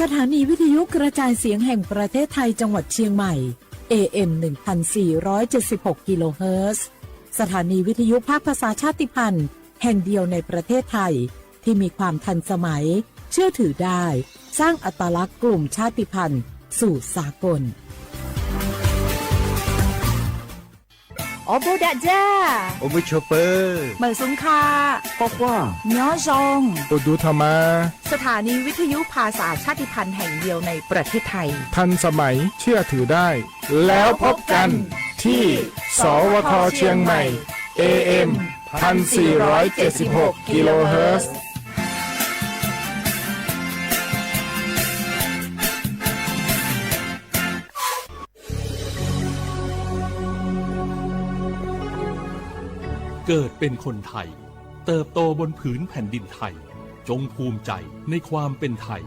สถานีวิทยุกระจายเสียงแห่งประเทศไทยจังหวัดเชียงใหม่ AM 1476 กิโลเฮิรตซ์สถานีวิทยุภาคภาษาชาติพันธุ์แห่งเดียวในประเทศไทยที่มีความทันสมัยเชื่อถือได้สร้างอัตลักษณ์กลุ่มชาติพันธุ์สู่สากลโอโบดะจ้าโอมิชเปอร์เหมือสุงคาปอกว่าเนาะจงโอดูธรรมาสถานีวิทยุภาษาชาติพันธุ์แห่งเดียวในประเทศไทยทันสมัยเชื่อถือได้แล้วพบกันที่สวทเชียงใหม่ AM 1476 กิโลเฮิรตซ์เกิดเป็นคนไทยเติบโตบนผืนแผ่นดินไทยจงภูมิใจในความเป็นไทย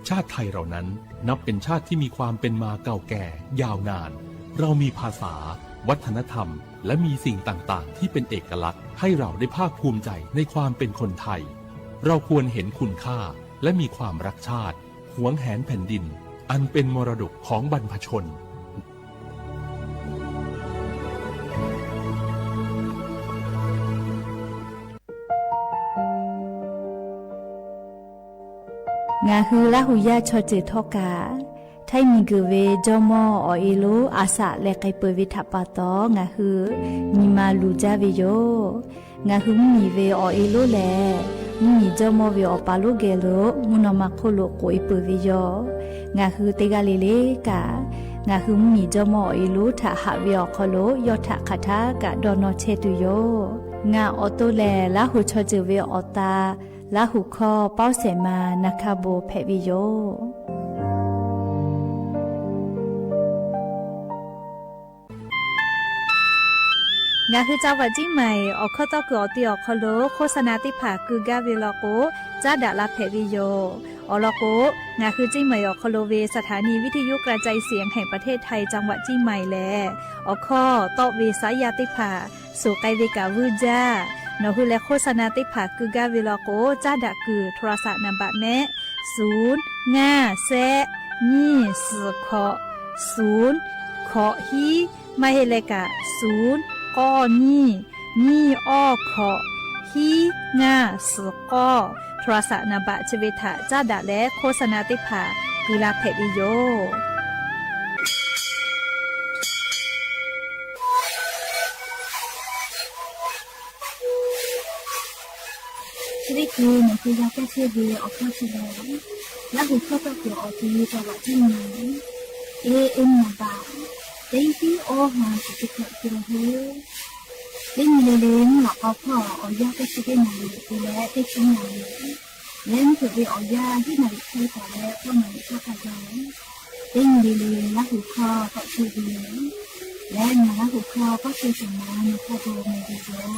ชาติไทยเรานั้นนับเป็นชาติที่มีความเป็นมาเก่าแก่ยาวนานเรามีภาษาวัฒนธรรมและมีสิ่งต่างๆที่เป็นเอกลักษณ์ให้เราได้ภาคภูมิใจในความเป็นคนไทยเราควรเห็นคุณค่าและมีความรักชาติหวงแหนแผ่นดินอันเป็นมรดกของบรรพชนงาฮือละหุยาชอจือทอกาไทยมีกือเวจอมออเอโลอาสะและไกเปวิทัปปะตองาฮือมีมาลูจาเวโยงาฮือมีเวอเอโลแลมีจอมอเวอปาโลเกโลมุนอมาโคโลโกอิเปวิโยงาฮือเตกาเลเลกางาฮือมีจอมอเอโลทะหะเวอคโลยอทะคาทากะดอนอเชตุโยงาออโตแลละหุชอจือเวอตาละหุคอเป้าเสมานะคะโบเพวิโยงาคือเจ้าวัดจิ้งใหม่ออกข้อต่อเกือตีออกคโลโฆษณาติผาคือกาเวลโกจ้าดาลาเพวิโยอลโกงาคือจิ้งใหม่ออกคโลเวสถานีวิทยุกระจายเสียงแห่งประเทศไทยจังหวัดจิ้งใหม่แลออกข้อต่อเวสายาติผาสู่ไกเวกาวูจ้านอฮือและโฆษณาติผาคือกาเวลโกจ้าดาคือโทรศัพท์นัมบะแม่0 5 แซนี่4ขอ0ขอฮีไม่ให้เลกะ0ก้อนี่อ้อขอฮีง่า4ก้อโทรศัพท์นัมบะชเวทะจ้าดาและโฆษณาติผาคือลาเพวิโยชีวิตคือมันคือยาแก้เชื้อเวออกข้าวเชื้อและหุบเข้าตัวเกี่ยวออกทีจังหวัดที่ไหนAM มาบ้าได้ที่โอหาสุดเกิดขึ้นเลยได้มีเลี้ยงหลักเอาพ่อเอายาแก้เชื้อไหนดูแลได้ชิ้นไหนเลี้ยงถือไปเอายาที่ไหนใช้ต่อแล้วก็เหมือนข้าวกระดองได้มีเลี้ยงและหุบคอก็เชื้อเวอและมาและหุบคอก็เชื้อสมานข้าวโดนในดีโจเ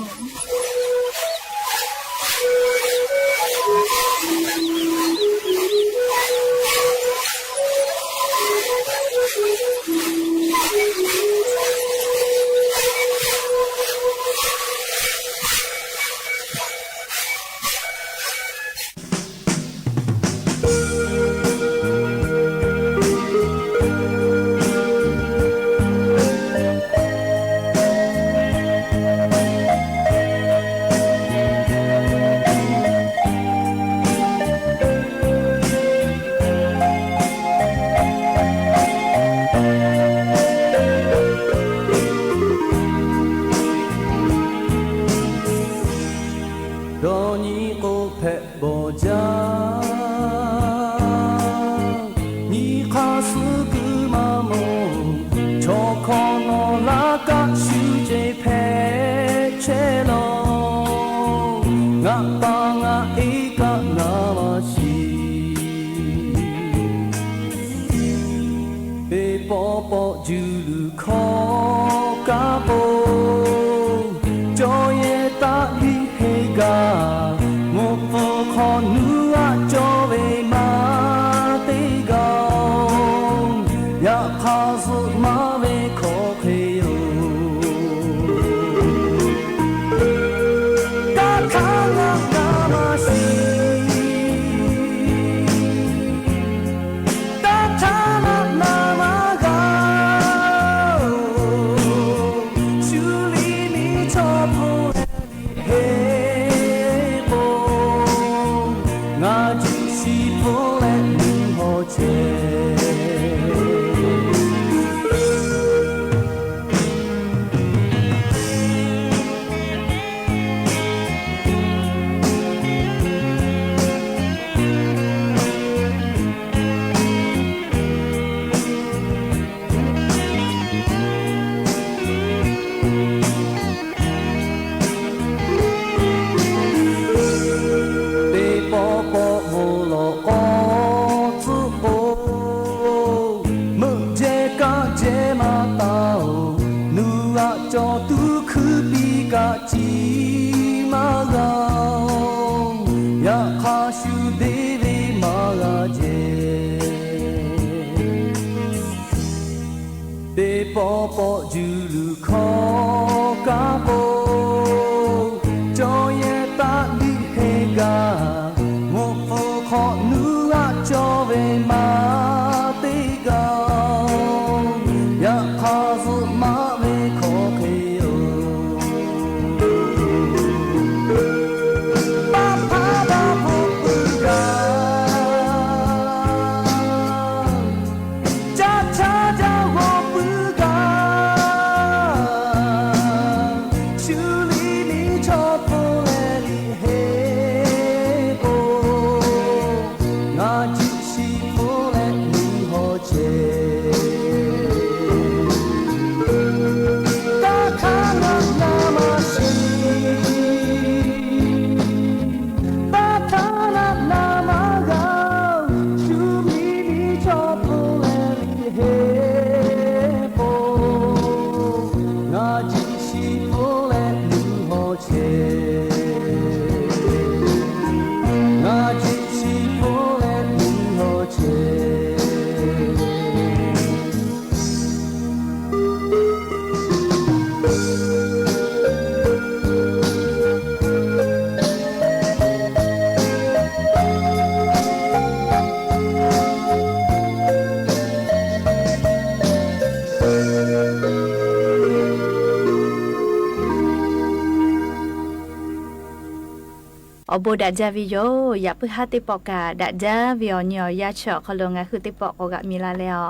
โบดาจาวิโยอยากเพื่อหาติปอกาดาจาวิโอเนียยาเฉาะเขาลงงาคือติปอกกะมีลาแล้ว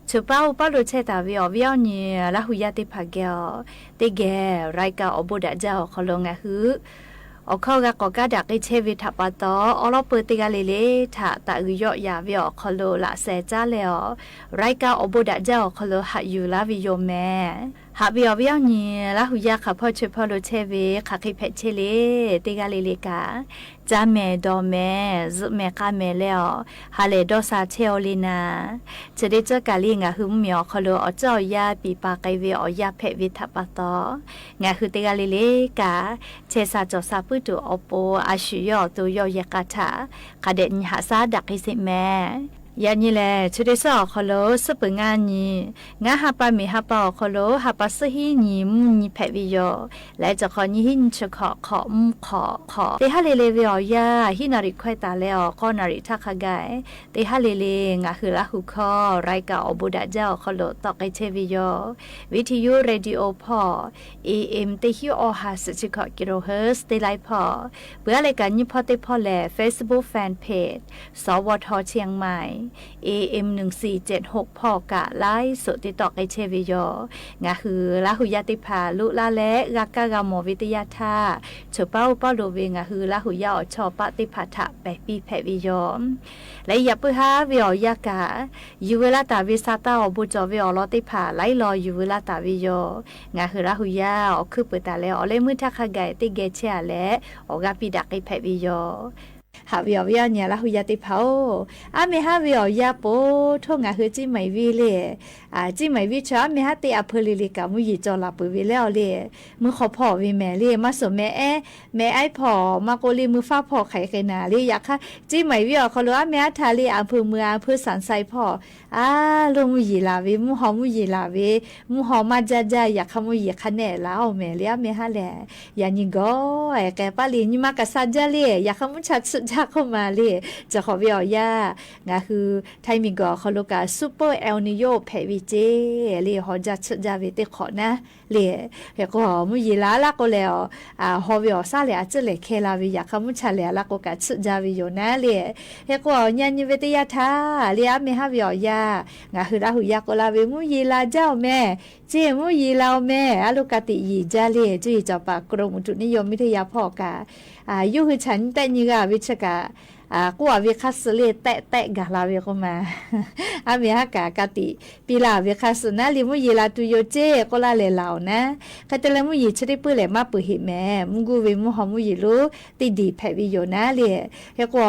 ชูเป้าป้าลูเชตาวิโอวิโอเนียละหุยาติพาเกลติแกไรกาโบดาจาเขาลงงาคืออเข้ากะกะดักไอเชวิทัปตออลอเปติกาเลถาตะอุยอยาวิโอเขาลละเซจาแล้วไรกาโบดาจาเขาลหะอยู่ลาวิโยแม่หาวิโอวิโอเนียละหุยาค่ะพ่อช่วยพ่อลูเชวิค่ะคิเพเชเลติกาเลกาจาเมดอเมซุเมกาเมแล้วฮาเลดอซาเชโอลินาจะได้เจอกาลีงาหึมเหมียวคอโลอเจ้ายาปีปาไกเวอยาเพวิทัปตองาคือติกาเลกาเชซาจอซาปุตุอโปอาชิยอตุยอยกาทาคาเดนหาซาดักอิสิแมยานี่แหละชุดที่สองคอโลสปงานนี้งาฮาปามีฮาปาคอโลฮาปาสฮีนีมุนีเพวิโยและจะขอนี้หินชขอขอเตฮาเลเลวิอยาฮินาริควายตาแล้วก็นาริทักขะไกเตฮาเลเลงาคือละหุคอไรกาอบุดาเจ้าคอโลตอกไอเชวิโยวิทยุเรดิโอพอ AM เตฮิโอฮาสชิคกิโลเฮิร์ตเตไลพอเพื่อรายการยิพอเตพอแล Facebook Fan Page สวทเชียงใหม่AM 1476พอกะไลฟ์สดติดต่อไอเชวิโยงาคือละหุยาติภาลุละและรักกะกะโมวิทยาธาเฉเป้าเป้าโลเวงาคือละหุยาอชอปฏิภาทะแปปีแพวิโยและอย่าเพื่อหาวิโอยากะยูเวลาตาวิซาตาอบุจอวิโอลอติภาไลรอยูเวลาตาวิโยงาคือละหุยาอคือเปิดตาแล้วอเลมือทักขะไกติเกเชะและออกะปิดักไอแพวิโยหาวิโอวิโอเนี่ยละหุยาติภาอาเมหาวิโอยาโปท่งาคือจิไม่วิเลจิไม่วิชาเมหาติอเพลิลิกามุยจอลาปุวิแล้วเลมือขอพ่อวิแม่เลมาสมแม่ไอพ่อมาโกลีมือฟ้าพ่อไข่ไข่นาเลอยากค่ะจิไม่วิโอเขารู้ว่าแม่ทาลีอำเภอเมืองอำเภอสันไซพ่อลงมุยลาวิมุหอมุยลาวิมุหอมาจ้าอยากขมุยคะแนนแล้วแม่เลียแม่ฮะแลยานิโกแกปาลีนี่มากะซาจาเลอยากขมุชัดสุดจากเข้ามาเลยจะขอวิโอยางาคือไทยมิโกเขาลูกาซูเปอร์เอลนิโยแพวิเจเลยฮอจัดสุดจาวิเตขอนะเลยเฮก็มุยลาละก็แล้วฮอวิโอซาเลยอาจจะเลยเคลาวิอยากขมุชัดเลยละก็กะสุดจาวิโยนะเลยเฮก็ญาณิเวทยาธาเลยอาเมฮาวิโองาคือละหุยาก็ลาวิมุยลาเจ้าแม่เจมุยลาแม่อลูกาติยีจาเลยจุยจอปากกรมอุตุนิยมวิทยาพ่อกายูคือฉันแต่นี่ก็วิชกากูว่าวิคัสเลแตะกะลาเวก็มาเมียกะกะติปีลาวิคัสนะลิมุยลาตุโยเจก็ลาเลลาวนะกะตะเลมุยชะได้ปื้อแหลมาปื้อหิแม่มุกูเวมุหอมุยลูติดีแพวิโยนะเลเฮก็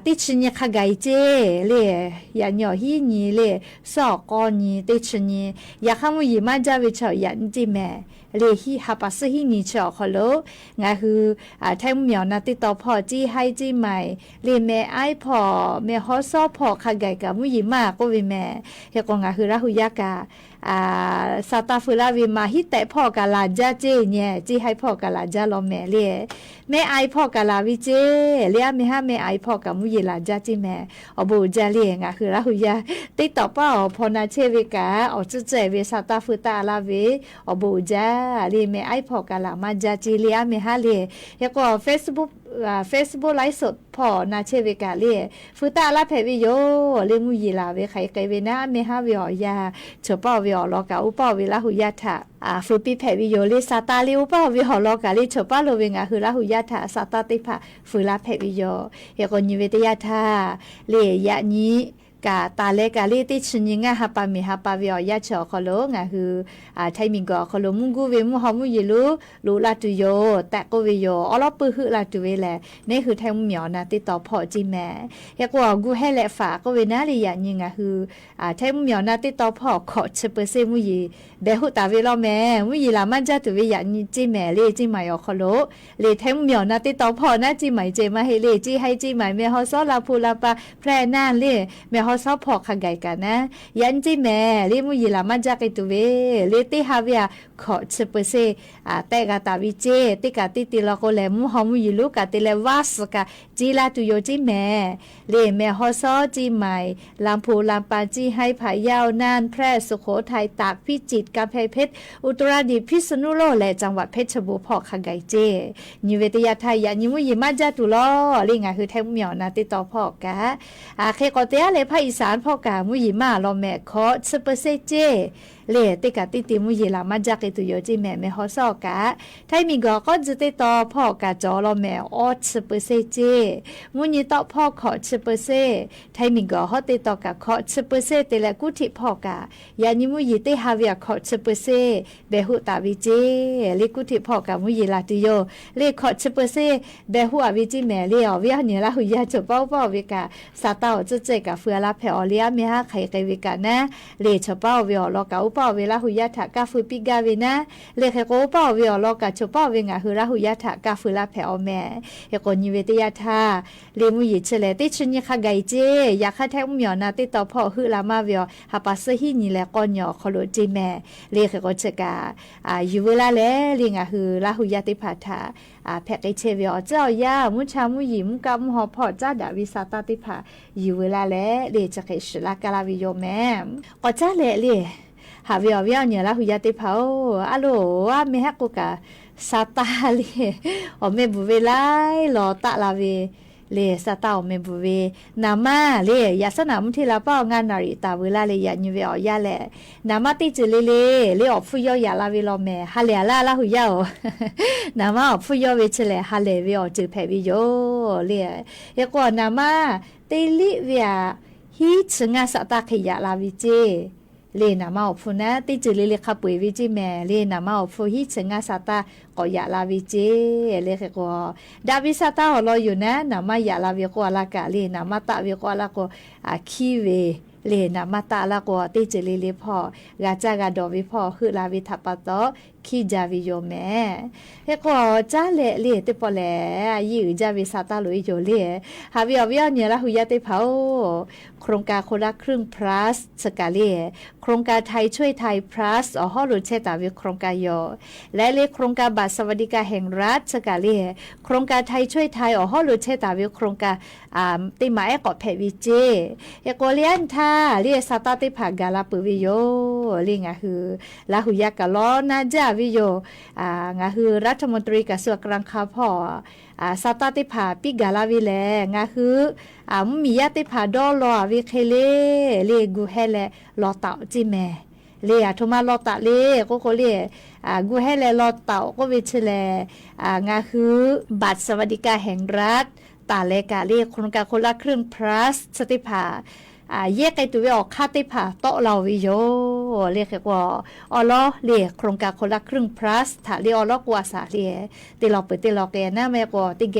ติชิญะขะไกเจเลยาญอฮีนีเลซอกอนีติชิญยะขะมุยมาจาวิชอยันจิแม่เลฮีฮาปัสฮีนีชอคอโลงาคือไทยเหมียวนาติตอพ่อจี้ให้จี้ใหม่เลแม่ไอพ่อแม่ฮอซอพ่อขะไกกะมุยมาก็วิแม่เฮก็งาคือละหุยากาซาตาฟุลาวิมาฮิแต่พ่อกะลาจาเจเนี่ยจี้ให้พ่อกะลาจาลอแม่เลแม่ไอพ่อกะลาวิเจเลอะแม่ฮะแม่ไอพ่อกะมุยลาจาจิแม่อบูจาเลงาคือละหุยาติตอป้อพอนาเชวิกาออจุเจเวซาตาฟุตาลาเวอบูจาเลแม่ไอพ่อกะลามาจาจิเลอะแม่ฮะเลเฮก็ Facebook ไลฟ์สดพ่อนาเชวิกาเลฟุตาลาเพวิโยเลมุยลาเวไขไกเวนะแม่ฮะวิโอยาเฉป้อวิโอลอกาอุปวิลาหุยาทะฟูปิเพวิโยเลซาตาเลอุปวิโอลอกาเลเฉป้อโลเวงาคือลาหุยาทะซาตาติภะฟูลาเพวิโยเฮก็นิเวตยาทะเลยะนี้กาตาเลกาลีติชิญงะฮาปามิฮาปาวิอยาชอคอโลงาคือไทมิงกอคอโลมุงกูเวมุฮอมุยลูลาตุโยแตะโกเวโยอลอปือฮึลาตุเวแลนี่คือไทยเหมียวนะติต่อพ่อจิแม่ยากว่ากูให้แลฝาก็เวนาลียะยิงะคือไทยเหมียวนะติต่อพ่อขอ10%มุยเบหุตาเวลอแม่มุยลามันจะตุเวยันจิแม่เลจิมายอคอโลเลไทยเหมียวนะติต่อพ่อนะจิไหมเจมาให้เลจิให้จิไหมแม่ฮอซอลาพูลาปาแพร่นานเลแม่ฮอซอพอขะไกกันนะยันจิแม่เลมุยลามันจะไกตุเวเลติฮาเวีย ขอเชเปเซแต่กาตาวิเจติกาติติลโกเลมุหอมยิลูกาติเลวาสกาจีลาตุโยจิแม่เลแม่ฮอซอจีใหม่ลำพูลำปาจีให้ผายาวนานแพร่สุโขทัยตากพิจิตรกำแพงเพชรอุตรดิตถ์พิษณุโลกและจังหวัดเพชรบูรณ์พอขไกเจนิเวตยาไทยยานิมุยิมาจาตุลอลิงาคือแทงเหมียวนาติต่อพ่อกะเคกอเตียเลยภาคอีสานพ่อกะมุยิมาลอแม่ขอเชเปเซเจเลติกาติติมุยิลามาจากตุโยจิแม่ไม่ฮอซอกะไทยมีก็จะติต่อพ่อกะจอลอแม่ออเชเปเซเจมุยิต่อพ่อขอเชเปเซไทยมีก็ฮอติต่อกะขอเชเปเซเตละกุทิพ่อกะยานิมุยิเตฮาเวียขอเชเปเซเบหุตาวิเจเลกุทิพ่อกะมุยิลาตุโยเลขอเชเปเซเบหุอวิจิแม่เลอเวียเนละหุยาจเป้าเป้าวิกะซาตาจะเจกะเฟือลาเพอเลียเมฮะไขไกวิกะนะเลชเป้าเวียลอกะอุปเวลาหุยาถากาฟุปิกาเวนะเลขโกเป้าเวียลอกะชเป้าเวงะหุระหุยาถากาฟุลาเพอแม่เฮโกนิเวตยาทาเลมุยิเชเลติชญคะไกเจยาคะแทมเหมียวนาติต่อพ่อหุลามาเวียหาปัสหินี่แลกอนยอคโลจิแม่เลขโกเชกาอยู่เวลาแลลิงะหุระหุยาติภาทาแพกไอเชเวียเจ้ายามุชามุยิมกำหอพอจ้าดาวิสาตาติภาอยู่เวลาแลเลจะเคชลากาลาวิโยแม่ก็จ้าแลเลหาเวียเนี่ยละหุยาติภาอะโลว่าเมฮักกูกะซาตาเลอเมบุเวไลลอตะลาเวเลซาตาอเมบุเวนามาเลยาสนามที่ลาป้างานนาริตาเวลาเลยยานิเวอยาแลนามาติจิเลอฟุยอยาลาเวลอเมฮาเลลาลาหุยานามาอฟุยอเวเชเลฮาเลเวอจือเพวิโยเลยกว่านามาเตลิเวียฮีชงาสตาขยะลาวิเจเลนามาอฟุนะติจิเลขับปุยวิจิแม่เลนามาอฟุฮิชงาสตาก็ยาลาวิเจเลขก็ดาวิสตาอลออยู่นะนามายาลาวิก็ลากะเลนามาตะวิก็ลาก็คีเวเลนามาตะลาก็ติจิเลพ่อกาจากาดอวิพ่อคือลาวิทัปปะตอคีจาวิโยแม่เฮก็จ้าเลติปอแลยือจาวิสตาลุยโยเลหาวิอเนี่ยละหุยาติเผาโครงการคนละครึ่ง plus สกาเลโครงการไทยช่วยไทย plus ฮอลุเชตาวิโครงการโยและเลโครงการบัตรสวัสดิการแห่งรัฐสกาเลโครงการไทยช่วยไทยฮอลุเชตาวิโครงการติมาเอก็เพวิเจเอโกเลียนทาเรียสตาติภากาลาปุวิโยลิงะคือละหุยากะลอนาจาวิโยงะคือรัฐมนตรีกระทรวงการคลังพ่อสตาติภาปิกาลาวิแลงะคือมียาติภาดอลอวิเคเลกูเฮเลลอตาจิแม่เลโทมาลอตาเลก็เลกูเฮเลลอตาก็วิเชเลงะคือบัตรสวัสดิการแห่งรัฐตาเลกาเลโครงการคนละครึ่ง plus สติภาแยกไอตัวออกค่าติภาโตเราวิโยเรียกว่าอลอเรียกโครงการคนละครึ่ง plus ถ้าเรียอลอกว่าสาเรียติเราเปิดติเราแกนะแม่ก็ติแก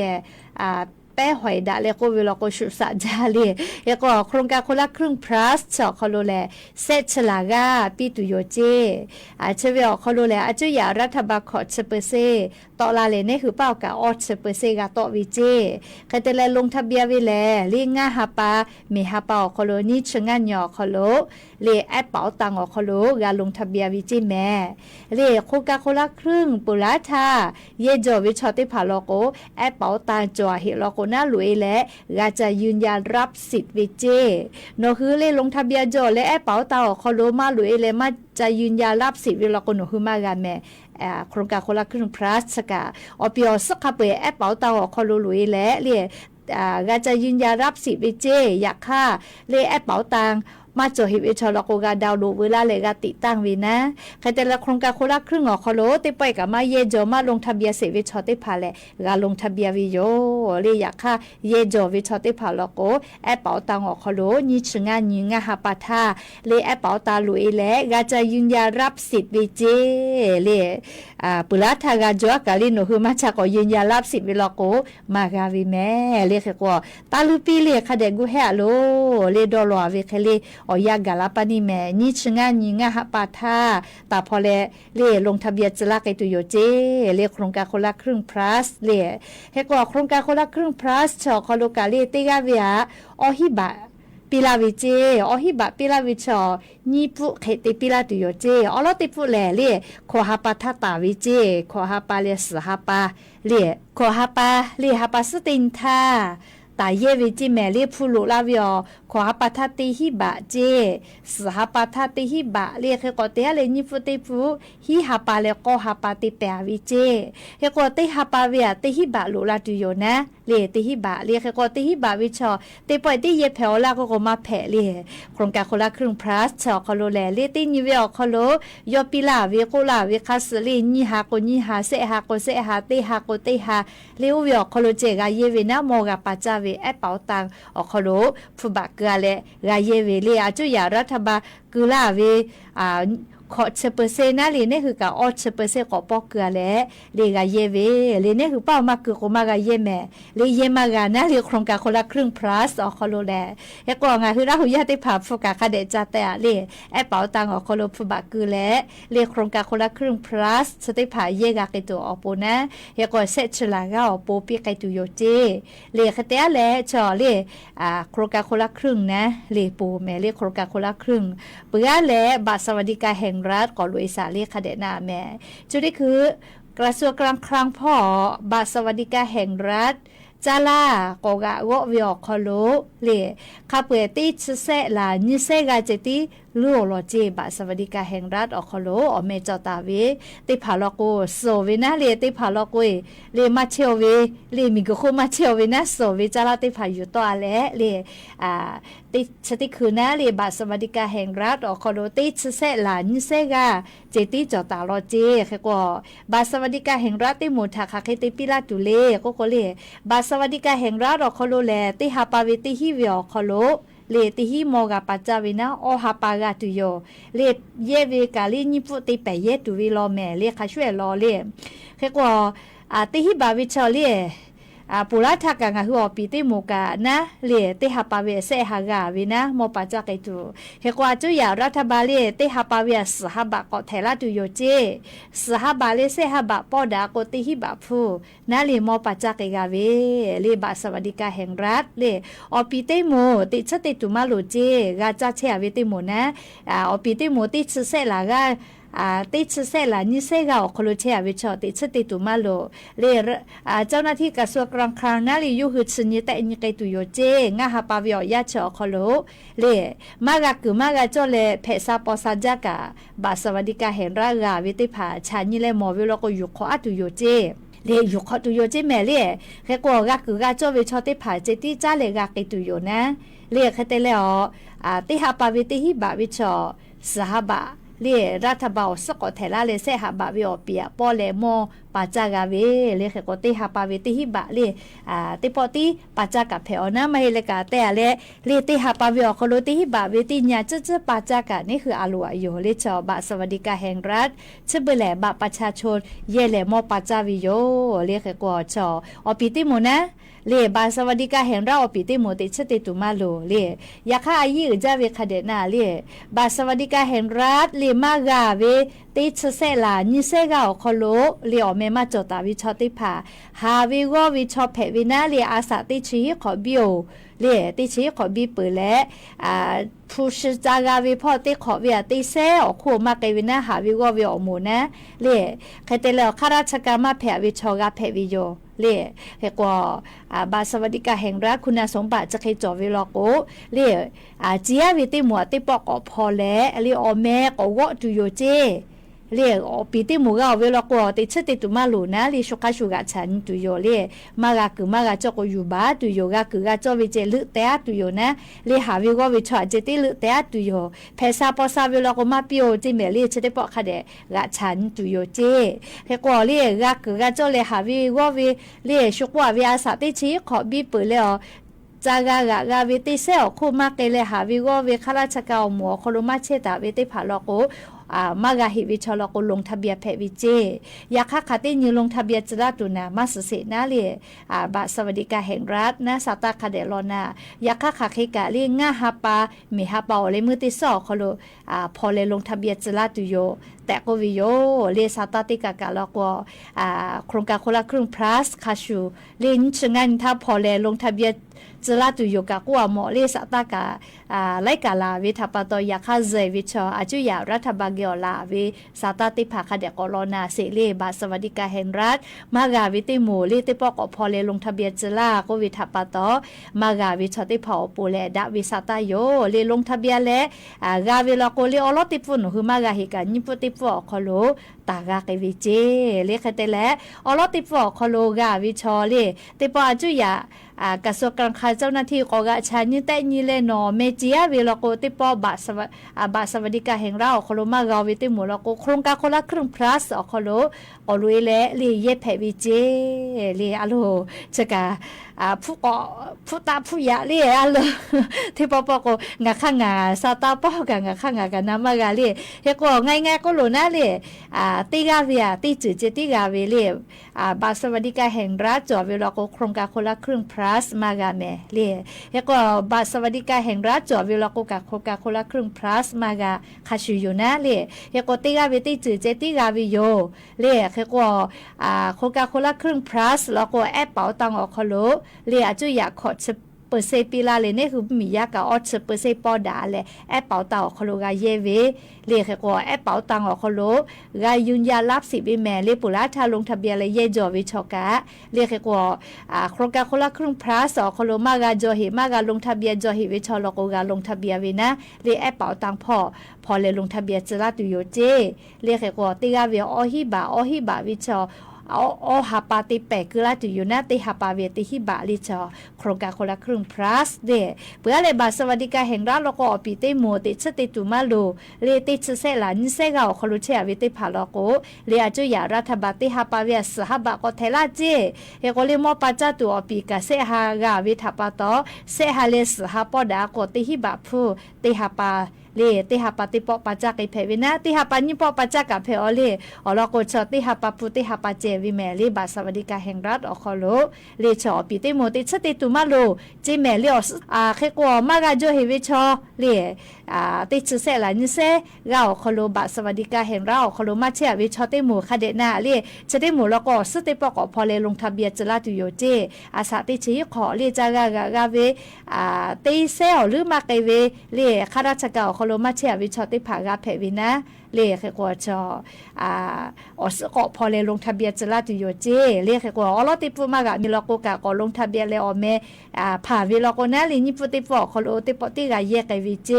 แป้หอยดะแล้วก็เวลาก็ชุดสะจาเลยแล้วก็โครงการคนละครึ่ง plus ชอคโลแลเซชลากาปีตุโยเจเชเวอคโลแลอาจจะอยารัฐบาลขอเชเปเซต่อลาเลเนี่ยคือเป้ากะออเชเปเซกาต่อวิเจใครแต่แลลงทะเบียนวิแลลีง่าฮาปามีฮาปาคโลนี่ชงานยอคโลเลแอปเป๋าตังอคโลกาลงทะเบียนวิจิแม่เลโครงการคนละครึ่งปุราธาเยจอวิชอติภาโลโกแอปเป๋าตังจอเฮโลโกน่าลุยและกาจะยืนยันรับสิทธิ์วิเจโนคือเลลงทะเบียนจอและแอปเป๋าตังอคโลมาลุยและมาจะยืนยันรับสิทธิ์วิโลโกโนคือมากาแม่โครงการคนละครึ่ง plus สกาอเปียวสักขับไปแอปเป๋าตังคอลุลุยและเรียกาจะยืนยันรับสิทธิ์วิเจอยากค่าเลแอปเป๋าตังมาจอฮิวิชอลโกกาดาวโลเวลาเลกาติตั้งวินะใครแต่ละโครงการคนละครึ่งอคโลติไปกับมาเยจอมาลงทะเบียนเสวิชอติพาเลกาลงทะเบียนวิโยเรียกค่าเยจอวิชอติพาโลโกแอปเป๋าตังอคโลนี่ชงานยิงาฮาปาทาเลแอปเป๋าตาลุยและกาจะยืนยันรับสิทธิ์วิเจเลปุระทากาจวกาลิโนคือมาจากก็ยืนยันรับสิทธิ์วิโลโกมากาวิแม่เรียกว่าตาลุปีเลคาเดกูเฮโลเลดอลอวิเคเลอยากกาลาปานิแม่นี่ชงานยิงาฮาปาทาตาพอเลลงทะเบียนจลากไอตุโยเจเลโครงการคนละครึ่ง plus เลเฮกว่าโครงการคนละครึ่ง plus ชอคอโลกาเลติกาเวียอหิบะ ปีลาวิเจอหิบะปีลาวิชอนี่ปุเขติปีลาตุโยเจอลอติปุแลเล่ขอหาปาทัตตาวิเจขอหาปาเลสหาปาเล่ขอหาปาเล่หาปาสตินทาตาเยวิจิแม่เรียพูลุลาวิอขอหาปาทัตติหิบะเจสหาปาทัตติหิบะเรียกก็เตะเลนิฟุติฟุหิหาปาเลก็หาปาติเปวิเจเฮก็ติหาปาเวียติหิบะลุลาตุโยนะเรียติหิบะเรียกก็ติหิบะวิชอติปอยติเยเพลลาก็มาแผเรียโครงการคนละครึ่งพลัสชอคโลแลเรียตินิเวอคโลยอปิลาเวโกลาเวคัสลีนิหาโกนิหาเสหาโกเสหาติหาโกติหาเรียวเวอคโลเจกาเยเวนะโมกาปาจาเวแอปเปาตังอคโลฟุบะเกาเลกาเยเวเลียจุยารัฐบากุลาเวขอ10%นะเลยเนี่ยคือกับ10%ก็ปอกเกลือแล้วเลยกาเยเวเลยเนี่ยคือเป้ามาคือก็มากาเยแม่เลยเยมากานะเลยโครงการคนละครึ่ง plus อคโลแลแล้วก็งานคือเราอยากได้ผ่าโฟกัสคาเดจัตแต่เลยแอปเป๋าตังอคโลฟุบะคือแล้วเลยโครงการคนละครึ่ง plus สติผ่าเยกาเกตัวอปนะแล้วก็เซตชลากาอปปีไกตุโยเจเลยคเตะแล้วจอเลยโครงการคนละครึ่งนะเลยปูแม่เลยโครงการคนละครึ่งเปื้อแล้วบัตรสวัสดิการแห่งรัฐก่อลุยสาลีคเดนาแม่จุดนี้คือกระทรวงการคลังพ่อบัตรสวัสดิการแห่งรัฐจาลากอกะวะวิอคโลเลคาเปติชเซลานิเซกาเจติลูโลเจบัตรสวัสดิการแห่งรัฐอคโลอเมจตาเวติผาลโกโซเวนะเลติผาลโกเลมาเชเวเลมิกโคมาเชเวนะโซเวจาลาติผาอยู่ต่อแลเลติชติคือนะเลบัตรสวัสดิการแห่งรัฐอคโลติชเซลานิเซกาเจติจตาโลเจคือก็บัตรสวัสดิการแห่งรัฐติหมู่ทาคาเคติปิลาตุเลก็เลบัตรสวัสดิการแห่งรัฐอคโลแลติฮาปาเวติฮิเวอคโลเลติฮิโมกาปัจจาวินะโอฮาปากาตุโยเลเยเวกาลินิปุติเปเยตุวิโลแม่เลคาช่วยรอเลคือก็ติฮิบาวิชอเลปุระทักกังหัวปีติโมกานะเลติฮาปาเวเซฮากาวินะโมปัจจาเกตุเฮกว่าจุยารัฐบาลเลติฮาปาเวสหบะกอเทลาตุโยเจสหบาเลเซฮบะปอดากติฮิบะพูนะเลโมปัจจาเกกาเวเลบาสวัสดิการแห่งรัฐเลอปีติโมติชติตุมาโลเจกาจาเชอเวติโมนะอปีติโมติชเซลากาติดเสละนี่เสกาอคโลเชียวิชอติดสติตุมาโลเลเจ้าหน้าที่กระทรวงการคลังนั่นเลยอยู่หืดสนิแต่อินไกตุโยเจงาฮาปาวิอยาชอคโลเลมากะคือมากะจอเลเพซาปอซาจากะบาสวัสดิการแห่งรัฐวิติภาชานี่เลมอวิโลก็อยู่ขอตุโยเจเลอยู่ขอตุโยเจแม่เลแค่กว่ากะคือกะจอวิชอติภาเจติจ้าเลกะเกตุโยนะเลแค่เตเลอติฮาปาวิติฮิบาวิชอสหบะเลรัฐบาลสกอเทลาเลเซหาบาวิอเปียปอเลโมปาจากาเวเลเขกติหาปาเวติฮิบะเลติปอติปาจากาเพอนะไม่เลกาแต่เลติหาปาวิอคโลติฮิบะเวติญาจะปาจากานี่คืออาลัวอยู่เลชอบะสวัสดิการแห่งรัฐชเบแลบะประชาชนเยเลโมปาจาวิโยเลเขกอชอปิติโมนะเลบาสวัสดิการแห่งรัฐอปิติโมติชติตุมาโลเลยาคาอายีจาเวคเดนาเลบาสวัสดิการแห่งรัฐเลมากาเวติชเซลานิเซกาอคโลเลอเมมาจตาวิชอติภาฮาวิโกวิชอเพวินาเลอาสาติชีขอบิโอเลติชีขอบิเปและผู้ชจากาวิพอติขอเวียติเซอคู่มาเกวินาฮาวิโกวิอโมนะเลเคเตเลข้าราชการมาแผวิชอกาแผวิโยเลเฮกว่าบาสวัสดิการแห่งรัฐคุณสมบัติจะเคยจอวิโลโกเลจียวิติหมวติปอกพอและเลอแม่ก็วะตุโยเจเลปีติหมูกาเวลากติชติตุมาลูนะเลชกาชูกาฉันตุโยเลมากาคือมากาจอกอยู่บาตุโยกาคือกาจอวิเจลึเตะตุโยนะเลหาวิโกวิชอเจติลึเตะตุโยเพซาปอซาเวลากมาปิโอจิเมเลชติปอคาเดกาฉันตุโยเจเฮกว่าเลกาคือกาจอเลหาวิโกวิเลชกว่าวิอาสาติชีขอบีเปเลอจากากาวิติเซอคู่มาเกเลหาวิโกวิข้าราชการหมัวโคลุมาเชตาวิติผาลโกมากาฮิวิชอลก็ลงทะเบียนเพวิเจยาคักคตินิลงทะเบียนจราตุนามาสเสนาเลบาสวัสดิการแห่งรัฐนะสตาคาเดลอนายาคักคคิกะเลงาฮาปามีฮาปาเลมือติซอคโลพอเลลงทะเบียนจราตุโย แต่ก็วิโยเลสาตาติกากาแล้วก็โครงการคนละครึ่ง plus คาชูเล่นชงานถ้าพอแลลงทะเบียนจะลาตุโยกะกัวหมอเลสตากาไลกาลาวิทัปตอยาคาเซวิชออาจุยารัฐบาลเกียวลาวิสาตาติภาคเดกอลนาเสเลบาสวัสดิการแห่งรัฐมากาวิติหมูลิติปอกพอเลลงทะเบียนจะลาก็วิทัปตอมากาวิชอติเผาปูเลดาวิสาตาโยเลลงทะเบียนและกาวิลาโกเลอลติปุนคือมากาฮิกานิปุติปอคโลตากาเกวิเจเลคเตและอลติปอคโลกาวิชอเลติปออาจุยากระทรวงการคลังเจ้าหน้าที่ก็กะชาญิแต่ญิเลนอเมจิอาเวลโกติปอบาสวัสดิการแห่งเราคโลมากาวิติหมูลโกโครงการคนละครึ่ง plus อคโลอลุยและลีเยเพวิเจลีอะโลจะกะผู้ตาผู้ยะลีอะโลที่ปอปก็งะข้างาซาตาปอกะงะข้างากันนามากาลีเฮก็ง่ายๆก็โลนะลีติกาเวียติจืเจติกาเวลีบาสวัสดิการแห่งรัฐจอเวลโกโครงการคนละครึ่ง plus มากาเมเลีเฮก็บาสวัสดิการแห่งรัฐจอเวลโกกะโครงการคนละครึ่ง plus มากาคาชูอยู่นะเลีเฮก็ติกาเวติจืเจติกาวิโยเลีเฮก็โครงการคนละครึ่ง plus แล้วก็แอปเป๋าตังออกคโลเลีอาจุอยากขอเปอร์เซ็นต์ปีละเลยเนี่ยคือมียากกับเปอร์เซ็นต์ปอดาเลยแอปเป๋าตังออกคโลกาเยเวเรียกก็แอปเป๋าตังออกคโลกายุนยารับสิบิแม่เรียปุระทาลงทะเบียนเลยเยจอวิชกะเรียกก็โครงการคนละครึ่ง plus ออกคโลมากาจอหิมากาลงทะเบียนจอหิวิชอลกกาลงทะเบียนวินะเรียแอปเป๋าตังพอเลยลงทะเบียนจะลาตุโยเจเรียกก็ติกาเวียอหิบาวิชอเอาหาปาติแปกคือละตุอยู่นะติหาปาเวติฮิบาลิจอโครงการคนละครึ่ง plus เดเพื่อเลยบาสวัสดิการแห่งรัฐแล้วก็อปีเตโมติชติตุมาโลเลติชเซลานิเซกาคลุเชอวิติพาลโกเลอาจุยารัฐบาลติหาปาเวสหบะก็เทลาเจเฮโกเลมอปัจจตุอปีกาเซหากาวิทัปตอเซหาเลสหาปอดาโกติฮิบาพูติหาปาเลติหาปฏิปปัจจักไอเพวินะติหาปนิปปัจจักกับเพอเลอลโกชติหาปปุติหาปเจวิเมลีบาสวัสดิการแห่งรัฐอคโลเลชอปิติโมติชติตุมาโลจิเมลีอเคกวมากาโจเฮวิชอเลติชเซลานิเซกาอคโลบาสวัสดิการแห่งรัฐอคโลมาเชวิชอติโมคาเดนาเลชติโมลโกสติปกพอเลลงทะเบียนจลาตุโยเจอาสาติชิขอเลจากากาเวติเซลหรือมาเกเวเลข้าราชการโลมาเชียวิชอติภากาเพวินะเรียกว่าจอสกพอเลยลงทะเบียนจะลาตุโยเจเรียกว่าอลติปุมากะมีลโกกะก็ลงทะเบียนเลยอเมผ่าวิลโกนะลินิปุติปอคโลติปติกาเยกวิเจ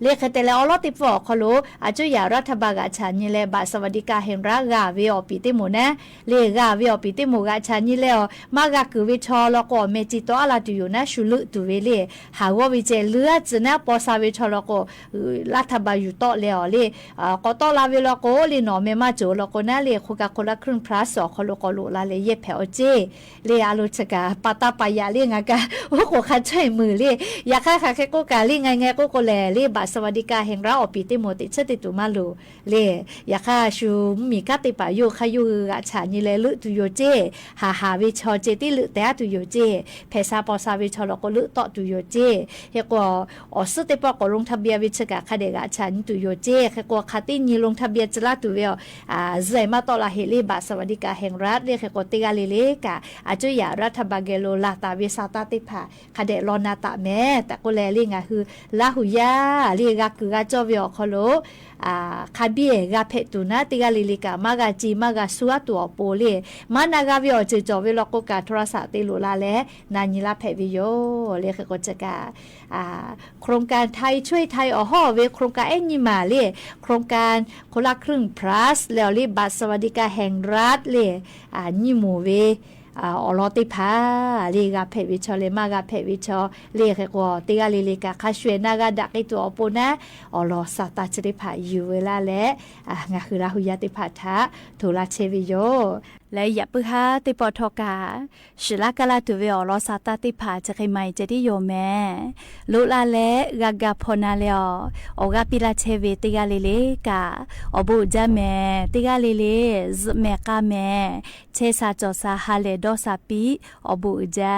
เรียกแต่ละอลติปอคโลอาจุยารัฐบาลกะชานิเลบาสวัสดิการแห่งรัฐกาวิอปิติโมนะเรียกาวิอปิติโมกะชานิเลมากะคือวิชอแล้วก็เมจิโตอลาตุโยนะชุลุตุเวเลหาววิเจเลือจนะปอซาวิชอแล้วก็รัฐบาลอยู่โตแล้วเลก็ต่อลาเวลโกลีนอเมมาโจลโกนาเลโคกาโคลาครึ่ง plus อคโลโกโลลาเลเยเพอเจเลอาลุชกาปาตาปายาเลงากาโอโคคันใช้มือเลยาค่าค่ะแค่โกกาเลงไงโกโกแลเลบาสวัสดิการแห่งเราอปิติโมติชติตุมาโลเลยาค่าชูมีกาติปาโยคายุกะชานิเลลุตุโยเจหาวิชอเจติลุแต่ตุโยเจเพซาปอซาวิชอลโกลุตอตุโยเจเฮกว่าอสติปอกลงทะเบียนวิชกาคาเดกะชานิตุโยเจเฮกว่าคาตินีลงทะเบียนจะลาตุเวลใจมาตอลาเฮลีบาสวัสดิการแห่งรัฐเรียกกติกาเลเลกะอาจุยารัฐบาลเกโลลาตาวิสาตาติภาคาเดลอนาตะแม่แต่ก็แลลิงะคือลาหุยาเรียกคือกะจอเวลคโลคาเบียกะเพตุนะติกาเลลิกะมากะจีมากะสัวตัวโปเลมานากะเวลจอเวลโกกะโทรศัพท์ติโลลาแลนานิลาเพวิโยเรียกกจะกะโครงการไทยช่วยไทยอ๋อเวโครงการเอ็นยิมาเลโครงการคนละครึ่ง plus แล้วรีบัตรสวัสดิการแห่งรัฐเลยนิมูเวอลอติพาลีกาเพวิชอเลมากาเพวิชอเรียกว่าติกาลีกาคาชเวนากาดักไอตัวปนะอลอสตาชริพาอยู่เวลาและงาคือราหุยาติพาทะทุลาเชวิโยและอย่าปึฮาติปอทกาชิลากาลาตุเวอลอสตาติพาจะใครไม่จะได้โยแม่ลุลาและกากาพนาเลออกาปิลาเชเวติกาเลเลกาอบูจาแม่ติกาเลเลซเมกาแม่เชซาจอซาฮาเลดอซาปีอบูจา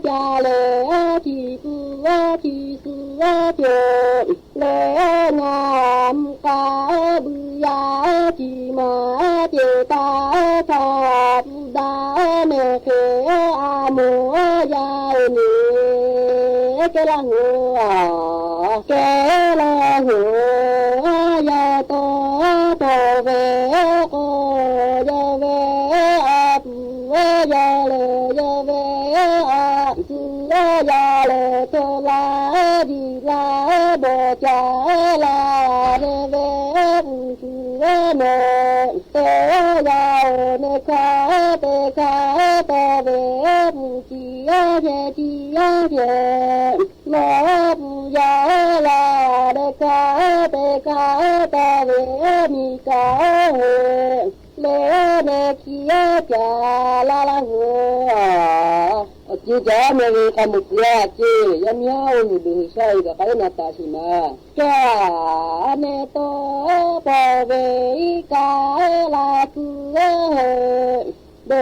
จาเลที่กูที่สุเทียเลงามกาบุยาที่มาเจตาชาบุดาเนเคอาโมยาเนเกลังเกลังยาโตโตเวโกยาเวอาปุยาเลยาเวอาสุยาเลโตลาดีลาโบจาลาเรเวอุสุเนเตยาเนคาเตคาเตเวปุจิยาเจจิยาเจโลปุยาลาเดคาเตคาเตเวมิกาเฮเลเนคิยาจาลาลาโหจีจ้าเมริกามุกยาจียามยาวนี่ดูใช่ก็ใครนาตาชิมาจ้าเนโตปะเวกาลาคุเเด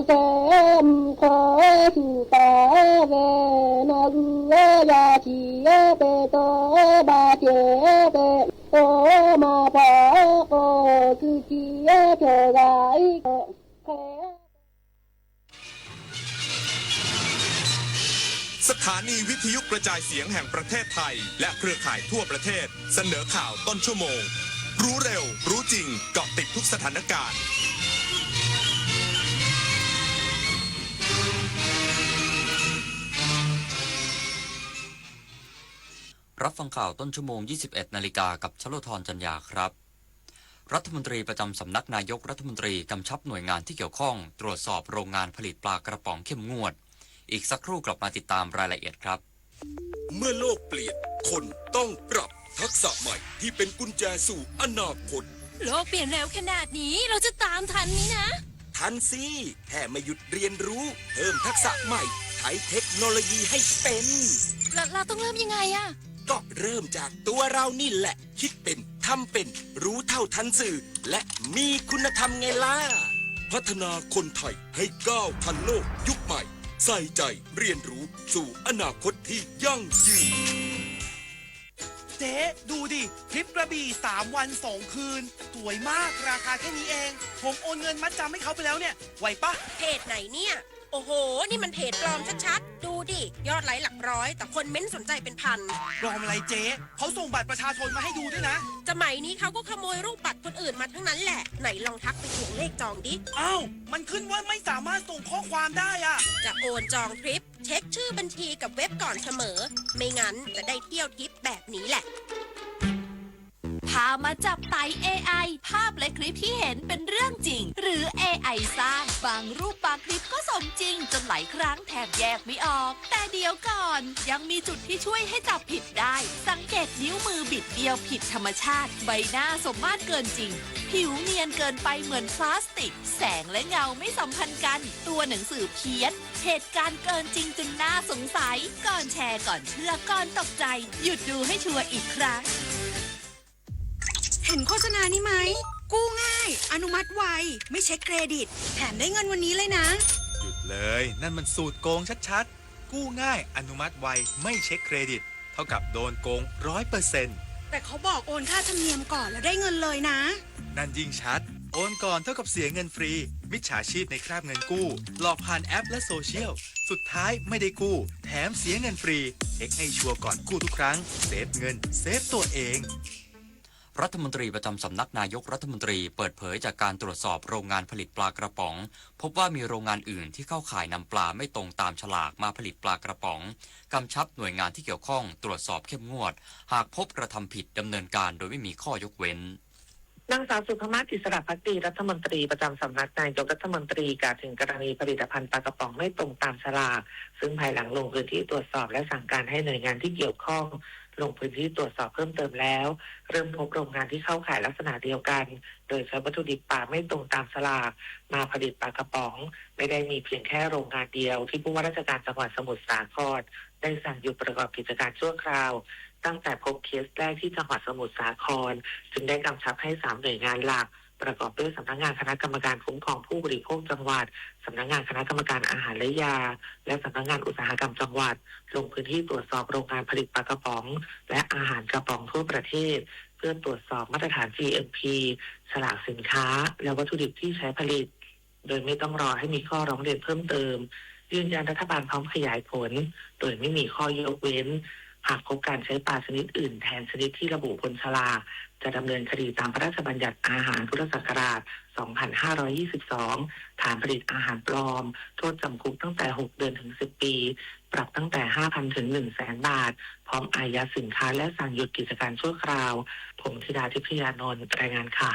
เซมโคสุตาเวนากุยาชีเตโตบาเจเตโตมาปะโกคุจิเทกายเ สถานีวิทยุกระจายเสียงแห่งประเทศไทยและเครือข่ายทั่วประเทศเสนอข่าวต้นชั่วโมงรู้เร็วรู้จริงเกาะติดทุกสถานการณ์รับฟังข่าวต้นชั่วโมง 21 นาฬิกากับชโลธรจันยาครับรัฐมนตรีประจำสำนักนายกรัฐมนตรีกำชับหน่วยงานที่เกี่ยวข้องตรวจสอบโรงงานผลิตปลากระป๋องเข้มงวดอีกสักครู่กลับมาติดตามรายละเอียดครับเมื่อโลกเปลี่ยนคนต้องปรับทักษะใหม่ที่เป็นกุญแจสู่อนาคตโลกเปลี่ยนเร็วขนาดนี้เราจะตามทันนี้นะทันสิแค่ไม่หยุดเรียนรู้เพิ่มทักษะใหม่ใช้เทคโนโลยีให้เป็นเราต้องเริ่มยังไงอะก็เริ่มจากตัวเรานี่แหละคิดเป็นทำเป็นรู้เท่าทันสื่อและมีคุณธรรมไงล่ะพัฒนาคนไทยให้ก้าวทันโลกยุคใหม่ใส่ใจเรียนรู้สู่อนาคตที่ยั่งยืนเจ๊ดูดิทริปกระบี่3 วัน 2 คืนสวยมากราคาแค่นี้เองผมโอนเงินมัดจำให้เขาไปแล้วเนี่ยไหวปะเพจไหนเนี่ยโอ้โหนี่มันเพจปลอมชัดๆดูดิยอดไลค์หลักร้อยแต่คนเม้นสนใจเป็นพันปลอมอะไรเจ๊เขาส่งบัตรประชาชนมาให้ดูด้วยนะสมัยนี้เขาก็ขโมยรูปบัตรคนอื่นมาทั้งนั้นแหละไหนลองทักไปทวงเลขจองดิอ้าวมันขึ้นว่าไม่สามารถส่งข้อความได้อะจะโอนจองทริปเช็คชื่อบัญชีกับเว็บก่อนเสมอไม่งั้นจะได้เที่ยวทริปแบบนี้แหละพามาจับไต่ AI ภาพและคลิปที่เห็นเป็นเรื่องจริงหรือ AI สร้างบางรูปบางคลิปก็สมจริงจนหลายครั้งแทบแยกไม่ออกแต่เดี๋ยวก่อนยังมีจุดที่ช่วยให้จับผิดได้สังเกตนิ้วมือบิดเบี้ยวผิดธรรมชาติใบหน้าสมมาตรเกินจริงผิวเนียนเกินไปเหมือนพลาสติกแสงและเงาไม่สัมพันธ์กันตัวหนังสือเพี้ยนเหตุการณ์เกินจริงจนน่าสงสัยก่อนแชร์ก่อนเชื่อก่อนตกใจหยุดดูให้ชัวร์อีกครั้งเห็นโฆษณานี้ไหมกู้ง่ายอนุมัติไวไม่เช็คเครดิตแถมได้เงินวันนี้เลยนะหยุดเลยนั่นมันสูตรโกงชัดๆกู้ง่ายอนุมัติไวไม่เช็คเครดิตเท่ากับโดนโกง 100% แต่เขาบอกโอนค่าธรรมเนียมก่อนแล้วได้เงินเลยนะนั่นยิ่งชัดโอนก่อนเท่ากับเสียเงินฟรีมิจฉาชีพในคราบเงินกู้หลอกผ่านแอปและโซเชียลสุดท้ายไม่ได้กู้แถมเสียเงินฟรีเช็คให้ชัวร์ก่อนกู้ทุกครั้งเซฟเงินเซฟตัวเองรัฐมนตรีประจำสำนักนายกรัฐมนตรีเปิดเผยจากการตรวจสอบโรงงานผลิตปลากระป๋องพบว่ามีโรงงานอื่นที่เข้าข่ายนำปลาไม่ตรงตามฉลากมาผลิตปลากระป๋องกำชับหน่วยงานที่เกี่ยวข้องตรวจสอบเข้มงวดหากพบกระทำผิดดำเนินการโดยไม่มีข้อยกเว้นนางสาวสุภมาศ อิสระภักดีรัฐมนตรีประจำสำนักนายกรัฐมนตรีกล่าวถึงกรณีผลิตภัณฑ์ปลากระป๋องไม่ตรงตามฉลากซึ่งภายหลังลงพื้นที่ตรวจสอบและสั่งการให้หน่วยงานที่เกี่ยวข้องลงพื้นที่ตรวจสอบเพิ่มเติมแล้วเริ่มพบโรงงานที่เข้าข่ายลักษณะเดียวกันโดยใช้วัตถุดิบปลาไม่ตรงตามฉลากมาผลิตปลากระป๋องไม่ได้มีเพียงแค่โรงงานเดียวที่ผู้ว่าราชการจังหวัดสมุทรสาครได้สั่งหยุดประกอบกิจการชั่วคราวตั้งแต่พบเคสแรกที่จังหวัดสมุทรสาครจึงได้กำชับให้3 หน่วยงานหลัก ประกอบด้วยสำนักงานคณะกรรมการคุ้มครองผู้บริโภคจังหวัดสำนักงานคณะกรรมการอาหารและยาและสำนักงานอุตสาหกรรมจังหวัดลงพื้นที่ตรวจสอบโรงงานผลิตปลากระป๋องและอาหารกระป๋องทั่วประเทศเพื่อตรวจสอบมาตรฐาน GMP ฉลากสินค้าและวัตถุดิบที่ใช้ผลิตโดยไม่ต้องรอให้มีข้อร้องเรียนเพิ่มเติมยืนยันรัฐบาลพร้อมขยายผลโดยไม่มีข้อยกเว้นหากพบการใช้ปลาชนิดอื่นแทนชนิดที่ระบุบนฉลากจะดำเนินคดีตามพระราชบัญญัติอาหารพุทธศักราช 2522 ฐานผลิตอาหารปลอมโทษจำคุกตั้งแต่ 6 เดือนถึง 10 ปีปรับตั้งแต่ 5,000 ถึง 100,000 บาทพร้อมอายัดสินค้าและสั่งหยุดกิจการชั่วคราวผมธิดาทิพยานนท์รายงานค่ะ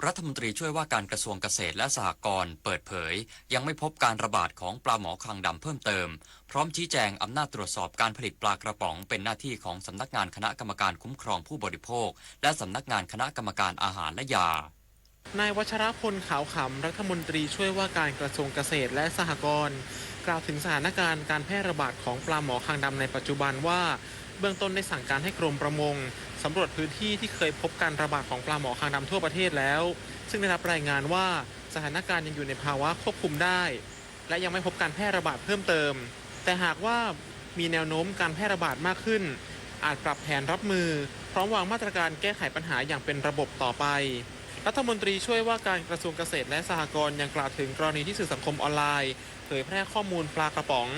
รัฐมนตรีช่วยว่าการกระทรวงเกษตรและสหกรณ์เปิดเผยยังไม่พบการระบาดของปลาหมอคางดำเพิ่มเติมพร้อมชี้แจงอำนาจตรวจสอบการผลิตปลากระป๋องเป็นหน้าที่ของสำนักงานคณะกรรมการคุ้มครองผู้บริโภคและสำนักงานคณะกรรมการอาหารและยานายวัชรพลขาวขำรัฐมนตรีช่วยว่าการกระทรวงเกษตรและสหกรณ์กล่าวถึงสถานการณ์การแพร่ระบาดของปลาหมอคางดำในปัจจุบันว่าเบื้องต้นได้สั่งการให้กรมประมงสำรวจพื้นที่ที่เคยพบการระบาดของปลาหมอคางดำทั่วประเทศแล้วซึ่งได้รับรายงานว่าสถานการณ์ยังอยู่ในภาวะควบคุมได้และยังไม่พบการแพร่ระบาดเพิ่มเติมแต่หากว่ามีแนวโน้มการแพร่ระบาดมากขึ้นอาจปรับแผนรับมือพร้อมวางมาตรการแก้ไขปัญหาอย่างเป็นระบบต่อไปรัฐมนตรีช่วยว่าการกระทรวงเกษตรและสหกรณ์ยังกล่าวถึงกรณีที่สื่อสังคมออนไลน์เผยแพร่ข้อมูลปลากระป๋อง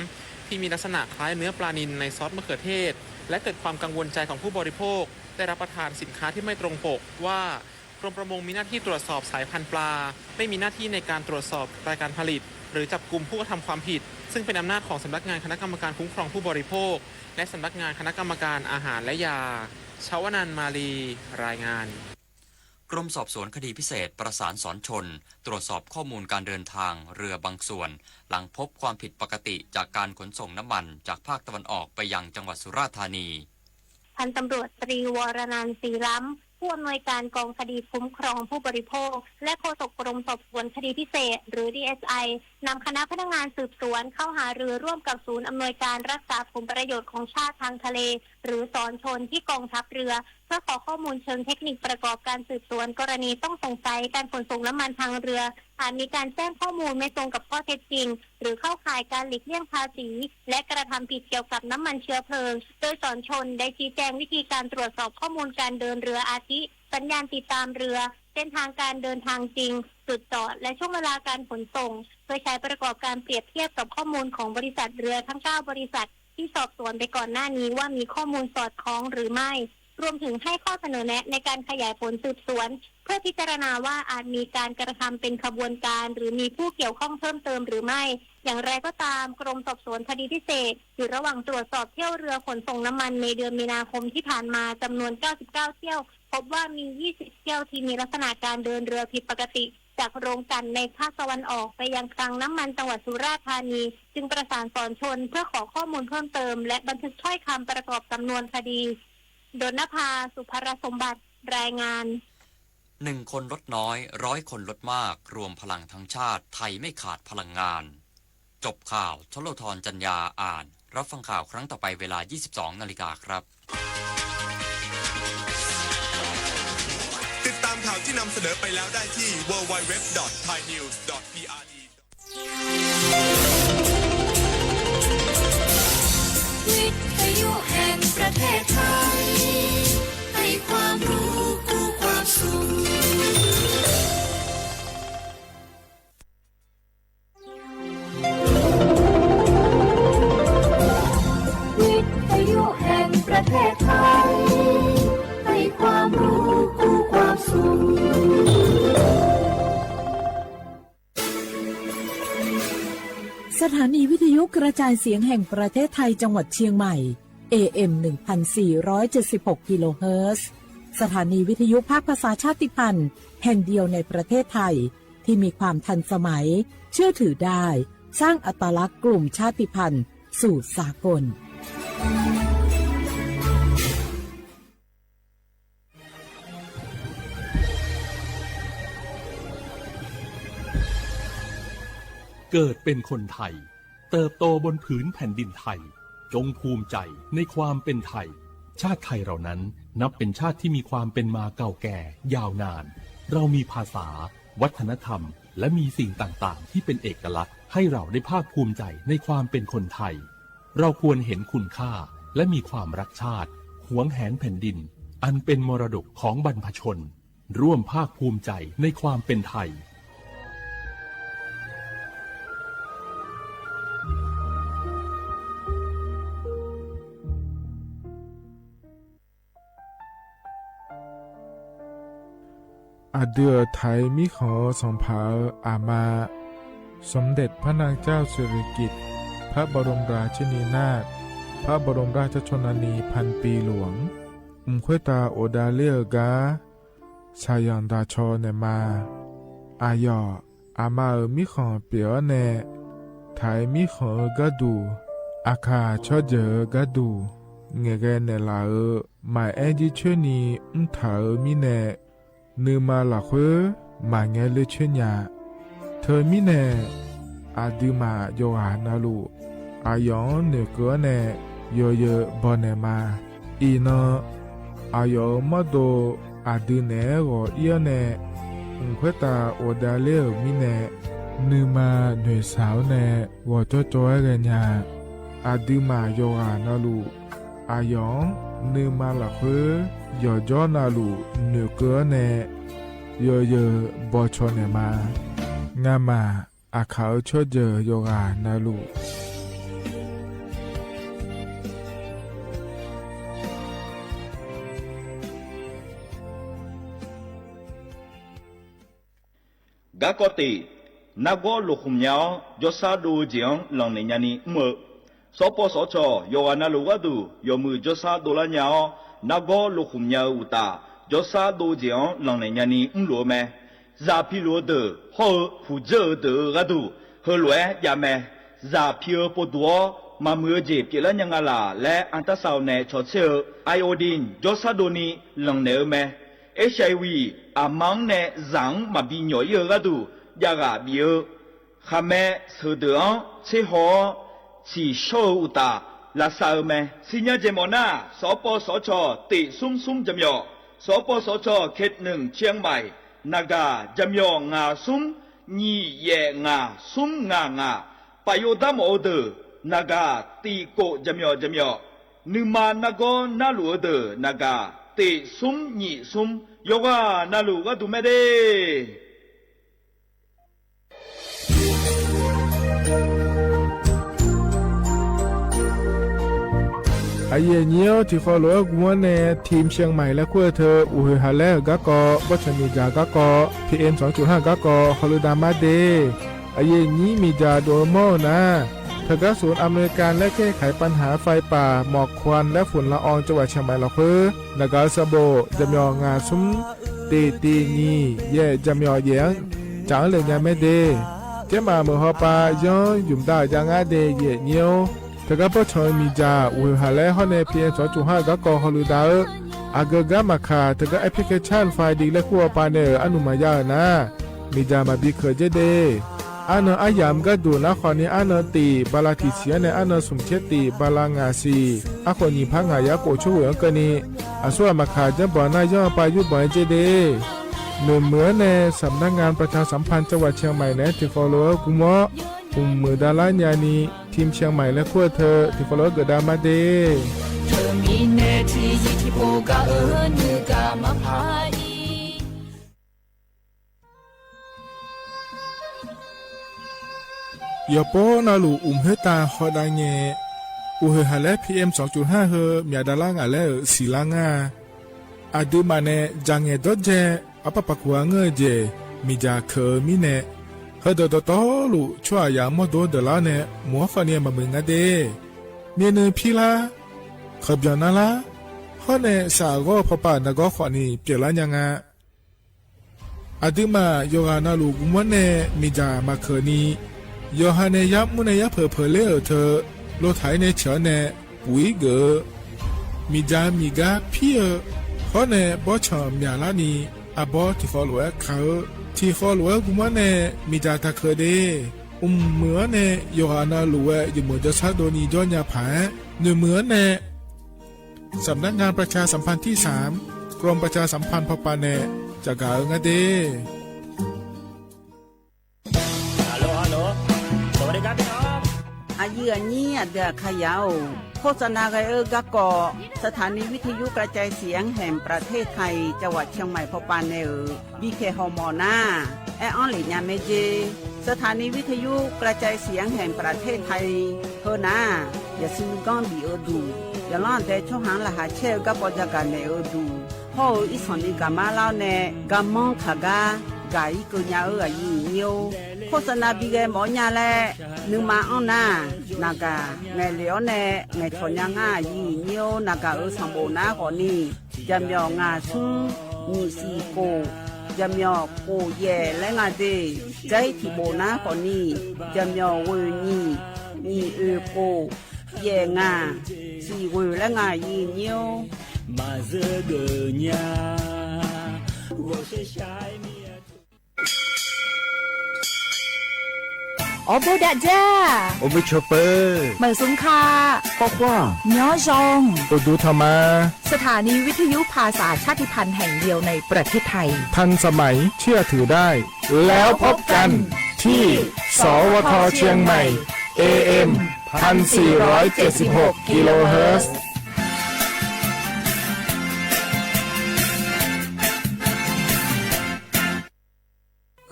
ที่มีลักษณะคล้ายเนื้อปลานิลในซอสมะเขือเทศและเกิดความกังวลใจของผู้บริโภคได้รับประทานสินค้าที่ไม่ตรงปกว่ากรมประมงมีหน้าที่ตรวจสอบสายพันธุ์ปลาไม่มีหน้าที่ในการตรวจสอบรายการผลิตหรือจับกุมผู้กระทำความผิดซึ่งเป็นอำนาจของสำนักงานคณะกรรมการคุ้มครองผู้บริโภคและสำนักงานคณะกรรมการอาหารและยาชวนันท์มาลีรายงานกรมสอบสวนคดีพิเศษประสานสอนชนตรวจสอบข้อมูลการเดินทางเรือบางส่วนหลังพบความผิดปกติจากการขนส่งน้ำมันจากภาคตะวันออกไปยังจังหวัดสุราษฎร์ธานีพันตำรวจตรีวรนันท์ศรีล้ำผู้อำนวยการกองคดีคุ้มครองผู้บริโภคและโฆษกกรมสอบสวนคดีพิเศษหรือ DSI นำคณะพนักงานสืบสวนเข้าหารือร่วมกับศูนย์อำนวยการรักษาผลประโยชน์ของชาติทางทะเลหรือสอนชนที่กองทัพเรือเพื่อขอข้อมูลเชิงเทคนิคประกอบการสืบสวนกรณีต้องสงสัยการขนส่งน้ำมันทางเรืออาจมีการแจ้งข้อมูลไม่ตรงกับข้อเท็จจริงหรือเข้าข่ายการหลีกเลี่ยงภาษีและกระทำผิดเกี่ยวกับน้ำมันเชื้อเพลิงโดยสอนชนได้ชี้แจงวิธีการตรวจสอบข้อมูลการเดินเรืออาทิสัญญาณติดตามเรือเส้นทางการเดินทางจริงจุดจอดและช่วงเวลาการขนส่งเพื่อใช้ประกอบการเปรียบเทียบกับข้อมูลของบริษัทเรือทั้ง9บริษัทที่สอบสวนไปก่อนหน้านี้ว่ามีข้อมูลสอดคล้องหรือไม่รวมถึงให้ข้อเสนอแนะในการขยายผลสืบสวนเพื่อพิจารณาว่าอาจมีการกระทำเป็นขบวนการหรือมีผู้เกี่ยวข้องเพิ่มเติมหรือไม่อย่างไรก็ตามกรมสอบสวนคดีพิเศษอยู่ระหว่างตรวจสอบเที่ยวเรือขนส่งน้ำมันในเดือนมีนาคมที่ผ่านมาจำนวน99เที่ยวพบว่ามี20เที่ยวที่มีลักษณะการเดินเรือผิดปกติจากโรงกลั่นในภาคตะวันออกไปยังคลังน้ำมันจังหวัดสุราษฎร์ธานีจึงประสานสอนชนเพื่อขอข้อมูลเพิ่มเติมและบันทึกถ้อยคำประกอบสำนวนคดีดลนภาสุภรสมบัติรายงาน1 คนลดน้อย100 คนลดมากรวมพลังทั้งชาติไทยไม่ขาดพลังงานจบข่าวชโลธรจัญญาอ่านรับฟังข่าวครั้งต่อไปเวลา 22:00 น.ครับติดตามข่าวที่นำเสนอไปแล้วได้ที่ www.thainews.prd วิทยุแห่งประเทศไทยให้ความรู้คู่ความสุขวิทยุแห่งประเทศไทยให้ความรู้คู่ความสุขสถานีวิทยุกระจายเสียงแห่งประเทศไทยจังหวัดเชียงใหม่ AM 1476 กิโลเฮิรตซ์สถานีวิทยุภาคภาษาชาติพันธุ์แห่งเดียวในประเทศไทยที่มีความทันสมัยเชื่อถือได้สร้างอัตลักษณ์กลุ่มชาติพันธุ์สู่สากลเกิดเป็นคนไทยเติบโตบนผืนแผ่นดินไทยจงภูมิใจในความเป็นไทยชาติไทยเรานั้นนับเป็นชาติที่มีความเป็นมาเก่าแก่ยาวนาน เรามีภาษาวัฒนธรรมและมีสิ่งต่างๆที่เป็นเอกลักษณ์ให้เราได้ภาคภูมิใจในความเป็นคนไทยเราควรเห็นคุณค่าและมีความรักชาติหวงแหนแผ่นดินอันเป็นมรดกของบรรพชนร่วมภาคภูมิใจในความเป็นไทยอาเดือไทยมิขอสงผาอามาสมเด็จพระนางเจ้าสิริกิติ์พระบรมราชินีนาถพระบรมราชชนนีพันปีหลวงควยตาโอดาเลียกาชายันดาชอเนมาอายออามามิขอเปียวเนไทยมิขอกะดูอาคาชอเจอกะดูเงเกเนลาหมายแอจิชนีถามิเนนือมาหลักเวมาเงเลเชญาเธอมิเนอาดืมาโยหานาลูอายองเนเกเนโยเยบอเนมาอีนอายอมโดอาดืเนโรเอียเนควยตาโอดาเลมิเนนือมาหน่วยสาวเนวอจอจอยเรญาอาดืมาโยหานาลูอายองนือมาหลักเวยอจอนาลูเนเกเนโยเยบอชอเนมางามาอาเขาชอเจโยกานาลูกะกอตินักวอลุคุมยาวยศาดูเจียงหลังในญาณีเมื่อสปสชโยกานาลูวะดูโยมือยศาดูละยาวนักวอลุคุมยาวอุตายศาดูเจียงหลังในญาณีหลัวแม่ซาพิโลเดอฮอผู้เจอเดอกะดูเฮลวยยาแม่ซาพิโอปดัวมาเมื่อเจ็บเจริญยังกะลาและอันตราซาวน์ในชอเชอไอโอดินยศาดูนี้หลังเนอแม่HIV อามังเนจังมาบิญอยกะดูยากะบิโอขะแม่เสดอเชฮอชีโชอุตาลาซาแม่สิญญาเจมอนาสปสชติซุมจำยอสปสชเขต1เชียงใหม่นากาจำยองาซุมญีเยงาซุมงปายโยดามโอเดนากาตีโกจำยอนึมานากอนาลูเดนากาติซุมญีซุมโยกานาลูกะดูเมเดไอเย่เนียวที่ขอหลวงกัวเนทีมเชียงใหม่และขั้วเธออุฮาเลกะกอบัชมีจากะกอ PM 2.5 กะกอฮอลิดามาเดไอเย่นี้มีจาโดโมนะเธอกะศูนย์อเมริกันและแก้ไขปัญหาไฟป่าหมอกควันและฝุ่นละอองจังหวัดเชียงใหม่ละเพื่อนากาซาโบจำยองาซุมตีนีเย่จำยอเยียงจางเลยยังไม่เดเจ้ามาเมื่อฮอปาย้อนยุ่มได้จางอาเดเย่เนียวเธอก็พอชอยมีจาอุฮาเลฮอนในเพียง2.5 กะกอฮอลิดาอากกะมาคาเธอก็แอปพลิเคชันไฟดีและขั้วปาเนออนุมายานะมีจามาบิเคเจเดอันอายามก็ดูนะขอนี้อันตีบาลาติเสียในอันสมเชติบาลางาซีอาคนนี้พังหายาโกช่วยกันนี้อาส่วนมาขาจะบ่อนายย่อปายุบ่อยเจเดหนุ่มเหมือนในสำนักงานประชาสัมพันธ์จังหวัดเชียงใหม่นะที่ฟอลโล่กุมะมือดาลานยานีทีมเชียงใหม่และขั้วเธอที่ฟอลโล่เกิดดามาเดเธอมีเนที่ยิที่โปกะนึกะมาพายาโปนาลูเฮตาฮอดาเงอุเฮฮาเล PM 2.5 เฮมีดาลางาเลสีลางาอาดูมาเนจังเงดเจอปะปะกัวเงเจมีจาเคมีเนเฮดดตอลูชัวยามโดเดลาเนมัวฟาเนียมามึงอะเดเมียนพีลาขบยานาลาฮอเนสาโกพปานากอขวานีเปลายังาอาดูมาโยกานาลูกุมเนมีจามาเคนีโยฮาเนยับมุนยับเพอเลอเธอโลไถในเฉอเนปุยเกอมีจามีกาพี่ฮอเนบอชอมยาลานีอาบอที่ฟอลเวเขาที่ฟอลเวกุมเนมีจาตะเคเดเหมือเนโยฮานาลูเวอยู่เหมือนจะซาโดนีจอนยาผาเหมือนเนสำนักงานประชาสัมพันธ์ที่3กรมประชาสัมพันธ์พปาเน จะกาเงาเดฮัลโหลสวัสดีครับพี่น้องอายุอันนี้เดือขยาวโฆษณาไกกะกอสถานีวิทยุกระจายเสียงแห่งประเทศไทยจังหวัดเชียงใหม่พบปานเนอบีเคฮอมอนาแอออนหลิญาเมเจสถานีวิทยุกระจายเสียงแห่งประเทศไทยเฮนาอย่าซิงก้อนบีเอดูอย่าล้อนแต่ช่วงหางละหาเชลกับปอจากกันเนอดูพ่ออีสอนนี่กามาเล่าเนกามองขากากายกุญญาอายุเนียวโฆษณาบีเกหมอญาแลนึงมาอ้อนนานากาไงเหลียวเนไงทอนยังง่ายีเนียวนากาสังโบนาก่อนนี่จำยองาซุงมีสีโกจำยอโกเย่และงาเดใจที่โบนาก่อนนี่จำยอเวนี่โกเย่งาสีเวและงายีเนียวมาเจอเกญา我是shineโอโบดาจ้า โอเมชอปเปอร์ เหมือสุงคา บอกว่า ย้อจง ตัวดูธรรมา สถานีวิทยุภาษาชาติพันธุ์แห่งเดียวในประเทศไทย ทันสมัยเชื่อถือได้ แล้วพบกันที่สวทเชียงใหม่ AM 1476 กิโลเฮิรตซ์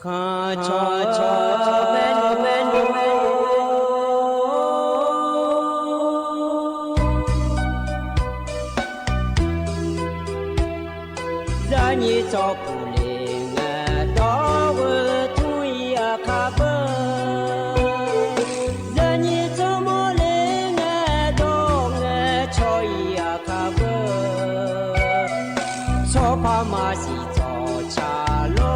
ข้าชอแม่นูza ni cho pu le nga do we tu ya kha ba za ni cho mo le nga do nga cho ya kha ba cho pa ma si cho cha lo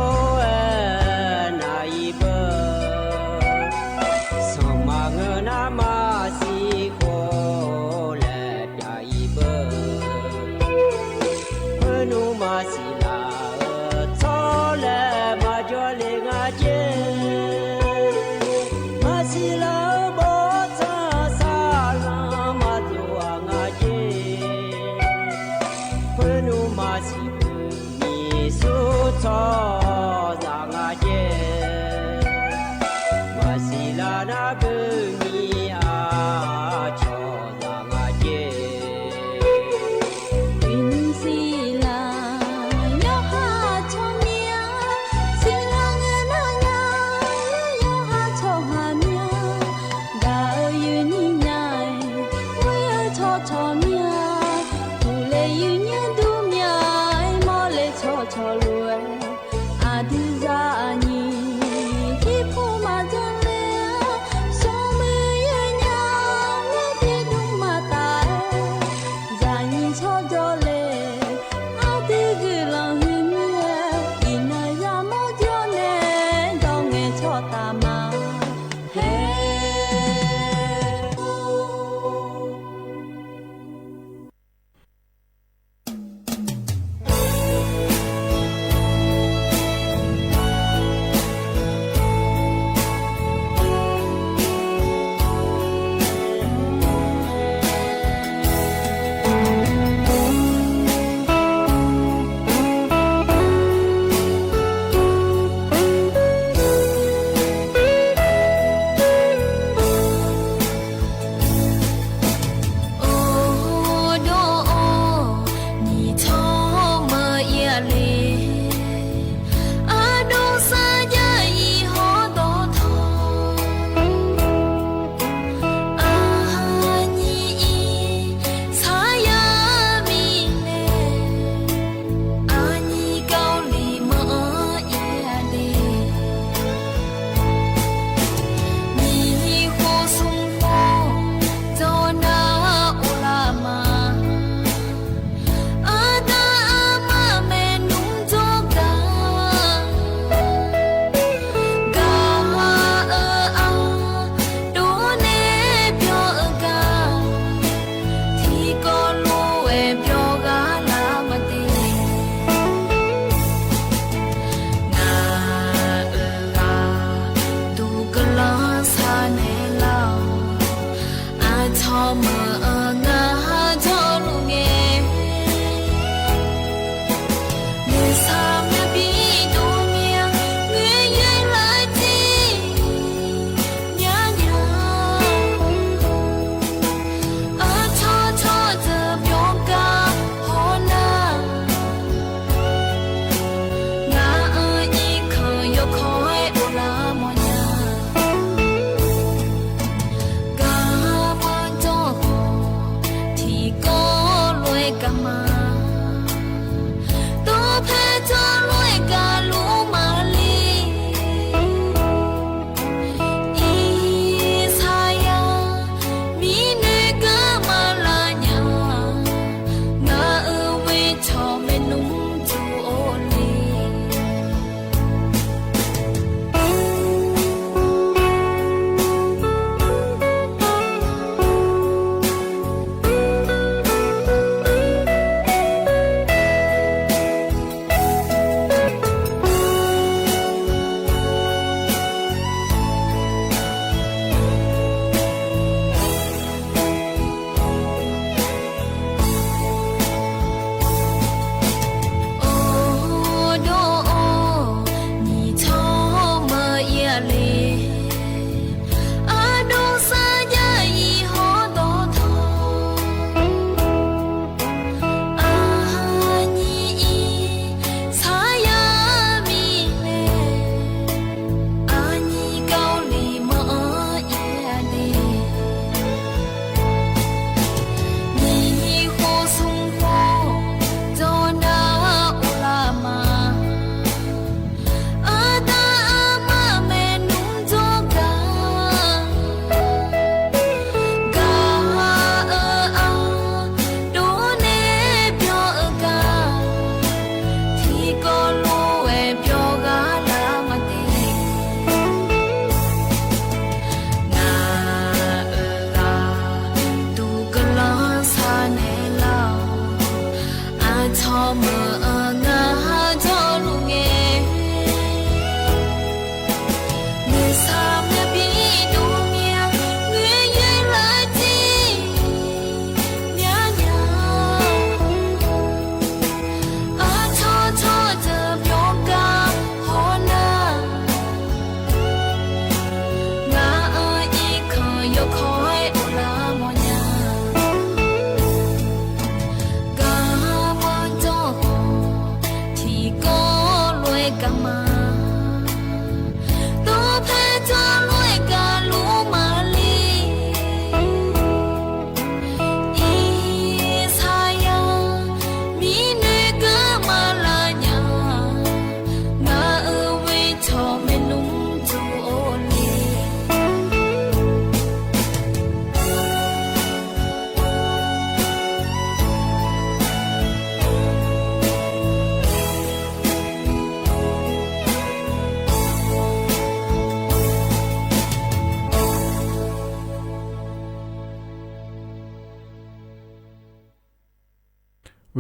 Yes, I'm happy.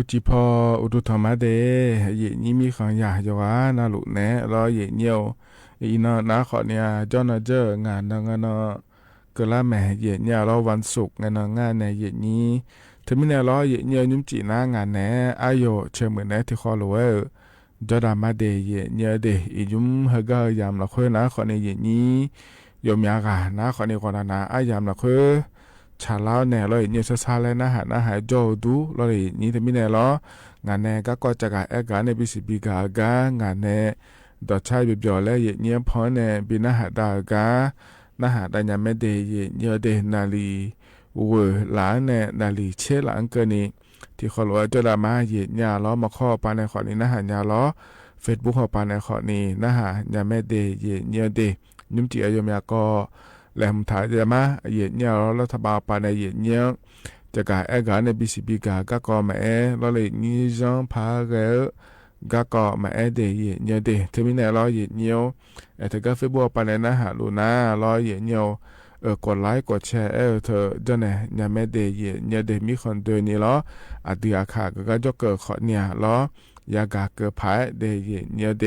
อุจิพออุตุธรรมะเดเยนี้มีขังอยากจะว่านาลุแนะรอเยเนียวอีนอนาขอเนี่ยจอนเจองานนงานก็ละแม่เยเนี่ยรอวันศุกร์งานงานในเยนี้ถึงมีแนรอเยเนี่ยยุ่มจีนางานแหนอายโยเชื่อเหมือนแหนที่ขอรู้ว่าจอดามาเดเยเนี่ยเดอียุ่มเฮก็ยามละค่อยนะขอในเยนี้ยมยากานะขอในคนนาอายามละค่อยชาลาวแน่เลยเนี่ยซาเลยนะหาโจดูเลยนี่ถึงมีแนรองานแน่ก็จะกะแอกาในบิสิบิกากางานแน่ดอชายเบียวและเยเนี่ยพอแน่บินะหาดากานะหาดัญญาเมเดเยเนี่ยเดนาลีเวหลานแน่นาลีเชหลังเกินนี้ที่ขอรู้จะดามาเยเนี่ยล้อมาข้อปานในขอนี้นะหาญาล้อ Facebook ขอปานในขอนี้นะหาญาเมเดเยเนี่ยเดนุ่มจีอายมยาก็แหลมถ่ายจะมาเยเนี่ยล้อรัฐบาลปานในเยเนี่ยจะกะแอกาในบิสิบิกาก็มาล้อเลยนี่จังพาเกก็มาเดเยเนี่ยเดถึงมีแนล้อเยเนี่ยถ้าก็เฟซบุ๊กปานในนะหาลูน่าล้อเยเนี่ยกดไลค์กดแชร์เธอเจ้าเนี่ยยามเดย์เนี่ยเดมีคนเดินนี่ล้ออดีอาคาก็จะเกิดขอเนี่ยล้อยากาเกิดพายเดย์เนี่ยเด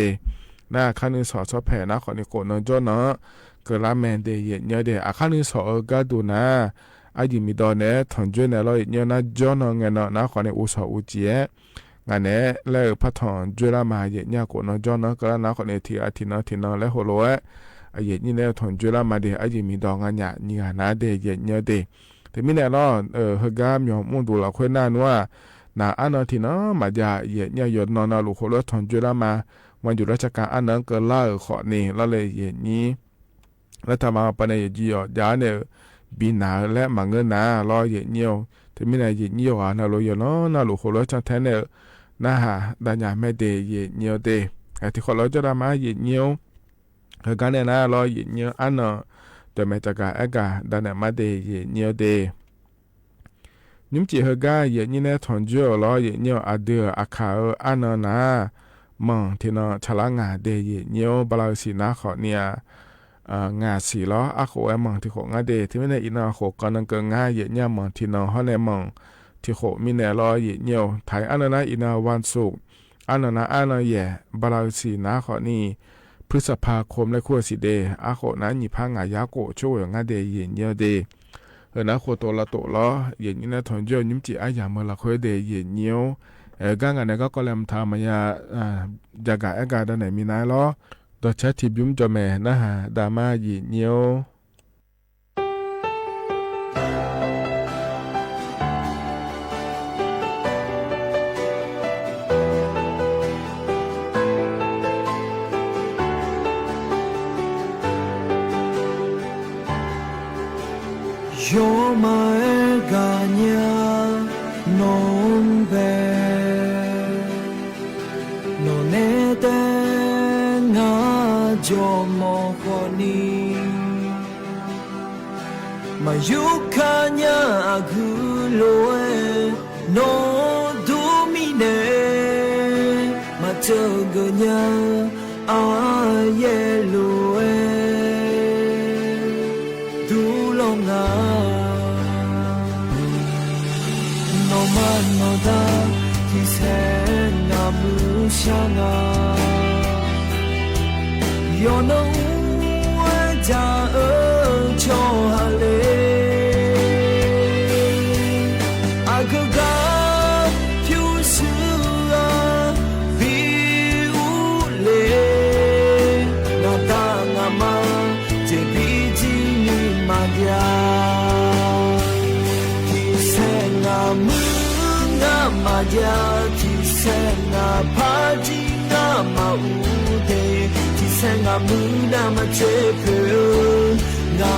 หน้าขั้นนึงสอชอบแผ่นะขอนี่โกนจ้าเนาะเกิดละแมนเดย์เนี่ยเดอาขั้นนึงสอก็ดูนะอายุมีดอนเนี่ยถอนจุนเนี่ยล้อเนี่ยนะจ้าเนาะเงินเนาะนะขอนี่อุสอุจีงานเนี่ยแล้วพัฒนจุลมาเนี่ยโกนจ้าเนาะก็นะขอนี่ทีอาทิตย์เนาะแล้วหัวโล้เยนี่เนี่ยถอนจุลมาเดอายุมีดองกันเนี่ยนี่นาเดเยเนี่ยเดแต่มีเนี่ยล้อเฮกามยอมมุ่งดูละค่อยน่านว่านาอันนั้นที่เนาะมาจะเยเนี่ยยอดนอนลูกคนละถอนจุลมาวันอยู่ราชการอันนั้นก็ล่าขอนี่แล้วเลยเยนี้แล้วทำมาปนเยจียาเนี่ยบินนาและมังเงินนาล้อเยเนี่ยแต่มีเนี่ยเยเนี่ยว่านาโลยเนาะนาลูกคนละจังแทนเนี่ยนะฮะดัญญาไม่เดเยเนี่ยเดแต่ที่คนละจะมาเยเนี่ยเฮกันเนี่ยนะรอเยเนี่ยอันเนาะแต่ไม่จะกะเอกาดันเนี่ยมาเดเยเนี่ยเดนุ่มจีเฮกาเยเนี่ยเนี่ยถอนจ่อรอเยเนี่ยอเดืออาคาอันเนาะนะมองที่เนาะฉลางาเดเยเนี่ยบลาสีนะขอเนี่ยงาสีล้ออาโคมองที่โคงาเดที่ไม่ได้อินาโคก็นังเกิงงาเยเนี่ยมองที่เนาะเฮาเนี่ยมองที่โคมีเนี่ยรอเยเนี่ยไทยอันนั้นอินาวันศุกร์อันนั้นอันนั้นเยบลาสีนะขอนี่พฤษภาคมและขั้วสีเดอาโคนั้นหยิบผ้างายาโกช่วยงาเดเย็นเยอะเดนะโคโตละโตล้อเย็นนี่นะถอนเยอะยิ้มจีอาอย่างเมื่อละค่อยเดเย็นเยียวก้างอันนี้ก็แลมทามายาจากอากาศด้านไหนมีนายล้อตัวแชททิบยุ่มจอแม่นะฮะดราม่าเย็นเยียวYo mai ganya non be non ne te na jo mo khoni ma yu kanya agulo no do mi ne ma choganya a ye lo du long na no da ki se na mu shanga yo no wa ja cho hale agaga pyu su a bi u le na da nga ma je bi ji ni ma ya ki se na mu maja ki senga paji na maude ki senga muna ma chepe na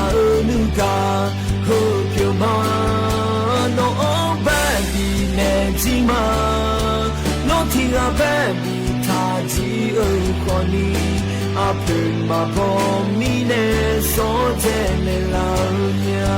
nuka ho pyo ma no baby ne ji ma no ti ga baby ta ji o koni ape ma bo mi ne so je ne la nya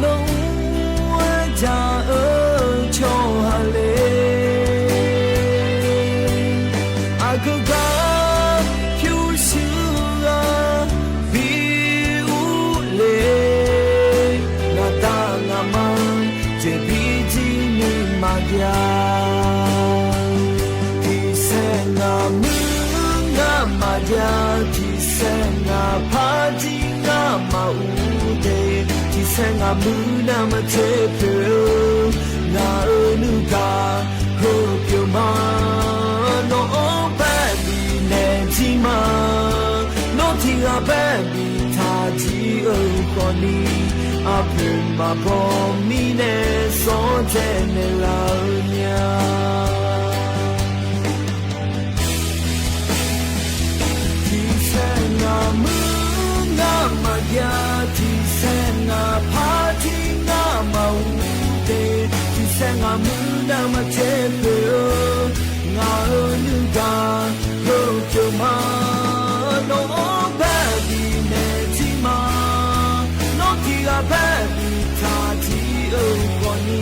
能我家瞧哈嘞，阿哥哥飘雪啊，比乌嘞，那大阿妈这比基尼玛家，提升阿姆阿玛家，提升阿帕吉阿玛乌的。生啊木那么切票，那nu ka ho pyo ma no baby ne ji ma no ti ga baby ta ji o ko ni a phe ma bo mi ne so je ne la nya ti生啊木那么呀ti生啊怕听啊嘛无的，只生啊木那么切票，我nu ga ho pyo ma no baby ne ji ma no ti ga baby ta ji o ko ni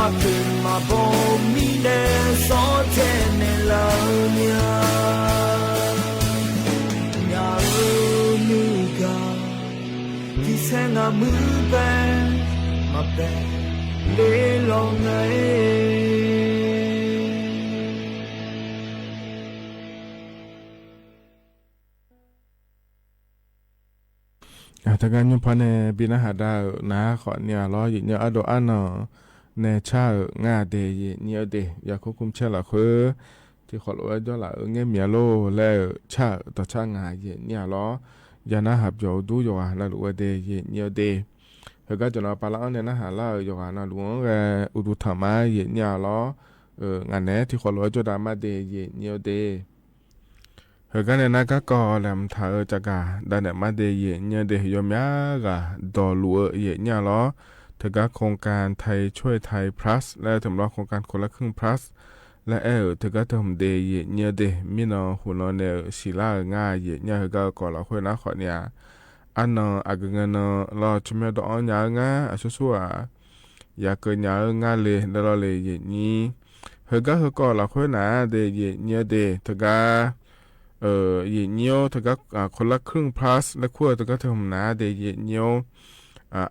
a phe ma bo mi ne so je ne la nya nya nu ga生啊木白嘛白雷浪哎。ถ้าการยุพเนบินาหาดานะขอเนี่ยล้อหยิเนี่ยอโดอันเนาะเนชางาเดยเนี่ยเดอยากควบคุมเชล่ะคือที่ขอรู้ว่าละเงี้ยเมียโลแล้วชาต่อชางาเยเนี่ยล้อยานะหับโยดูโยอะแล้วรู้ว่าเดยเนี่ยเดเฮก็จะนอปาละเนี่ยนะหาละโยอะนะรู้ว่าอุดุธรรมะเยเนี่ยล้องานเนที่ขอรู้ว่าจะดามาเดยเนี่ยเดเฮก็เนี่ยนะก็ก่อแหลมถาจักาดันเนี่ยมาเดยเนี่ยเดยมยากะดอลัวเยเนี่ยล้อเธอก็โครงการไทยช่วยไทย plus และถึงรอโครงการคนละครึ่ง plus และเธอก็ทำเดยเนี่ยเดมินอหุ่นเนี่ยศิลาง่ายเนี่ยเธอก็ก่อเราคุยนะขอเนี่ยอันนออากเงินรอชมดอนยาง่าชัวอยากเกินยาง่าเลยแล้วเราเลยนี่เธอก็ก่อเราคุยนะเดยเนี่ยเดเธอก็เนี่ยเธอก็คนละครึ่ง plus และขั้วเธอก็ทำนะเดยเนี่ย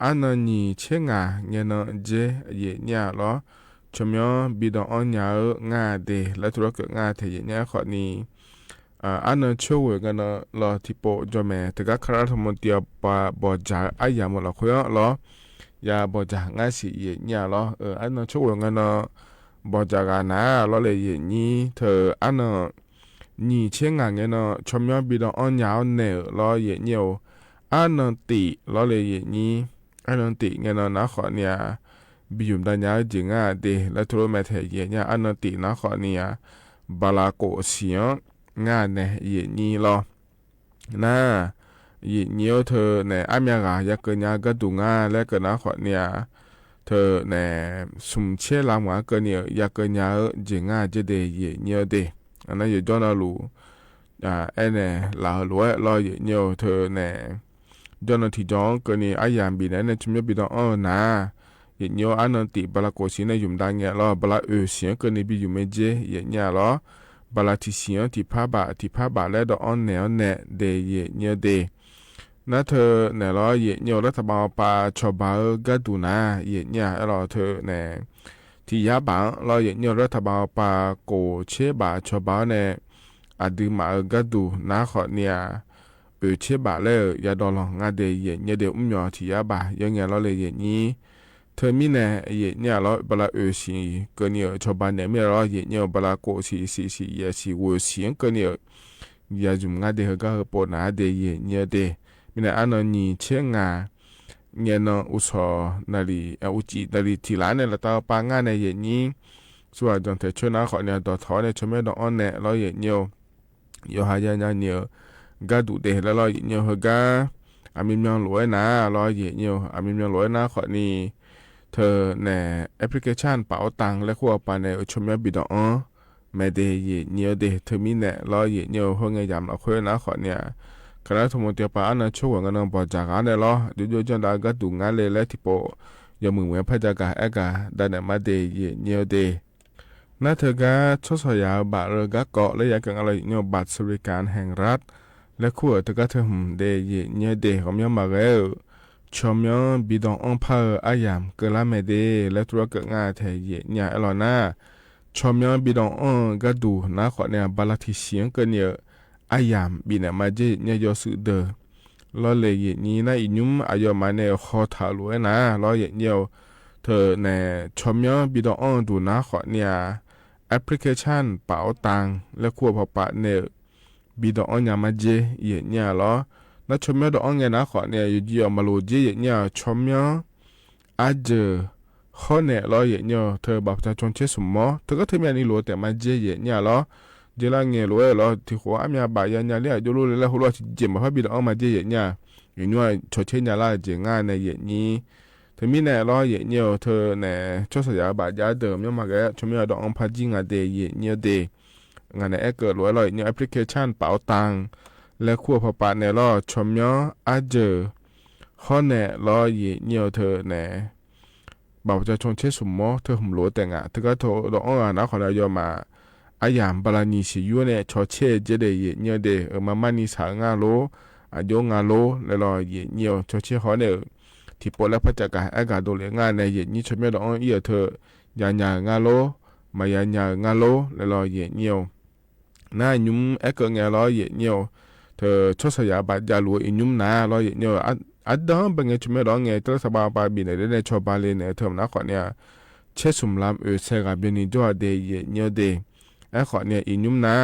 อันนั้นนี่เช่งเนี่ยนเจเนี่ยหรอชมยอบิดอนยาง่าเดและธุรกิจง่าเทียเนี่ยขอนี้อันนั้นช่วยกันรอที่โปจอมแต่ก็คราทั้งหมดเดียวบอจ่าไอ้ยาหมดละคุยหรอยาบอจ่าง่ายสิเนี่ยหรออันนั้นช่วยกันบอจ่ากันนะรอเลยนี่เธออันนั้นนี่เช่งเนี่ยชมยอบิดอนยาเนี่ยรอเนี่ยอันนั้นตีรอเลยนี่อันนั้นตีเนี่ยนะขอเนี่ยบิยุมดันยาจริงเดและทุรแม่เทียเนี่ยอันนั้นตีนะขอเนี่ยบาลาโกเสียงานเนี่ยนี่รอนะเนี่ยเธอเนี่ยอามีกาอยากเกินยาก็ดูงาและก็นะขอเนี่ยเธอเนี่ยสุ่มเชื่อลำว่าก็เนี่ยอยากเกินยาจริงจะเดเนี่ยเดอันนั้นอยู่จอนาลูเนี่ยลาลัวรอเนี่ยเธอเนี่ยจอนาที่จองก็เนี่ยอายามบีเนี่ยชุมยบีต้องนะเนี่ยอันนั้นติบาลาโกสิเนี่ยยุ่มดังเนี่ยรอบาลาเสียงก็เนี่ยบิยุ่มเจเนี่ยรอบาลาที่เสียงที่พาบาแล้วดอนแนวเนี่ยเดเนี่ยเดนั่นเธอเนี่ยรอเนี่ยรัฐบาลปาชอบาก็ดูนะเนี่ยรอเธอเนี่ยที่ยาบังรอเนี่ยรัฐบาลปาโกเชบาชอบาเนี่ยอดีมาก็ดูนะขอเนี่ยเชบาแล้วยาดอลงาเดเนี่ยเดยอที่ยาบายังไงเราเลยนี้เธอมีเนี่ยเราบลาสิก็เนี่ยชาวบ้านเนี่ยไม่รอเนี่ยบลาโกสิวัวเสียงก็เนี่ยยาจุ่มงาเดก็ปนหาเดเนี่ยเดมีเนี่ยอันนั้นนี่เชื่องาเนี่ยนอุศนาลีอุจินาลีทีหลังเนี่ยเราต้องปางานเนี่ยนี้ส่วนจังแต่ช่วยนะขอเนี่ยต่อถอนเนี่ยชมไม่ต้องอ่อนเนี่ยเราเนี่ยยหายาเนี่ยก็ดูเดแล้วเราเนี่ยเฮก็อามิมยังรวยนะเราเนี่ยอามิมยังรวยนะขอนี่เธอเนี่ยแอปพลิเคชันเป๋าตังและขั้วปานในชมยบิดอไม่ได้เนี่ยเดเธอมีเนี่ยรอเนี่ยห้องเงียบเราคุยนะขอเนี่ย คณะทมเตียปาอันนั้นช่วยกันนำปอจากอันเนี่ยล้อเดี๋ยวจันดาก็ดูงานเลยและที่ปอยามือเหมือนพระจากาเอกาได้เนี่ยมาเดยเนียวเดน่าเธอก็ชดสยาบาทเรือก็เกาะและอยากกันอะไรเนียวบัตรสวัสดิการแห่งรัฐและขั้วเธอก็เธอเดยเนียวเดของยามาเร็วชมยองบิดองอังพาอายามเกลาเมเดและตัวเกิดงานเทยเนี่ยอลอน่าชมยองบิดองอังก็ดูน่าขอเนี่ยบาลาทิเสียงกันเนี่ยอายามบินมาเจเนี่ยยอสุเดล้อเลยนี้นะอีนุ่มอายอมาเนี่ยขอถาลุยนะล้อเนี่ยเธอเนี่ยชมยองบิดองอังดูน่าขอเนี่ยแอปพลิเคชันเป๋าตังและขั้วพอปะเนี่ยบิดองอังยามาเจเนี่ยล้อ那前面的安个那好呢，有几样马路街呢，前面阿这好呢，老爷呢，他把他装些什么？这个前面你路的嘛街呢咯，这啦呢路咯，ที่หัวอามีบาย呢เลย就路เลยหัวที่เจ็บมาบิดออกมาเจเนี่ยอยู่นู่นชดเชยเนี่ยละเจงานในเย็นนี้เธอมีเนี่ยล้อเย็นเนี่ยเธอเนี่ยชดเสียบาดยาเดิมยังมาแกชมเนี่ยดอกอัมพาจิงาเดยเนี่ยเดงานเนี่ยเกิดรวยเลยเนี่ยแอปพลิเคชันเป๋าตังและขั้วพอปะเนี่ยล้อชมย้ออาเจอข้อเนี่ยล้อเยี่ยวเธอเนี่ยบอกจะชงเชื่อสมมติเธอหุ่มหลัวแต่งอ่ะเธอก็โทรดอกอ่ะนะขอเราโยมาอายามบาลานีสิยูเนี่ยชอเช่เจเดยเนี่ยเดมามานีสางาโลอายุงาโลแล้วล้อเยี่ยวชอเช่ข้อเนี่ยที่ปวดและพระจักรอากาศโดนงานในเย็นนี้ชมย้อดอกเยี่ยวเธอยางางาโลมายางาโลแล้วล้อเยี่ยวน่ายุ่มเกิดไงล้อเยี่ยวเธอชดสยาบาดยาลัวอินุ่มนาลอยเนี่ยอัดดองเป็นไงจุดไม่ร้องไงตัวสบายปาบินในชอบาเลเนี่ยเธอนักขอเนี่ยเชื่อสุมลำเสกบินิจอเดยเนี่ยเดไอ้ขอเนี่ยอินุ่มนา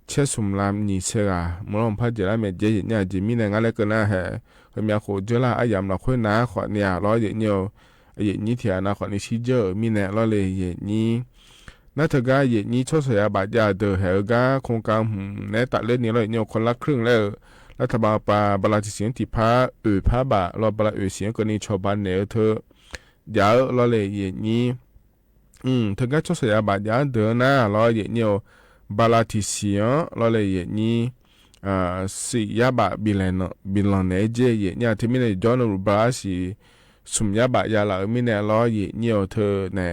เชื่อสุมลำนี่เสกมองพัดเจริญเมเจเนี่ยจิมีในงานเล็กนะฮะเขามีคนเจริญอายามเราคนนาขอเนี่ยลอยเนี่ยนี่เถียนะขอนี่ชิเจอมีในลอยเลยนี่น่าเธอก็นี้ชดสยาบาดยาเดอเหรก็โครงการในตัดเล่นนี้เลยเนี่ยคนละครึ่งแล้วรัฐบาลปาบลาที่เสียงที่พาพาบะรอบลาเสียงก็นี่ชาวบ้านเนี่ยเธอยาวรอเลยนี้เธอก็ชดสยาบาดยาเดอหน้ารอเนี่ยบลาที่เสียงรอเลยนี้สิยาบะบิลันเนี่ยเจเนี่ยที่มีในจอนรูบราสิสุมยาบะยาละมีในรอเนี่ยเธอเนี่ย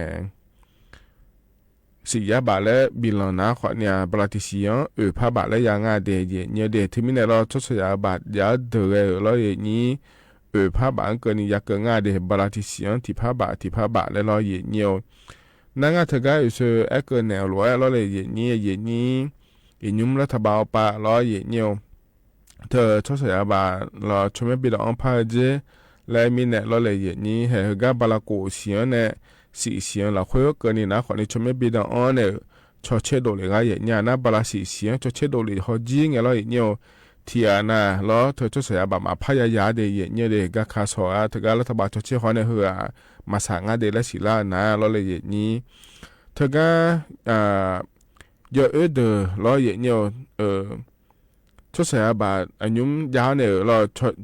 สิยาบาและบิลนาขอเนี่ยบราติซิยอนพาบาและยางาเดยเนี่ยเดที่มีในเราชดสยาบาดยาเดอเราอย่างนี้พาบาเกินยาเกินงาเดบราติซิยอนที่พาบาและเราอย่างเนี่ยนั่งเธอก็อยู่เชื่อเกินแนวรั้วเราเลยอย่างนี้อินุ่มรัฐบาลปะเราอย่างเนี่ยเธอชดสยาบาเราชมบิดอังพาเจและมีเนี่ยเราเลยอย่างนี้เฮก็บาลาโกเสียเนี่ยสีเสียงเราคุยกันนี่นะขอนี้ชมไม่บิดอ่อนเนี่ยชอเชดโดเลยก็อย่างนี้นะบาลาสีเสียงชอเชดโดเลยเขาจีงอะไรอย่างเงี้ยที่นะแล้วเธอชดเสียแบบมาพยายามเดียอย่างเงี้ยเด็กก็ขาสอยเธอก็รัฐบาลชอเชเขาเนี่ยเหือมาสั่งงานเด็กและศิลานะแล้วเลยอย่างนี้เธอก็เยอะเด้อแล้วอย่างเงี้ยชดเสียแบบอายุยาวเนี่ยเรา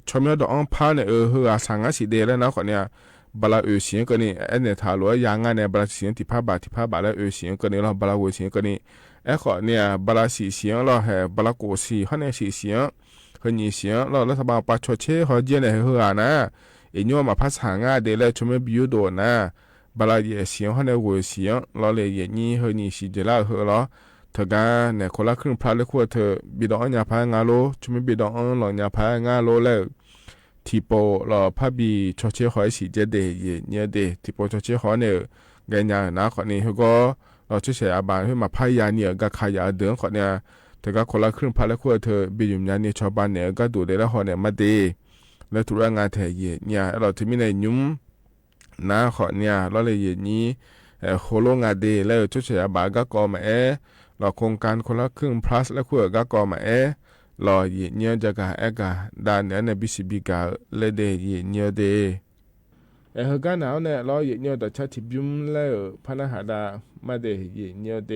ชมไม่ดอกพาเนี่ยเหือสั่งงานสีเด็กแล้วนะขอเนี่ยบลาเสียงก็นี่เนี่ยถ้าลัวยางานเนี่ยบลาเสียงที่พาบาแล้วเสียงก็นี่เราบลาเสียงก็นี่ขอเนี่ยบลาสีเสียงเราบลาโกสีเขาเนี่ยสีเสียงเขานี่เสียงเรารัฐบาลปัจจุบันเขาเจเนี่ยเหือนะยัวมาพัฒนางานเดลชมบิวโดนะบลาเสียงเขาเนี่ยเสียงเราเลยนี่เขานี่สีเจล่าเหือเราเธอการเนี่ยคนละครึ่งพลาดเลยขั้วเธอบิดอนยาพายงาโลชมบิดอนหลังยาพายงาโลแล้วที่ปอเราพาบีชดเชยหอยสีเจเดยเนี่ยเดที่ปอชดเชยหอยเนี่ยไงเนี่ยนะขอนี้เขาก็เราชดเชยอาบานให้มาพายาเนี่ยก็ขายาเดือนขอเนี่ยแต่ก็คนละครึ่งพาแล้วขั้วเธอบิยุมยาเนี่ยชาวบ้านเนี่ยก็ดูได้แล้วหอเนี่ยมาเดแล้วทุกงานแถเนี่ยเราที่มีในยุ่มนะขอเนี่ยเราเลยนี้โคโลงาเดแล้วชดเชยอาบานก็กอมาเราโครงการคนละครึ่ง plus แล้วขั้วก็กอมารอเนี่ยจะกะด้านเนี่ยในบิสิบิกาเลเดเนี่ยเดเฮกันเอาเนี่ยรอเนี่ยแต่ชัดที่บุ้มแล้วพนักหาดามาเดเนี่ยเด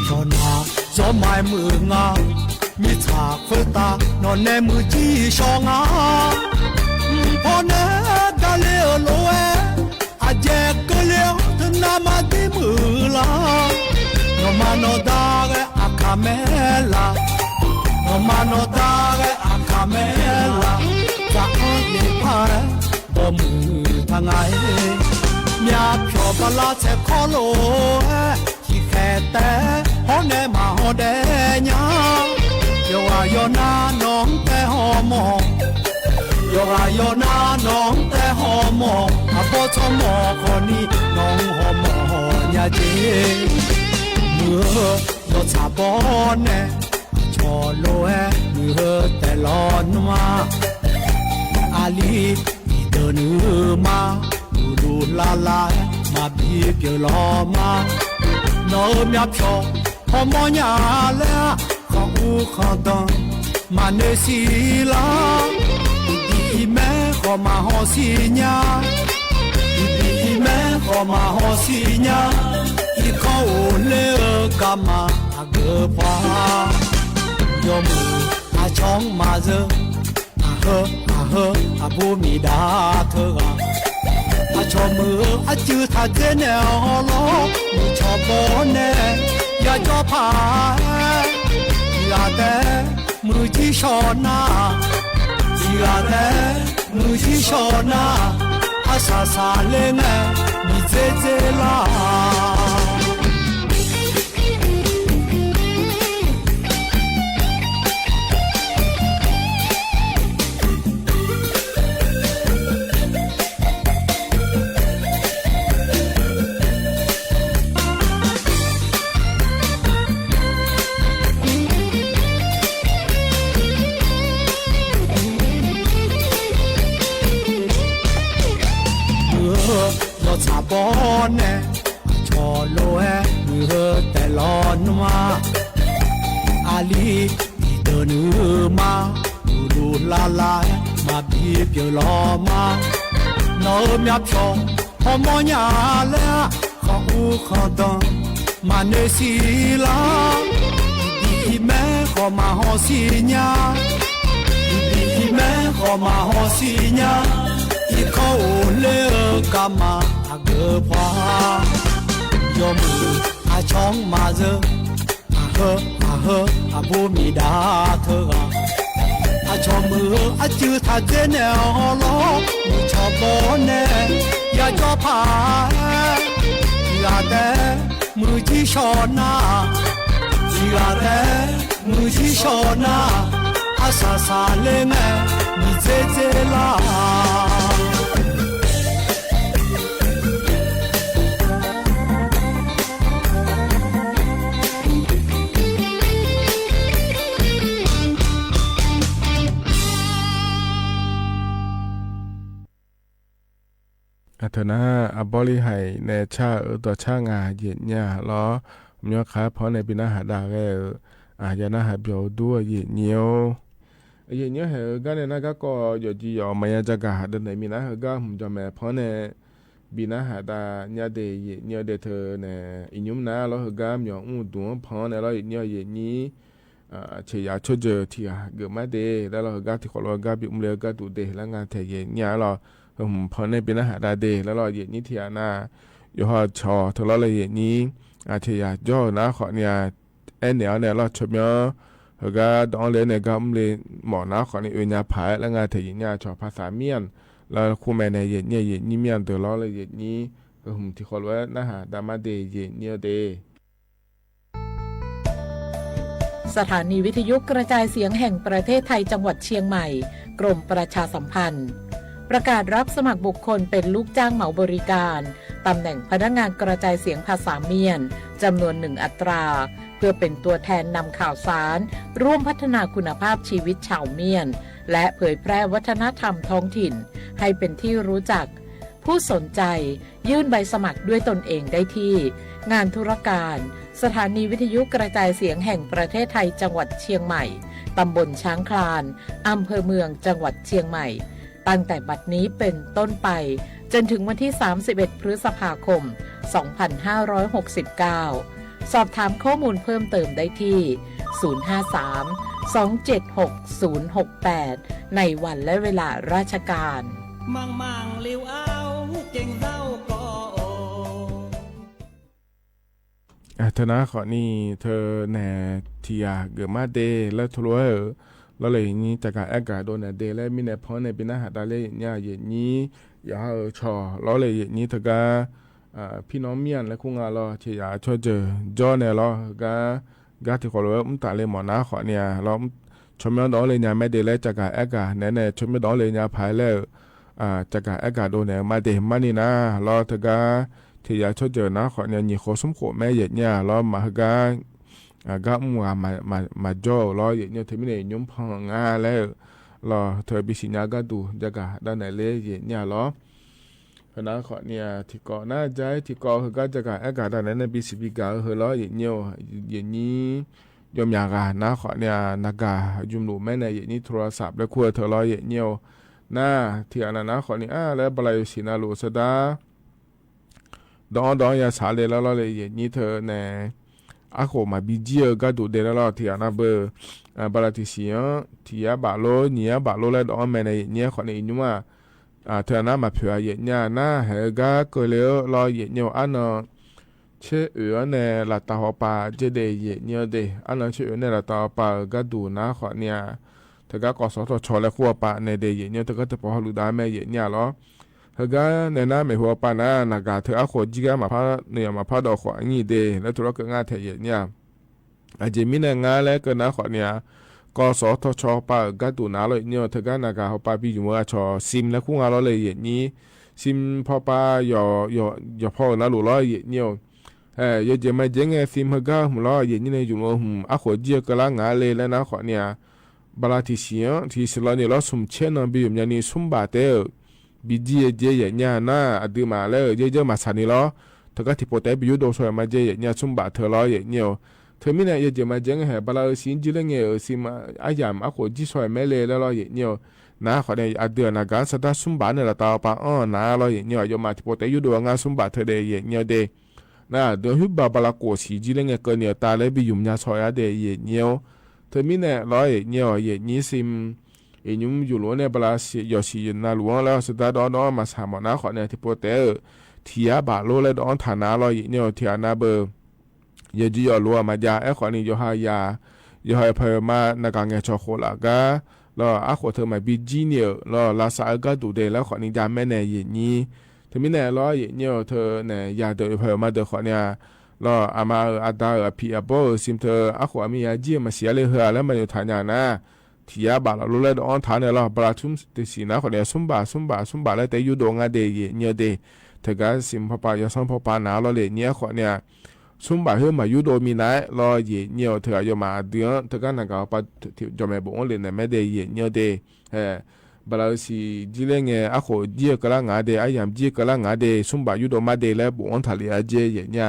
ชอนหาจอมายมืองา มีฉากเฟตานอนแนมือจีชองอาพอเนกาเลโลเออาเจกเลียวทนามาดิมือลาโนมาโนดาเกอาคาเมลาโนมาโนดาเกอาคาเมลาจะอันเลพาบ่มือทางไงမြာဖြောပလာချက်ခေါ်လို့ခိခဲတဲ့ဟောနေမှာဟောတဲ့ညာယောဟာယောနာနောင်တဲ့ဟောမောယောဟာယောနာနောင်တဲ့ဟောမောအပေါ်ချမောခေါ်နီနောင်ဟောမောညာကြီးมือယောချပေါ်နေချောလို့มือแต่ลอนมาอาลีเดินมาดูลาลามาบีเปียวลอมาโนမြဖြောဟောမောညာလဲခေါဦးခေါတန်မနေစီလာဒီမဲခေါမဟောစီညာဒီမဲခေါမဟောစီညာဒီခေါလေကမအဂပွားယောမူအချောင်းမာဇအဘူမီဒါထေအချောมือအကျူထားတဲ့နေဟောလို့မိချောပေါ်နေရကြောဖာရတဲ့မူကြီးရှောနာရတဲ့မူကြီးရှောနာအဆာဆာလေးနဲ့မိကျေကျေလာชาบอนเนชอโลเอมือแต่ลอนมาอาลีที่เดินมาดูลาลามาบีเปียวลอมาโนမြဖြောဟောမောညာလဲခေါဦးခေါတန်မနေစီလာဒီမဲခေါမဟောစီညာဒီမဲခေါမဟောစီညာဒီခေါလေကမာအဂပွားယောမူအချောင်းမာဇအဘူမီဒါထေအချောมือအကျူထားတဲ့နေဟောလို့မိချောပေါ်နေရကြောဖာရတဲ့မူကြီးရှောနာရတဲ့မူကြီးရှောနာအဆာဆာလေးနဲ့မိကျေကျေလာอัธนาอบริไห้ในชาตัวชางาเย็นยาล้อมยอขาเพราะในปีหน้าหาดาแกอาจจะน่าหาเบียวด้วยเย็นเนียวเย็นเนียวเหรอกันเนี่ยนะก็อยู่ที่ยอมายาจักรหาเดินไหนมีนะเหรอก็ผมจะแม่เพราะในปีหน้าหาดาเนี่ยเดย์เย็นเนียวเดเธอเนี่ยอินุมนะแล้วเหรอก็มีอย่างตัวเพราะในเราเย็นเนียวเย็นนี้เชียร์ช่วยเจอที่เกิดมาเดย์แล้วเราก็ที่ขอเราก็บิวเลี้ยก็ตัวเดย์แล้วงานเทเย็นเนี่ยเราพอในเป็นอาหารดาเดแล้วเราเย็นนี้ที่อานาอยู่หอชอทะเลาะเย็นนี้อาเชียย่อนะขอเนี่ยเอ็นเนี่ยเราชมเนาะแล้วก็ดองเลยเนี่ยก็เลยหมอนะขอเนี่ยญาผายแล้วงานเทียนญาชอภาษาเมียนแล้วคู่แม่ในเย็นเนี่ยเย็นนี้เมียนตัวเราเลยเย็นนี้ที่เขาว่านะฮะดามาเดเย็นเนี่ยเดสถานีวิทยุกระจายเสียงแห่งประเทศไทยจังหวัดเชียงใหม่กรมประชาสัมพันธ์ประกาศรับสมัครบุคคลเป็นลูกจ้างเหมาบริการตำแหน่งพนักงานกระจายเสียงภาษาเมียนจำนวน1 อัตราเพื่อเป็นตัวแทนนำข่าวสารร่วมพัฒนาคุณภาพชีวิตชาวเมียนและเผยแพร่วัฒนธรรมท้องถิ่นให้เป็นที่รู้จักผู้สนใจยื่นใบสมัครด้วยตนเองได้ที่งานธุรการสถานีวิทยุกระจายเสียงแห่งประเทศไทยจังหวัดเชียงใหม่ตำบลช้างคลานอำเภอเมืองจังหวัดเชียงใหม่ตั้งแต่บัดนี้เป็นต้นไปจนถึงวันที่31 พฤษภาคม 2569 สอบถามข้อมูลเพิ่มเติมได้ที่ 053 276-068 ในวันและเวลาราชการ มังมังลิวเอาเก่งเศร้าก็โอ เธอนะขอนี่เธอแหน่ที่อยากเกิดมาเดและทรัวแล้วเลยนี้จากการอากาศโดนเดและมีในพอในปีหน้าหาได้เลยเนี่ยอย่างนี้อย่าชอแล้วเลยอย่างนี้เธอก็พี่น้องเมียนและคุ้งอาลอที่อยากช่วยเจอจอเนี่ยเราก็ที่ขอรู้ว่าตาเลยหมอนะขอเนี่ยเราชมไม่ต้องเลยเนี่ยไม่เดและจากการอากาศเนี่ยชมไม่ต้องเลยเนี่ยภายแล้วจากการอากาศโดนเนี่ยมาเดมานี่นะเราเธอก็ที่อยากช่วยเจอนะขอเนี่ยยี่ขอสมขอแม่อย่างเนี่ยเรามาก็มาจ่อเราอย่างเนี่ยที่ไม่ได้ยุ่งพังงาแล้วเราเธอบิสิญญาก็ดูจากการด้านไหนเลยอย่างเนี่ยเราเพราะนั้นขอเนี่ยที่ก่อนหน้าใจที่ก่อคือก็จากการอากาศด้านไหนในบิสิบิกาคือเราอย่างเนี่ยอย่างนี้ยอมอยากนะขอเนี่ยนักการยุ่งหลู่แม่ในอย่างนี้โทรศัพท์แล้วคุยเธอเราอย่างเนี่ยน่าที่อันนั้นนะขอเนี่ยแล้วบลายสินาลูสดาดอนยาสาเลยแล้วเราเลยอย่างนี้เธอเนี่ยอาโคมาบิจิก็ดูเดแล้วที่อันนั้นเบอร์บลาติสิยนที่ยาบาโลเนี่ยบาโลแล้วดอนแม่ในเนี่ยขอเนี่ยยุ่งว่าเธอน่ามาเผื่ออย่างเนี่ยน่าเฮก็เกลียวรออย่างเนี่ยอันนั้นเชื่อเนี่ยละตาหัวปลาจะได้อย่างเนี่ยเดอันนั้นเชื่อเนี่ยละตาหัวปลาก็ดูนะขอเนี่ยเธอก็กอสอทชและขั้วปลาในเดอย่างเนี่ยเธอก็จะพอรู้ได้แม่อย่างเนี่ยหรอเธอก็ในน้าไม่หัวปลานะนักการเธอเอาขวดจีก็มาพาเนี่ยมาพาดอกขวดงี้เดแล้วธุรกิจงานเธออย่างเนี่ยอาจจะมีในงานแล้วก็นะขวดเนี่ยก็สอทชปาก็ดูน่าเลยเนี่ยเธอก็นักการเขาปาพี่อยู่ว่าชอซิมแล้วคู่งานเราเลยอย่างนี้ซิมพอปาอย่าพอน่าหลุดล้ออย่างเนี่ยอย่าจะมาเจ๊งไงซิมเขาก็หัวล้ออย่างนี้ในอยู่ว่าอาขวดจีก็ละงานเลยแล้วนะขวดเนี่ยบลาที่เสียที่สลานี่เราสมเช่นนั้นบิวอย่างนี้สมบัติบิจีเจอย่างนี้น่าอดีมาแล้วเยอะมาสานี่ล้อเธอก็ที่ปกติบิวโดนสวยมาเจอย่างนี้สมบัติเธอล้ออย่างนี้เธอไม่เนี่ยอย่าจะมาเจ๊งให้บลาสินจีเรื่องสิมาอายามอาขวดจีสวยไม่เลยแล้วล้ออย่างนี้นะขอเนี่ยอดีนักการสตาสมบัติเนี่ยเราตาปะน่าล้ออย่างนี้อย่ามาที่ปกติอยู่ดูงานสมบัติเธอเดียอย่างนี้เดน่าเดี๋ยวหุบบาลาโกสีจีเรื่องก็เนี่ยตาเลยบิวเนี่ยสวยเดียอย่างนี้เธอมีเนี่ยร้อยเนี่ยอย่างนี้ซิมยุ่งอยู่ล้วนเนี่ยเวลาอย่าสินาล้วนแล้วสุดท้ายดอนมาสามนะขอเนี่ยที่โปรเตอร์ที่บาโลเลยดอนฐานะร้อยเนี่ยที่อันนาเบอร์อย่าจีอย่าล้วนมาจากขอนี่อย่าให้เพิ่มมาในการเงินชอโคลากาแล้วขอเธอมาบิจีเนี่ยแล้วลาซาก็ดูเดแล้วขอนี่จำแม่เนี่ยอย่างนี้เธอมีเนี่ยร้อยเนี่ยเธอเนี่ยอยากเดินเพิ่มมาเดินขอเนี่ยแล้วอามาอาดาพี่อาโบซิมเธอขวามีอาจีมาเสียเลยเหรอแล้วมันอยู่ฐานอย่างน่ะที่บาลรู้เลยดอนฐานเนี่ยเราบาทุ่มติสีนะคนเนี่ยสมบัติแล้วแต่อยู่ดวงอาเดียเนี่ยเดเธอก็ซิมพปายาสังพปานาเราเลยเนี่ยคนเนี่ยสมบัติเฮมาอยู่โดมีนะรอเยเนี่ยเธออยู่มาเดือนเธอก็นักเอาไปจะไม่บอกเลยเนี่ยไม่ได้เยเนี่ยเดบาลสิจีเลงอาโคจีก็ละงาเดอายามจีก็ละงาเดสมบัติอยู่โดมาเดแล้วบอกอันทะเลอาเจเนี่ย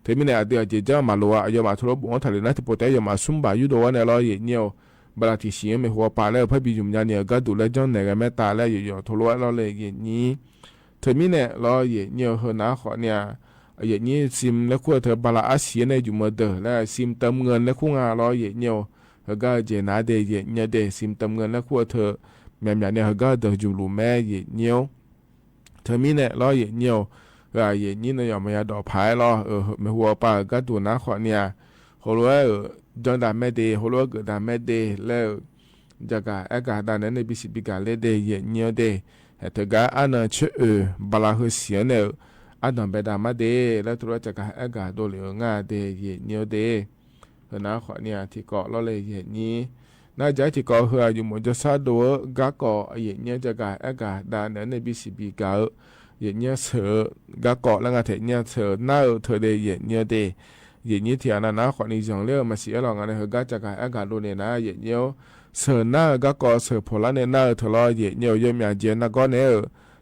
เธอไม่เนี่ยเดี๋ยวจะมาลัวอย่ามาทุบบอกอันทะเลนะที่ปกติอย่ามาสมบัติอยู่โดวันเนี่ยรอเยเนี่ยบลาที่เสียไม่หัวปลาแล้วพระบิจุมยาเนี่ยก็ดูแลจังไหนกันแม่ตาแล้วอยู่ๆทะเลาะเราเลยอย่างนี้เธอมีเนี่ยเราอย่างเนี่ยเฮนะขอเนี่ยอย่างนี้ซิมแล้วคู่เธอบลาอาเสียในอยู่มาเดอแล้วซิมเติมเงินแล้วคู่งานเราอย่างเนี่ยเฮก็เจนาเดอย่างเนี่ยเดซิมเติมเงินแล้วคู่เธอแม่เนี่ยเฮก็เดจุลูแม่อย่างเนี่ยเธอมีเนี่ยเราอย่างเนี่ยอย่างนี้เนี่ยไม่อยากดอกไผ่เราไม่หัวปลาก็ดูนะขอเนี่ยเขารู้ว่าจนดาไม่ดีหัวเราะก็ดาไม่ดีแล้วจากการอากาศด้านนั้นในบิสิบิกาเลเดียเนี่ยเดแต่ถ้าการอันนั้นเชื่อบลาหัวเสียเนี่ยอันนั้นไปดามาดีแล้วตัวจากการอากาศโดนเหลืองาเดียเนี่ยเดเพราะนั้นขอเนี่ยที่เกาะเราเลยอย่างนี้น่าจะที่เกาะเหืออยู่หมดจะซาดัวก็เกาะอย่างเนี่ยจากการอากาศด้านนั้นในบิสิบิกาอย่างเนี่ยเสือก็เกาะแล้วก็เถียเนี่ยเสือหน้าเธอเดียเนี่ยเดอย่างนี้ที่อันนั้นนะขอนี่จังเลี้ยวมาเสียหลังอันนี้เขาก็จะการอากาศโดนเนี่ยนะอย่างเนี้ยเสือหน้าก็ก่อเสือพลาเนี่ยหน้าเธอรออย่างเนี้ยยังมีเจนนะก็เนี่ย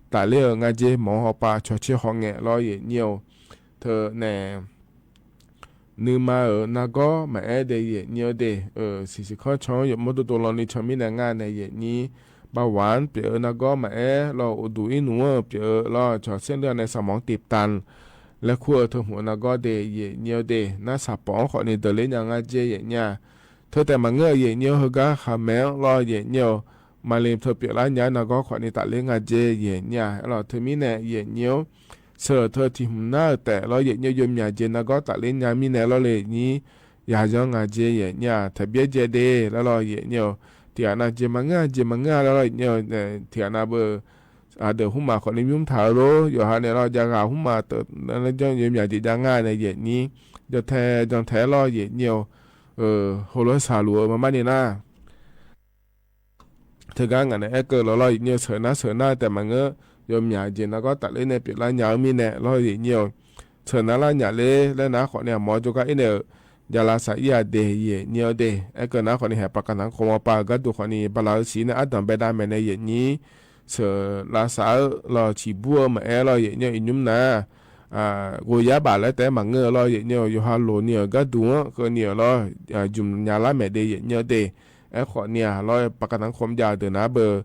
แต่เลี้ยงานเจหมอปลาชดเชยห้องเงี้ยรออย่างเนี้ยเธอเนี่ยนึกมานะก็มาเดียอย่างเนี้ยเดสิข้อช่องอย่างมุดตัวเรานี่ชมีในงานในอย่างนี้บาหวานเปล่านะก็มาเราดูอินัวเปล่าเราชดเส้นเลือดในสมองตีบตันและขั้วเธอหัวนักก็เดยเนี่ยเดน่าสับปองขอนี่เดลิยังไงเจอย่างเนี่ยเธ ธอแต่มาเงยเยเนียวเฮกะขาแมวรอเยเนียวมาเลมเธอเปียละญาณก็ขอในตะเลงอาเจเยญาเราเธอมีแน่เยเนียวเสือเธอที่หุ่นหน้าแต่เราเยเนียวยมญาเจนะก็ตะเลญามีแน่เราเลยนี้ยาจงอาเจเยญาทะเบียเจเดแล้วเราเยเนียวเถียนาเจมังงาแล้วเราเนียวเถียนาเบอเดี๋ยวหุ่มมาขอในยุ่มถาวโรอยู่หาในเราจะหาหุ่มมาเติร์นั่นจะยมญาจิจางง่ายในเยนี้จะแทจังแทเราเยเนียวโหโลสาลัวมาเนี่ยนะเธอการงานในเกิดเราเนี่ยเสือหน้าแต่มันก็ยมหยาเจนแล้วก็ตัดเล่นในเปลี่ยนร้านยาวมีเนี่ยเราเนี่ยเสือหน้าร้านหยาเล่และน้าขอเนี่ยหมอจุกไอเนี่ยยาลาสายาเดย์เนี่ยเดย์เกิดน้าขอเนี่ยประกันทางคมปาก็ดูขอเนี่ยบาลาสีเนี่ยอัดดันไปได้แม่ในอย่างนี้เสือลาสาเราฉีบัวมาเราเนี่ยอินุ่มนะกูยาบาแล้วแต่มันเงอเราเนี่ยอยู่ฮัลโหลเนี่ยก็ดูก็เนี่ยเราจุ่มยาละแม่เดย์เนี่ยเดย์ขอเนี่ยเราประกันทางคมยาเดินนะเบอร์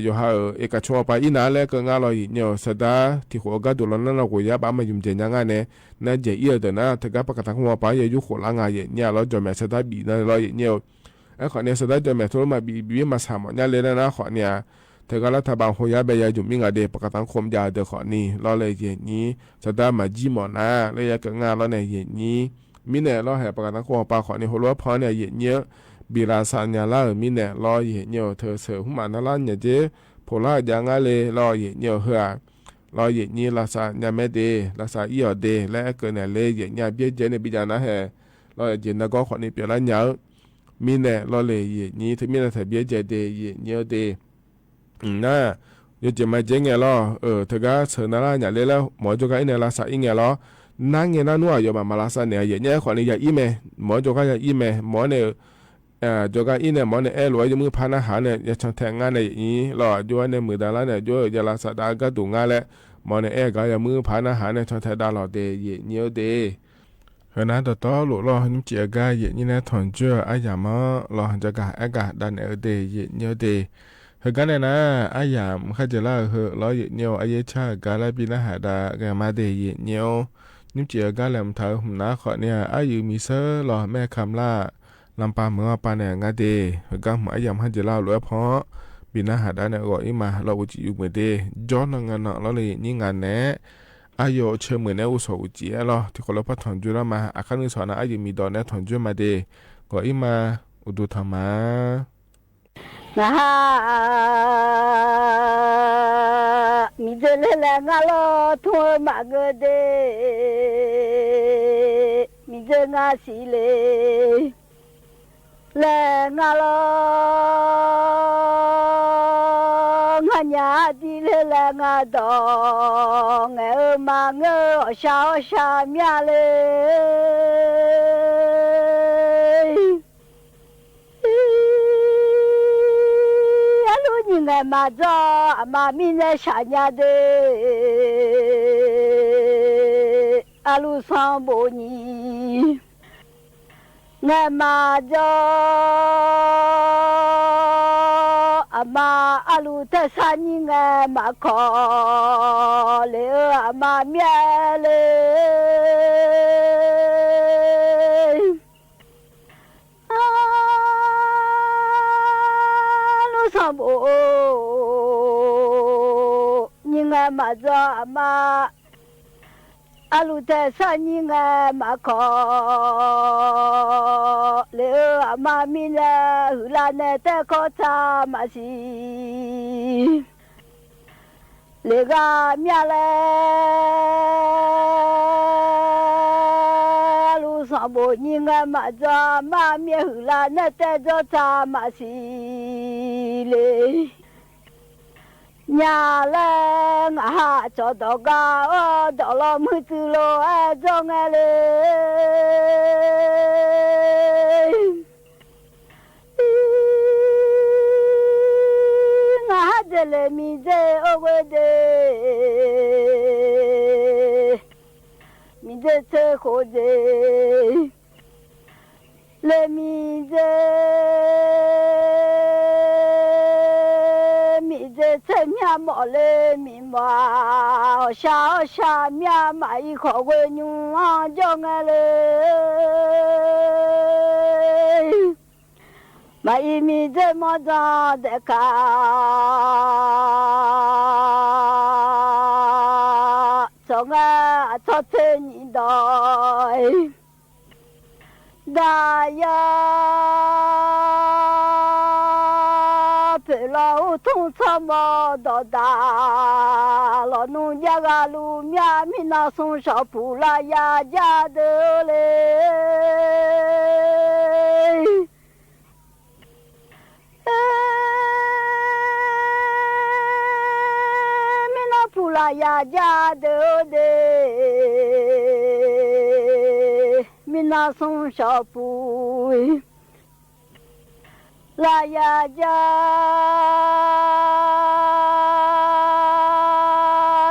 อยู่ฮะเอกชนไปอีน่าแล้วก็งานเราเนี่ยสดาที่หัวก็ดูแล้วนั่นเรากูยาบ้ามายุ่มเจนยังไงเนี่ยนั่นเจี๋ยเดินนะถ้าก็ประกันทางคมไปอยู่หัวละงานเนี่ยเราจะแม่สดาบีนั่นเราเนี่ยขอเนี่ยสดาจะแม่ทุกมาบีมาสามเนี่ยเลยนะขอเนี่ยถ้าก็รัฐบาลหัวยาเบียจุ่มมิ่งเดประกันทางคมยาเดินขอนี่เราเลยอย่างนี้สดามาจีหมอนะเลยอยากงานเราเนี่ยอย่างนี้มิเนี่ยเราให้ประกันทางคมไปขอนี่หัวล้อพอเนี่ยอย่างเนี้ยบีราสัญญาลามีเนี่ยรอเห็นเนี่ยเธอเสือหุ่มนั่นละเนี่ยเจ๊พลาอย่างไงเลยรอเห็นเนี่ยเหือรอเห็นเนี่ยรักษาเนี่ยไม่ดีรักษาอีอดีและเกินเนี่ยเลยเห็นเนี่ยเบี้ยเจในปีจานะเหรอรอเห็นแล้วก็ขอนี่เปลี่ยนละเนี่ยมีเนี่ยรอเลยเห็นนี่ถึงมีเนี่ยเธอเบี้ยเจดีเห็นเนี่ยดีน่ะยังจะมาเจ๊งไงล่ะเธอก็เสือนั่นละเนี่ยเลยแล้วหมอจุกไอเนี่ยรักษาอีไงล่ะนั่งเงี้ยนั่นนู่นอยู่มารักษาเนี่ยเห็นเนี่ยขอนี่อย่าอีเมหมอจุกไออย่าอีเมหมอเนี่ยจก็อินเนี่ยหมอเนี่ยรวยจะมือพานาหารเนี่ยจะช่างแทงงานในนี้หล่อจ้วยในมือดาราเนี่ยจ้วยจะรักษาดาก็ดูงานแล้วหมอเนี่ยก็อย่ามือพานาหารเนี่ยช่างแทงดาหล่อเดย์เยอะเดย์เฮ้ยนะต่อหลุดหล่อนิ่มเจียกายนี่นะถอนเจือไอ้ยามหล่อจะกะไอ้กะดันเดย์เยอะเดย์เฮ้ยกันเนี่ยนะไอ้ยามข้าจะเล่าเฮ้ยหล่อเยอะไอ้ชากาลาบินาหาดาแกมาเดย์เยอะนิ่มเจียกาแหลมเท้าหุ่นน้าขอเนี่ยไอ้ยูมีเซอร์หล่อแม่คำล่าลำปาเมื่อปาเนี่ยงาเดก็หมายยำให้จะเล่าเลยเพราะบินาหาได้เนี่ยก็อีมาเราอุจิอยู่เหมือนเดจอนงานเนาะเราเลยนี่งานแน่อายุเชื่อเหมือนเนี่ยอุศอุจิเราที่คนเราพัฒนจุลมาอาคารนิสอนอายุมีดอนเนี่ยถอนจุมาเดก็อีมาอุดุธรรมานะฮะมีเจริญงาลอทัวมากเดมีเจงาสีเลแลงาลงาญาดีเลงาดองเอมาเงอชาเมียเลยอาลูนี่ไงมาจ้ามามีเนชาญาเดอาลูสังโบนีงามาจ้าอามาอาลูเทสานีงามาขอเลอามาเมียเลยอาลูสังโบนีงามาจ้าอามาอาลูเทสานีงามาขอเลอามามินาหุลาเนเตโคตามาซีเลกามีอะไรลูสังโบนีงามาจ้ามามีหุลาเนเตโคตามาซีเลญาเลงอาจอดกาดอลมือตุโลจงเลยงาเดเลมีเจโอเวเดมีเจเทโคเดเลมีเจเมียหมอเลยมีมาชาเมียมาอีขอเวนุจงเลย马一米这么长的卡，从啊朝村你到，大呀，陪老同草毛到大，老农家个路面米那送上铺了呀家的嘞。普拉雅家的的，米那送小布，拉雅家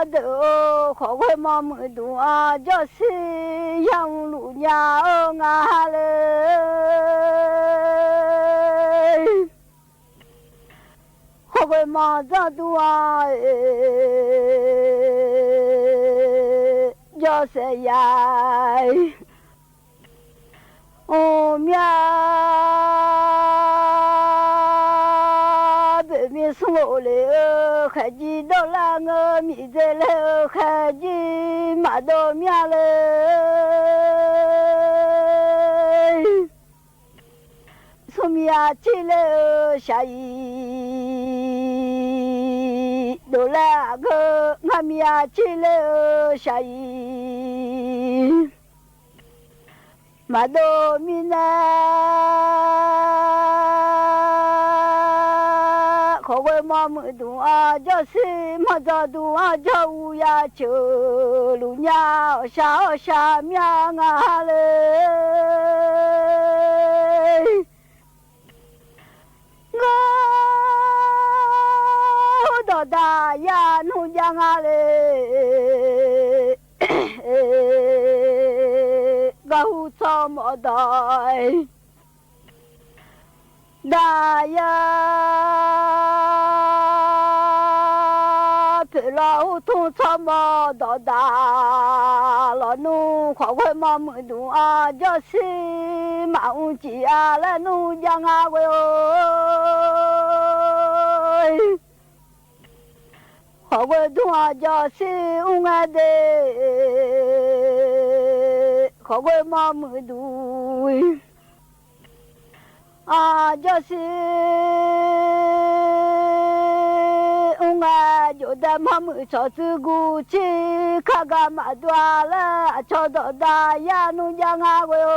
的，好快忙么多啊，就是养路娘啊嘞。好快忙着多啊，就是呀，我们北面送来，还记得那个米在来，还记马到面来。从米啊起来下雨，都那个俺米啊起来下雨，马到米呢，可会马么多啊？就是马着多啊，叫乌鸦叫路鸟下面啊嘞。我到大呀，农家啊嘞，我草么大，大呀，陪老同草么到大，老农快快忙么多啊，就是忙起啊来农家啊喂哦。好个同啊家是我爱的，好个妈妈多啊，就是我爱就在妈妈超市过去，看看马多了，找到大呀农家啊喂哦。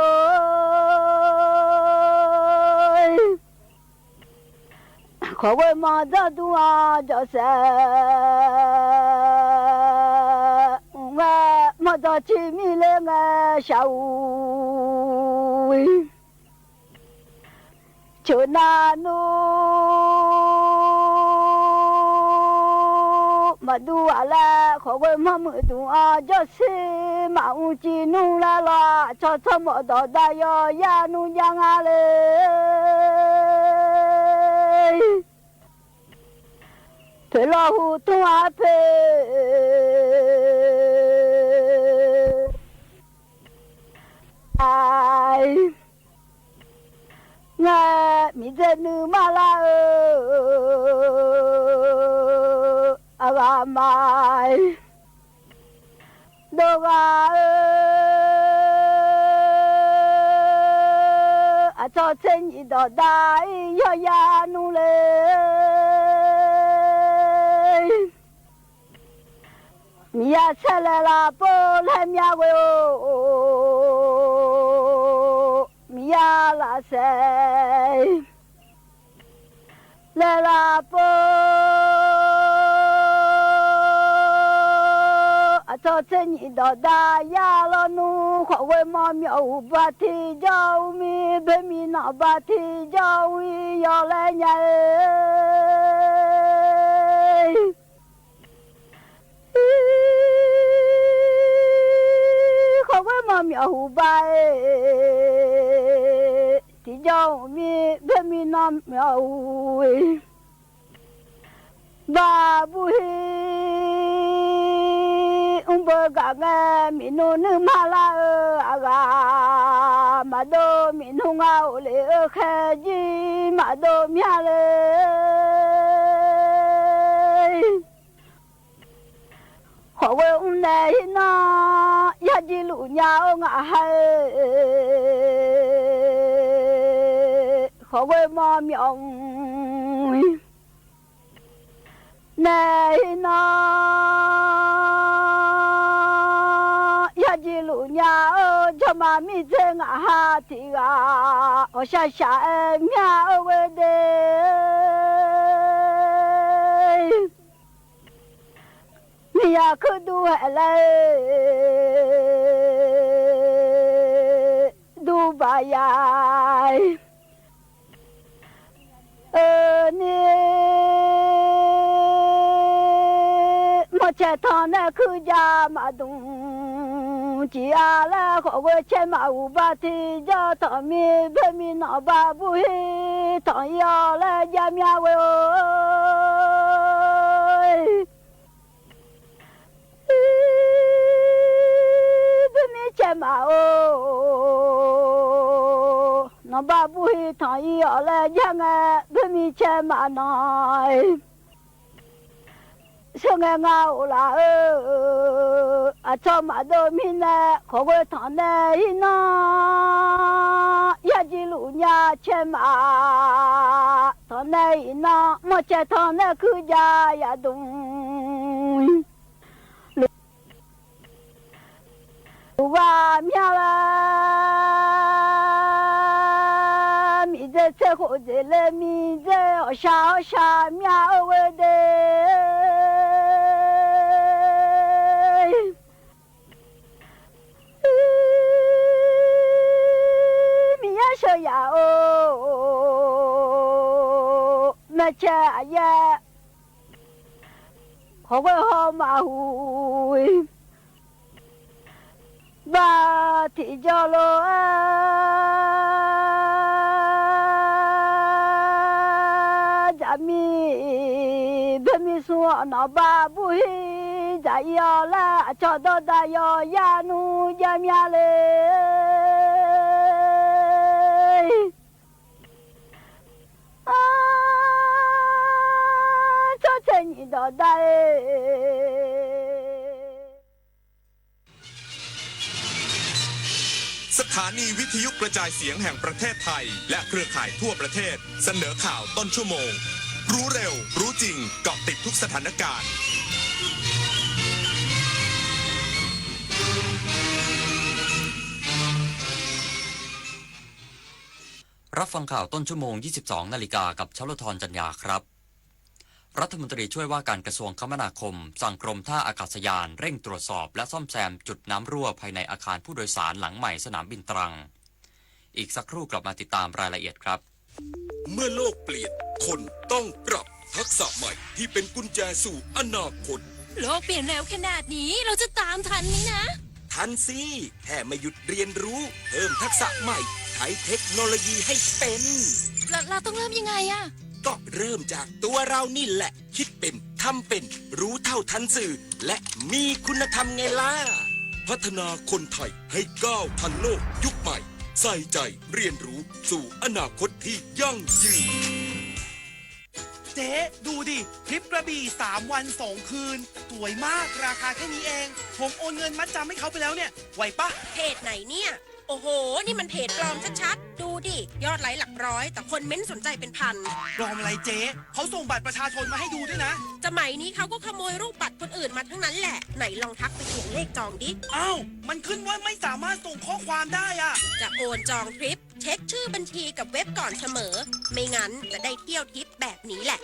可为马着多啊，就是我马着起米来我下午，就那路马多啊啦，可为马么多啊，就是马乌鸡弄来了，炒么到大哟呀农家啊嘞。陪老虎同啊陪，哎，我米在努马拉阿妈，多啊啊，早晨一到大要呀弄嘞。米呀出来了，不来米呀喂哦，米呀拉塞来了不，啊早晨你到大呀了弄，花为毛苗把提叫米，白米那把提叫米要来年。苗湖白，地叫米白米那苗湖，巴不嘿，不干个米诺能马拉阿 mà đô mình hung ao lệ ơ khe gì mà đô mía lệ họ quê ông này nó ya đi lũ nhà ông à hay họ quê mà miệng này nó ya đi lũ nhà ông cho mà mi chơi ngã ha thì à ở xa xa em nhà ở quê đây mi ya cứ đu hệ lại đu bà yai một trẻ thằng này cứ ra mà đúng chỉ là họ quên chơi mà u ba thì cho thằng mi bên mi nó ba bui thằng yêu là gia mía quê bên mi chơi mà nó ba bui thằng yêu là gia nghe bên mi chơi mà nói sao nghe ngào là cho mà đôi mi nè khó quên thằng này nó ya đi lũ nhà chơi mà thằng này nó mà chơi thằng này cứ ra ya đúng lũ ba mía là mi dễ chơi khó dễ lên mi dễ ở xa mía ở quê đây sợ ya ô mẹ cha ya khó quên họ mà hùi ba thì cho lo cha mi bên mi xuống nó ba bui cha ya la cho đó da ya ya nu ya mía le cho chân nhị đó đây สถานีวิทยุกระจายเสียงแห่งประเทศไทยและเครือข่ายทั่วประเทศเสนอข่าวต้นชั่วโมงรู้เร็วรู้จริงเกาะติดทุกสถานการณ์ รับฟังข่าวต้นชั่วโมง 22 นาฬิกากับชลธรจัญญาครับรัฐมนตรีช่วยว่าการกระทรวงคมนาคมสั่งกรมท่าอากาศยานเร่งตรวจสอบและซ่อมแซมจุดน้ำรั่วภายในอาคารผู้โดยสารหลังใหม่สนามบินตรังอีกสักครู่กลับมาติดตามรายละเอียดครับเมื่อโลกเปลี่ยนคนต้องปรับทักษะใหม่ที่เป็นกุญแจสู่อนาคตโลกเปลี่ยนแล้วขนาดนี้เราจะตามทันไหมนะทันสิแค่ไม่หยุดเรียนรู้เพิ่มทักษะใหม่ใช้เทคโนโลยีให้เป็นเราต้องเริ่มยังไงอะก็เริ่มจากตัวเรานี่แหละคิดเป็นทำเป็นรู้เท่าทันสื่อและมีคุณธรรมไงล่ะพัฒนาคนไทยให้ก้าวทันโลกยุคใหม่ใส่ใจเรียนรู้สู่อนาคตที่ยั่งยืนเจ๊ดูดิทริปกระบี่3 วัน 2 คืนสวยมากราคาแค่นี้เองผมโอนเงินมัดจำให้เขาไปแล้วเนี่ยไหวปะเพจไหนเนี่ยโอ้โหนี่มันเพจปลอมชัดๆดูดิยอดไลค์หลักร้อยแต่คนเม้นสนใจเป็นพันปลอมอะไรเจ๊เขาส่งบัตรประชาชนมาให้ดูด้วยนะสมัยนี้เขาก็ขโมยรูปบัตรคนอื่นมาทั้งนั้นแหละไหนลองทักไปเขียนเลขจองดิอ้าวมันขึ้นว่าไม่สามารถส่งข้อความได้อะจะโอนจองทริปเช็คชื่อบัญชีกับเว็บก่อนเสมอไม่งั้นจะได้เที่ยวทริปแบบนี้แหละ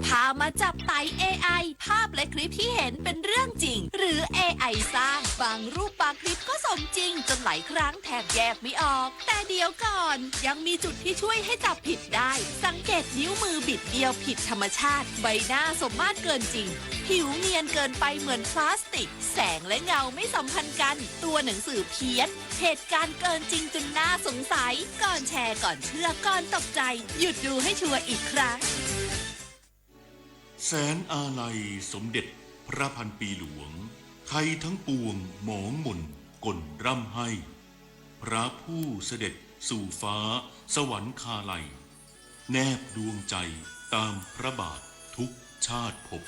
พามาจับไต่ AI ภาพและคลิปที่เห็นเป็นเรื่องจริงหรือ AI สร้างบางรูปบางคลิปก็สมจริงจนหลายครั้งแทบแยกไม่ออกแต่เดี๋ยวก่อนยังมีจุดที่ช่วยให้จับผิดได้สังเกตนิ้วมือบิดเดียวผิดธรรมชาติใบหน้าสมมาตรเกินจริงผิวเนียนเกินไปเหมือนพลาสติกแสงและเงาไม่สัมพันธ์กันตัวหนังสือเพี้ยนเหตุการณ์เกินจริงจนน่าสงสัยก่อนแชร์ก่อนเชื่อก่อนตกใจหยุดดูให้ชัวร์อีกครั้งแสนอาลัยสมเด็จพระพันปีหลวงไทยทั้งปวงหมองมนกลร่ำให้ พระผู้เสด็จสู่ฟ้าสวรรคาลัยแนบดวงใจตามพระบาททุกชาติภพ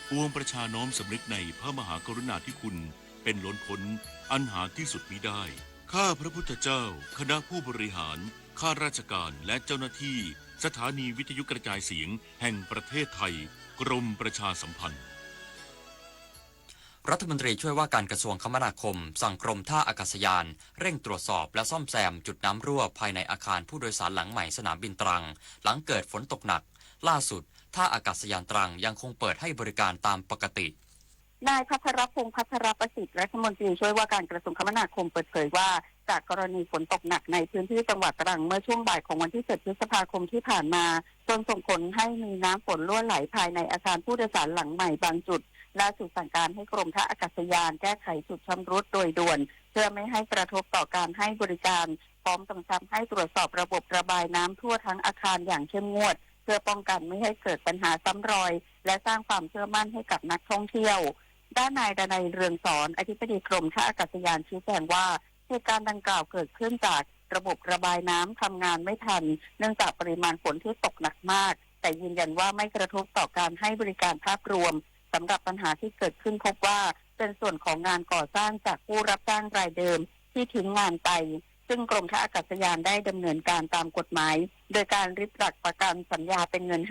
ปวงประชาน้อมสำนึกในพระมหากรุณาธิคุณเป็นล้นพ้นอันหาที่สุดมิได้ข้าพระพุทธเจ้าคณะผู้บริหารข้าราชการและเจ้าหน้าที่สถานีวิทยุกระจายเสียงแห่งประเทศไทยกรมประชาสัมพันธ์รัฐมนตรีช่วยว่าการกระทรวงคมนาคมสั่งกรมท่าอากาศยานเร่งตรวจสอบและซ่อมแซมจุดน้ำรั่วภายในอาคารผู้โดยสารหลังใหม่สนามบินตรังหลังเกิดฝนตกหนักล่าสุดท่าอากาศยานตรังยังคงเปิดให้บริการตามปกตินายภัทรพงษ์ภัทรประสิทธิ์รัฐมนตรีช่วยว่าการกระทรวงคมนาคมเปิดเผยว่าจากกรณีฝนตกหนักในพื้นที่จังหวัดตรังเมื่อช่วงบ่ายของวันที่7 พฤษภาคมที่ผ่านมาจนส่งผลให้มีน้ำฝนรั่วไหลภายในอาคารผู้โดยสารหลังใหม่บางจุดล่าสุดสั่งการให้กรมท่าอากาศยานแก้ไขจุดชำรุดโดยด่วนเพื่อไม่ให้กระทบต่อการให้บริการพร้อมกำชับให้ตรวจสอบระบบระบายน้ำทั่วทั้งอาคารอย่างเข้มงวดเพื่อป้องกันไม่ให้เกิดปัญหาซ้ำรอยและสร้างความเชื่อมั่นให้กับนักท่องเที่ยวด้านนายดนัยเรืองสอนอธิบดีกรมท่าอากาศยานชี้แจงว่าเหตุการณ์ดังกล่าวเกิดขึ้นจากระบบระบายน้ำทำงานไม่ทันเนื่องจากปริมาณฝนที่ตกหนักมากแต่ยืนยันว่าไม่กระทบต่อการให้บริการภาพรวมสำหรับปัญหาที่เกิดขึ้นพบว่าเป็นส่วนของงานก่อสร้างจากผู้รับจ้างรายเดิมที่ทิ้งงานไปซึ่งกรมท่าอากาศยานได้ดำเนินการตามกฎหมายโดยการริบหลักประกันสัญญาเป็นเงิน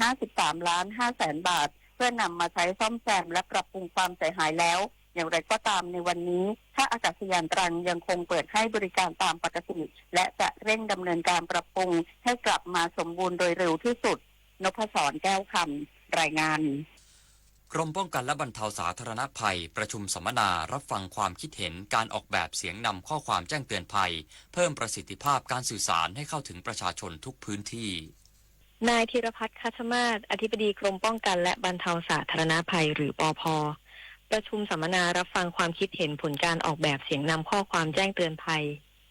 53,500,000 บาทเพื่อนำมาใช้ซ่อมแซมและปรับปรุงความเสียหายแล้วอย่างไรก็ตามในวันนี้ท่าอากาศยานตรังยังคงเปิดให้บริการตามปกติและจะเร่งดำเนินการปรับปรุงให้กลับมาสมบูรณ์โดยเร็วที่สุดนพศรแก้วคำรายงานกรมป้องกันและบรรเทาสาธารณภัยประชุมสัมมนารับฟังความคิดเห็นการออกแบบเสียงนำข้อความแจ้งเตือนภัยเพิ่มประสิทธิภาพการสื่อสารให้เข้าถึงประชาชนทุกพื้นที่นายธีรพัฒน์คัชมาศอธิบดีกรมป้องกันและบรรเทาสาธารณภัยหรือปภ.ประชุมสัมมนารับฟังความคิดเห็นผลการออกแบบเสียงนำข้อความแจ้งเตือนภัย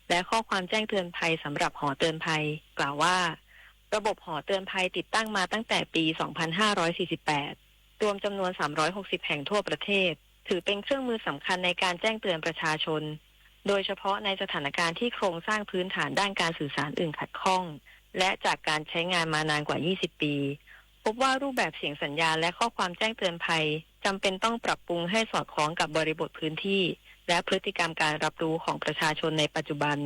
และข้อความแจ้งเตือนภัยสำหรับหอเตือนภัยกล่าวว่าระบบหอเตือนภัยติดตั้งมาตั้งแต่ปี 2548 รวมจำนวน360แห่งทั่วประเทศถือเป็นเครื่องมือสำคัญในการแจ้งเตือนประชาชนโดยเฉพาะในสถานการณ์ที่โครงสร้างพื้นฐานด้านการสื่อสารอื่นขัดข้องและจากการใช้งานมานานกว่า20ปีพบว่ารูปแบบเสียงสัญญาณและข้อความแจ้งเตือนภัยจำเป็นต้องปรับปรุงให้สอดคล้องกับบริบทพื้นที่และพฤติกรรมการรับรู้ของประชาชนในปัจจุบัน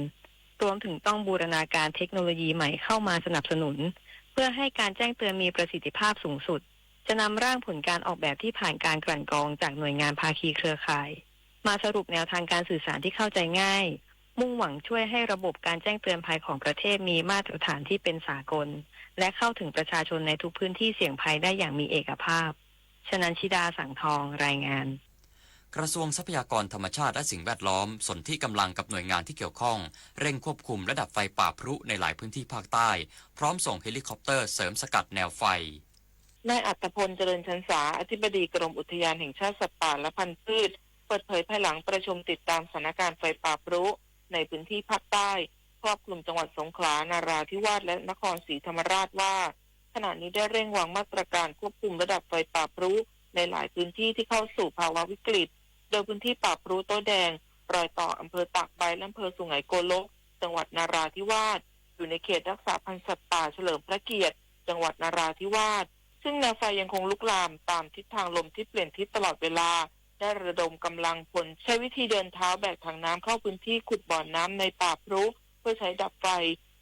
รวมถึงต้องบูรณาการเทคโนโลยีใหม่เข้ามาสนับสนุนเพื่อให้การแจ้งเตือนมีประสิทธิภาพสูงสุดจะนำร่างผลการออกแบบที่ผ่านการกลั่นกรองจากหน่วยงานภาคีเครือข่ายมาสรุปแนวทางการสื่อสารที่เข้าใจง่ายมุ่งหวังช่วยให้ระบบการแจ้งเตือนภัยของประเทศมีมาตรฐานที่เป็นสากลและเข้าถึงประชาชนในทุกพื้นที่เสี่ยงภัยได้อย่างมีเอกภาพชนันชิดาสังทองรายงานกระทรวงทรัพยากรธรรมชาติและสิ่งแวดล้อมสนที่กำลังกับหน่วยงานที่เกี่ยวข้องเร่งควบคุมและดับไฟป่าพรุในหลายพื้นที่ภาคใต้พร้อมส่งเฮลิคอปเตอร์เสริมสกัดแนวไฟนายอัตพลเจริญชันษาอธิบดีกรมอุทยานแห่งชาติสัตว์ป่าและพันธุ์พืชเปิดเผยภายหลังประชุมติดตามสถานการณ์ไฟป่าพรุในพื้นที่ภาคใต้ครอบคลุมจังหวัดสงขลานาราธิวาสและนครศรีธรรมราชว่าขณะนี้ได้เร่งวางมาตรการควบคุมระดับไฟป่าพรุในหลายพื้นที่ที่เข้าสู่ภาวะวิกฤตโดยพื้นที่ป่าพรุโต้แดงรอยต่ออำเภอตากใบและอำเภอสุไหงโกลกจังหวัดนาราธิวาสอยู่ในเขตรักษาพันธุ์สัตว์ป่าเฉลิมพระเกียรติจังหวัดนาราธิวาสซึ่งแนวไฟยังคงลุกลามตามทิศทางลมที่เปลี่ยนทิศตลอดเวลาได้ระดมกำลังพลใช้วิธีเดินเท้าแบกถังน้ำเข้าพื้นที่ขุดบ่อน้ำในป่าพรุเพื่อใช้ดับไฟ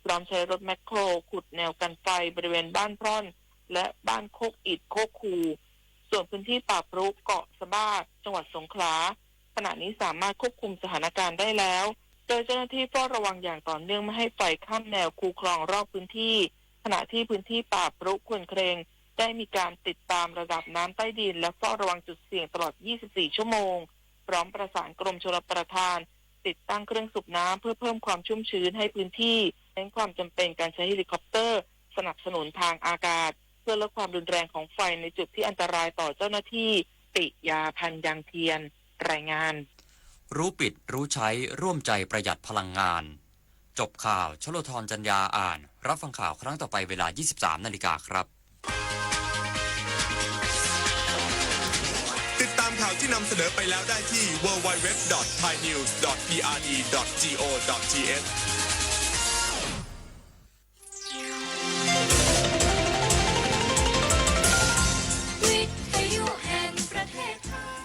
พร้อมใช้รถแมคโครขุดแนวกันไฟบริเวณบ้านพร่อนและบ้านโคกอิฐโคกคูส่วนพื้นที่ป่าพรุเกาะสะบ้าจังหวัดสงขลาขณะนี้สามารถควบคุมสถานการณ์ได้แล้วโดยเจ้าหน้าที่เฝ้าระวังอย่างต่อเนื่องไม่ให้ไฟข้ามแนวคูคลองรอบพื้นที่ขณะที่พื้นที่ป่าพรุควนเครงได้มีการติดตามระดับน้ำใต้ดินและเฝ้าระวังจุดเสี่ยงตลอด 24 ชั่วโมงพร้อมประสานกรมชลประทานติดตั้งเครื่องสูบน้ำเพื่อเพิ่มความชุ่มชื้นให้พื้นที่เน้นความจำเป็นการใช้เฮลิคอปเตอร์สนับสนุนทางอากาศเพื่อลดความรุนแรงของไฟในจุดที่อันตรายต่อเจ้าหน้าที่ปิยาพันธ์ยังเทียนรายงานรู้ปิดรู้ใช้ร่วมใจประหยัดพลังงานจบข่าวชโลธรจัญญาอ่านรับฟังข่าวครั้งต่อไปเวลา 23 นาฬิกาครับติดตาม ข่าวที่นำเสนอไปแล้วได้ที่ www.thainews.prd.go.thวิทยุแห่งประเทศไทย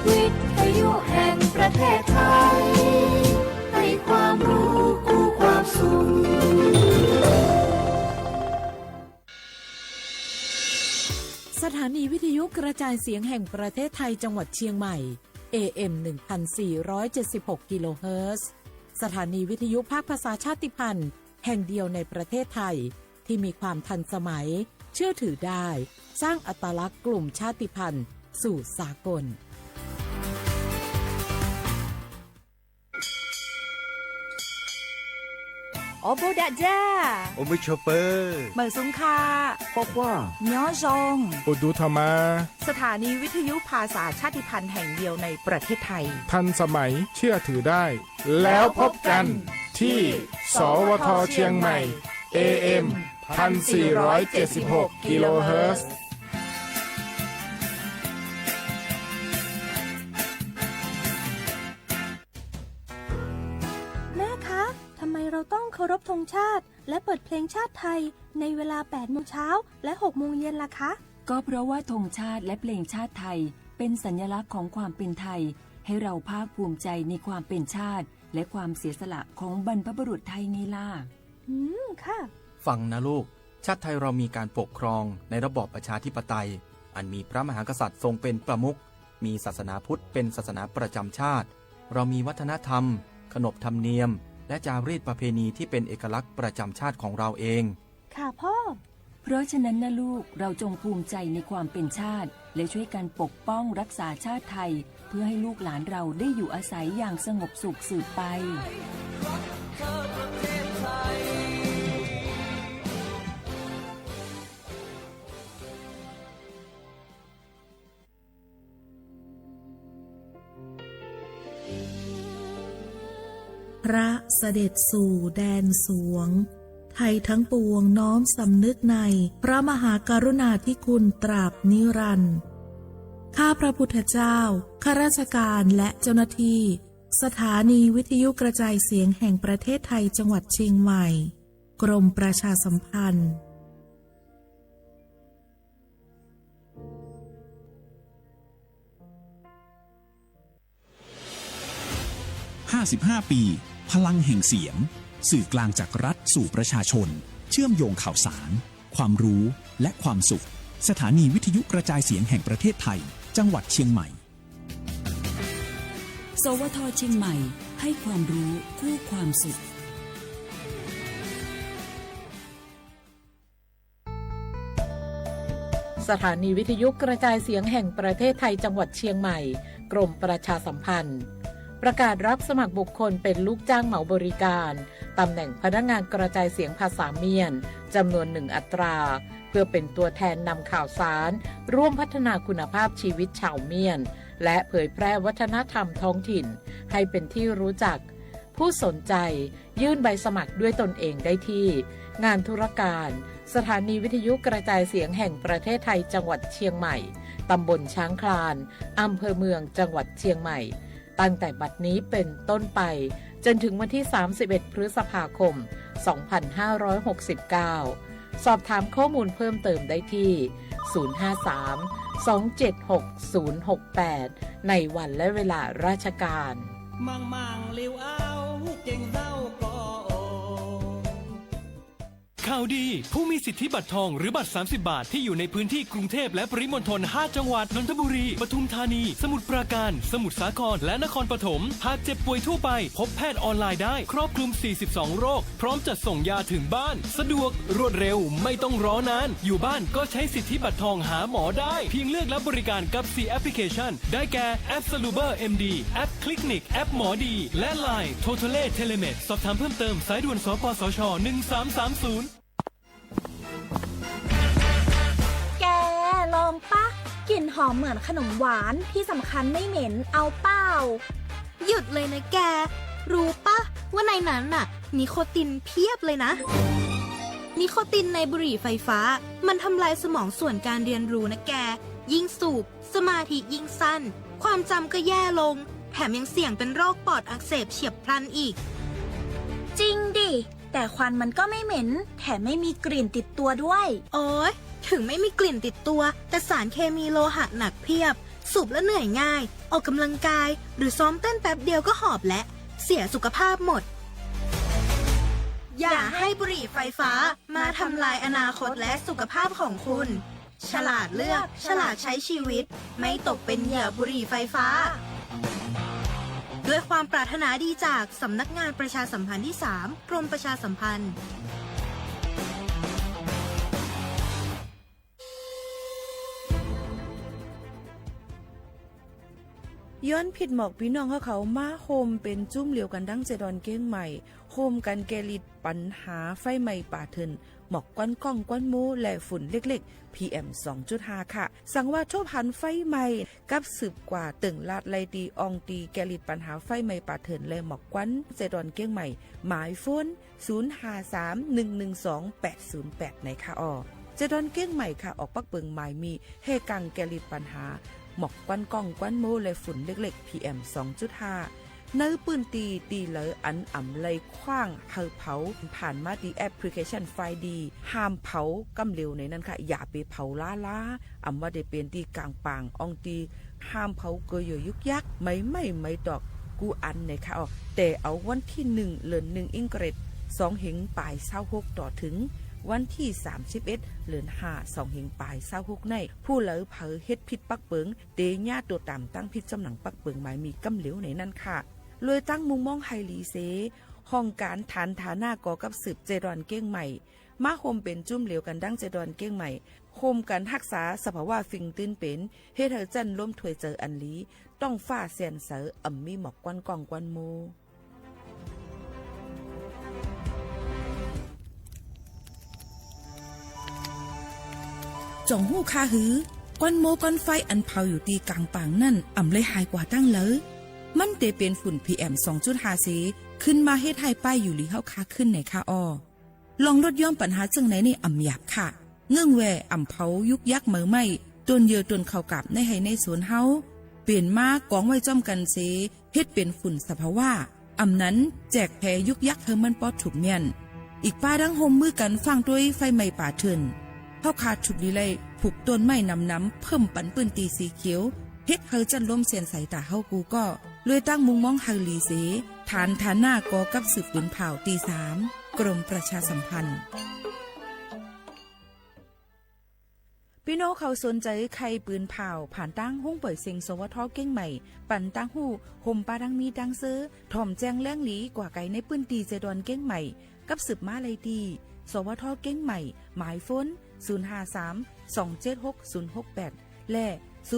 วิทยุแห่งประเทศไทยให้ความรู้คู่ความสุขสถานีวิทยุกระจายเสียงแห่งประเทศไทยจังหวัดเชียงใหม่ AM 1476 กิโลเฮิรตซ์สถานีวิทยุภาคภาษาชาติพันธุ์แห่งเดียวในประเทศไทยที่มีความทันสมัยเชื่อถือได้สร้างอัตลักษณ์กลุ่มชาติพันธุ์สู่สากลโอโบดาจ้า โอมิชอปเปอร์ เหมอซุงคา บอกว่า ย้อซง อุดูธรรมา สถานีวิทยุภาษาชาติพันธุ์แห่งเดียวในประเทศไทย ทันสมัยเชื่อถือได้ แล้วพบกันที่ สวทเชียงใหม่ AM 1476 กิโลเฮิรตซ์ แม่คะทำไมเราต้องเคารพธงชาติและเปิดเพลงชาติไทยในเวลา 8 โมงเช้าและ 6 โมงเย็นล่ะคะ ก็เพราะว่าธงชาติและเพลงชาติไทยเป็นสัญลักษณ์ของความเป็นไทยให้เราภาคภูมิใจในความเป็นชาติและความเสียสละของบรรพบุรุษไทยไงล่ะ ค่ะ ฟังนะลูก ชาติไทยเรามีการปกครองในระบอบประชาธิปไตยอันมีพระมหากษัตริย์ทรงเป็นประมุขมีศาสนาพุทธเป็นศาสนาประจำชาติเรามีวัฒนธรรมขนบธรรมเนียมและจารีตประเพณีที่เป็นเอกลักษณ์ประจำชาติของเราเอง ค่ะพ่อ เพราะฉะนั้นนะลูกเราจงภูมิใจในความเป็นชาติและช่วยกันปกป้องรักษาชาติไทยเพื่อให้ลูกหลานเราได้อยู่อาศัยอย่างสงบสุขสืบไป พระเสด็จสู่แดนสวงไทยทั้งปวงน้อมสำนึกในพระมหากรุณาธิคุณตราบนิรันดร์ข้าพระพุทธเจ้าข้าราชการและเจ้าหน้าที่สถานีวิทยุกระจายเสียงแห่งประเทศไทยจังหวัดเชียงใหม่กรมประชาสัมพันธ์55 ปีพลังแห่งเสียงสื่อกลางจากรัฐสู่ประชาชนเชื่อมโยงข่าวสารความรู้และความสุขสถานีวิทยุกระจายเสียงแห่งประเทศไทยจังหวัดเชียงใหม่สวทเชียงใหม่ให้ความรู้คู่ความสุข สถานีวิทยุกระจายเสียงแห่งประเทศไทยจังหวัดเชียงใหม่กรมประชาสัมพันธ์ประกาศรับสมัครบุคคลเป็นลูกจ้างเหมาบริการตำแหน่งพนักงานกระจายเสียงภาษาเมียนจำนวน1 อัตราเพื่อเป็นตัวแทนนำข่าวสารร่วมพัฒนาคุณภาพชีวิตชาวเมียนและเผยแพร่วัฒนธรรมท้องถิ่นให้เป็นที่รู้จักผู้สนใจยื่นใบสมัครด้วยตนเองได้ที่งานธุรการสถานีวิทยุกระจายเสียงแห่งประเทศไทยจังหวัดเชียงใหม่ตำบลช้างคลานอำเภอเมืองจังหวัดเชียงใหม่ตั้งแต่บัดนี้เป็นต้นไปจนถึงวันที่31 พฤษภาคม 2569 สอบถามข้อมูลเพิ่มเติมได้ที่ 053-276-068 ในวันและเวลาราชการมังเลี้ยวเอาเก่งเศร้าก็ข่าวดีผู้มีสิทธิบัตรทองหรือบัตร30 บาทที่อยู่ในพื้นที่กรุงเทพและปริมณฑล5 จังหวัดนนทบุรีปทุมธานีสมุทรปราการสมุทรสาครและนครปฐมหากเจ็บป่วยทั่วไปพบแพทย์ออนไลน์ได้ครอบคลุม42โรคพร้อมจัดส่งยาถึงบ้านสะดวกรวดเร็วไม่ต้องรอนานอยู่บ้านก็ใช้สิทธิบัตรทองหาหมอได้เพียงเลือกรับบริการกับ4แอปพลิเคชันได้แก่แอป Saluber MD แอป Clinic แอปหมอดีและ Line Totale Telemed สอบถามเพิ่มเติมสายด่วนสปสช1330แกลองปะกลิ่นหอมเหมือนขนมหวานที่สำคัญไม่เหม็นเอาเปล่าหยุดเลยนะแกรู้ปะว่าในนั้นน่ะนิโคตินเพียบเลยนะ นิโคตินในบุหรี่ไฟฟ้ามันทำลายสมองส่วนการเรียนรู้นะแกยิ่งสูบสมาธิยิ่งสั้นความจำก็แย่ลงแถมยังเสี่ยงเป็นโรคปอดอักเสบเฉียบพลันอีกจริงดิแต่ควันมันก็ไม่เหม็นแถมไม่มีกลิ่นติดตัวด้วยโอ๊ยถึงไม่มีกลิ่นติดตัวแต่สารเคมีโลหะหนักเพียบสูบแล้วเหนื่อยง่ายออกกำลังกายหรือซ้อมเต้นแป๊บเดียวก็หอบและเสียสุขภาพหมดอย่าให้บุหรี่ไฟฟ้ามาทำลายอนาคตและสุขภาพของคุณฉลาดเลือกฉลาดใช้ชีวิตไม่ตกเป็นเหยื่อบุหรี่ไฟฟ้าด้วยความปรารถนาดีจากสำนักงานประชาสัมพันธ์ที่ 3 กรมประชาสัมพันธ์ย้อนผิดหมอกพี่น้องเขามาโฮมเป็นจุ้มเหลียวกันดั้งเจดอนเก้งใหม่โฮมกันแกลิดปัญหาไฟไหม้ป่าเถินหมอกก้อนก้องก้อนมูและฝุ่นเล็กๆ PM 2.5 ค่ะสังว่าทั่วพันไฟไหม้กับสืบกว่าตึงลาดไลตีอองตีแกลิดปัญหาไฟไหม้ป่าเถินและหมอกก้อนเจดอนเก้งใหม่หมายโฟน0531128808ในค่ะเจดอนเก้งใหม่ค่ะออกปักเปิงหมายมีเฮกังแกลิดปัญหาหมอกควันก้องควันโมและฝุ่นเล็กๆ PM 2.5 เนื้อปืนตีเหลออันอ่ำไลคว้างเฮาเผาผ่านมาดีแอปพลิเคชันไฟดีห้ามเผากำเร็วในนั้นค่ะอย่าไปเผาล้าอำว่าได้เป็นตีกลางปางอองตีห้ามเผาเกยยุกยักไม่ดอกกูอันในค่ะแต่เอาวันที่1เดือน1อิงเกรด2เหงปลาย26ต่อถึงวันที่31เดือน5 2เหงปลาย26ในผู้เหลอเผอเฮ็ดผิดปักเปิงเตญาตัวตามตั้งผิดจำหนังปักเปิงหมายมีกำเหลวในนั้นค่ะเลยตั้งมุมมองไฮลีเซห้องการฐานฐานะก่อกับสืบเจดอนเก้งใหม่มาโฮมเป็นจุ่มเหลวกันดั้งเจดอนเก้งใหม่โฮมกันรักษาสภาวะฟิงตื้นเป็นเฮ็ดให้จันล้มถวยเจออันลีต้องฟ้าแสนเสออ่ำมีหมอกกวนกองกวนโมจ่องหู้คาหือก้อนโมก้อนไฟอันเผาอยู่ตีกลางปางนั่นอ่ำเลยหายกว่าตั้งเลยมันเตเป็นฝุ่น PM 2.5 สีขึ้นมาเฮ็ดให้ป้ายอยู่ลีเฮาคาขึ้นในคาลองลดย่อมปัญหาจังไหนในอ่ำหยาบค่ะเงื่องแวอ่ำเผายุกยักเหมือไม่ตนเยอตนเข้ากับในให้ในสวนเฮาเปลี่ยนมากองไว้จ้อมกันเสเฮ็ดเป็นฝุ่นสภาวะอ่ำนั้นแจกแพยุกยักเธอมันปอดถูกเมียนอีกป้าดังโฮมมือกันฟังด้วยไฟไหม้ป่าเถินเฮาขาดฉุดลีไลผูกต้นไม้น้ำเพิ่มปันปืนตีสีเขียวเฮ็ดเฮาจันล้มเสียนสายตาเฮากูก็เลยตั้งมุงมองไฮลีเสฐานหน้ากอกับสืบปืนเผาตี 3กรมประชาสัมพันธ์พี่น้องเขาสนใจใครปืนเผาผ่านตั้งห้องเปิดเซ็งสวทเก้งใหม่ปั่นตั้งหูห่มปลาดังมีดังซื้อถ่อมแจงแล้งหลีกว่าไก่ในปืนตีเจดอนเก้งใหม่กับสืบมาเลยดีสวทเก้งใหม่หมายฝน053-276-068และ092-246-8579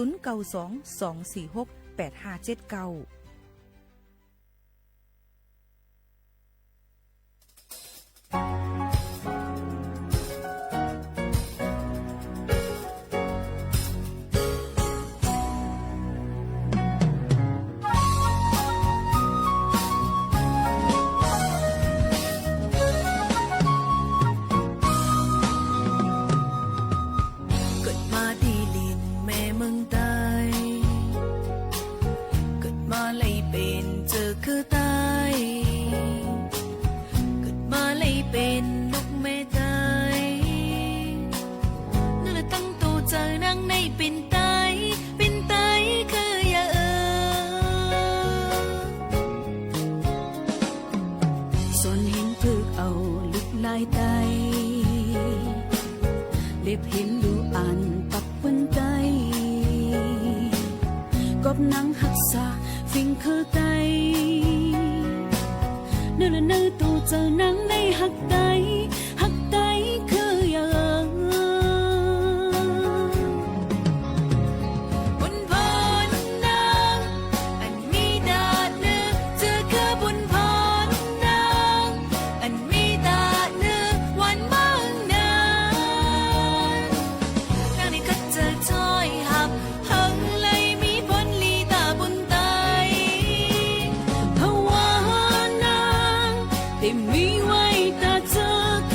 มีไว้แต่เธอเค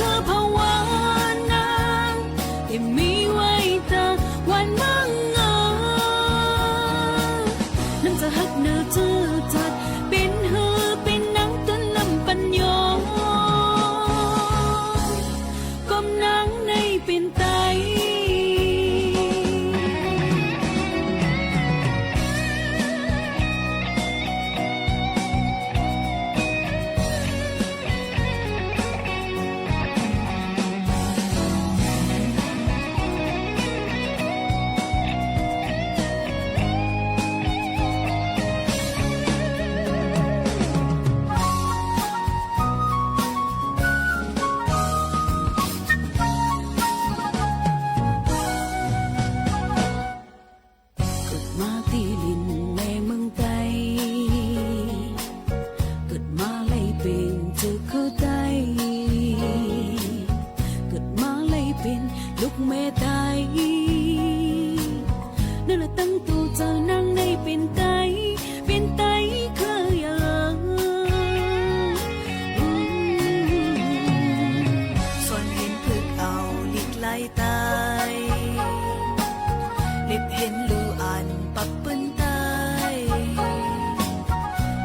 มาตีลินในเมืองไทยเกิดมาเลยเป็นเจ้าเข้าใจเกิดมาเลยเป็นลูกแม่ไทยนั่นแหละตั้งตัวเจอนั่งในเป็นไตเคยส่วนเห็นพึกเอาลิกไล่ตายเล็บเห็นลูอันปักปืนตาย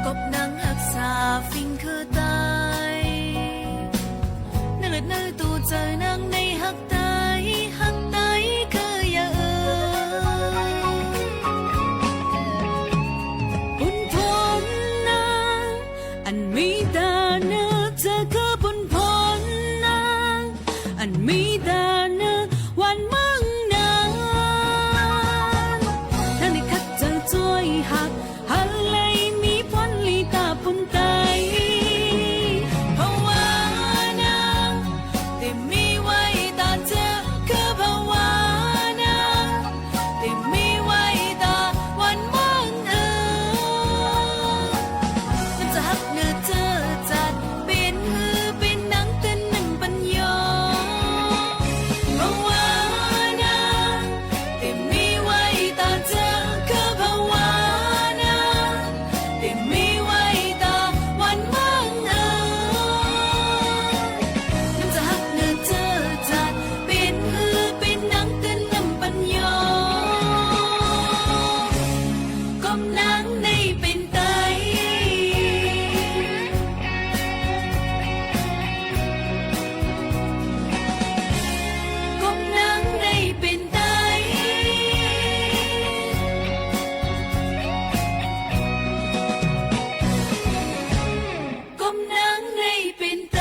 กบนางหักษาฟิงคือตายนั่นแหละนั่นตัวเจอนั่งในหักตายเคยบุญพรนางอันมีตาเนื้อเจอก็บุญพรนางอันมีตาเนื้อวันมั่งนางทั้งในคัดเจอช่วยหักหันเลยมีพรลีตาปุ่นไตเพราะว่านางแต่มีไว้ตาเจอคือเพราะว่านางแต่มีไว้ตาวันมั่งมันจะหักเนื้อเจอจัดเป็นหือเป็นนังเป็นหนึ่งปัญญาเพราะว่านางแต่มีไว้ตาเจอคือเพราะว่านางแต่มีไว้ตาวันมั่งมันจะหักเนื้อเจอจัดเป็นหือเป็นนังเป็นหนึ่งปัญญาก้มนางในเป็นไตก้มนางในเป็นไตก้มนางในเป็นไต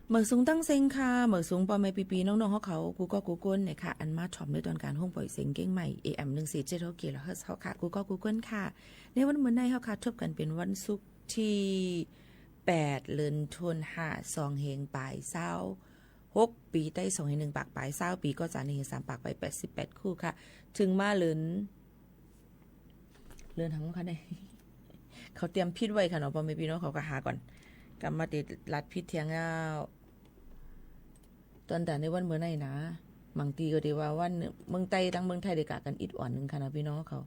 เหมือสูงตั้งเซ็งค่ะเหมือสูงปอไม่ปีๆน้องๆเขากูก็กูก้นเนี่ยค่ะอันมาชอมในตอนการห้องปล่อยเสียงเก้งใหม่ AM 147กิโลเฮิรตซ์ค่ะกูก็กูก้นค่ะในวันเมื่อในเขาค่ะทบกันเป็นวันศุกร์ที่8เดือนธันวาคม2เฮงปลาย26ปีใต้2เฮง1ปากปลาย20ปีก็จะ1เฮง3ปากไป88คู่ค่ะถึงมาเลือนทั้งค่ะเนี่ยเขาเตรียมพิษไว้ค่ะเนาะปอไม่ปีน้องเขาก็หาก่อนกำมาติดรัดพิษเทียงเอาตอนแต่ในวันเมื่อไหร่นะบางทีก็ดีว่าวันเมืองไทยทั้งเมืองไทยได้กะกันอิดอ่อนหนึ่งค่ะนะพี่น้องเขา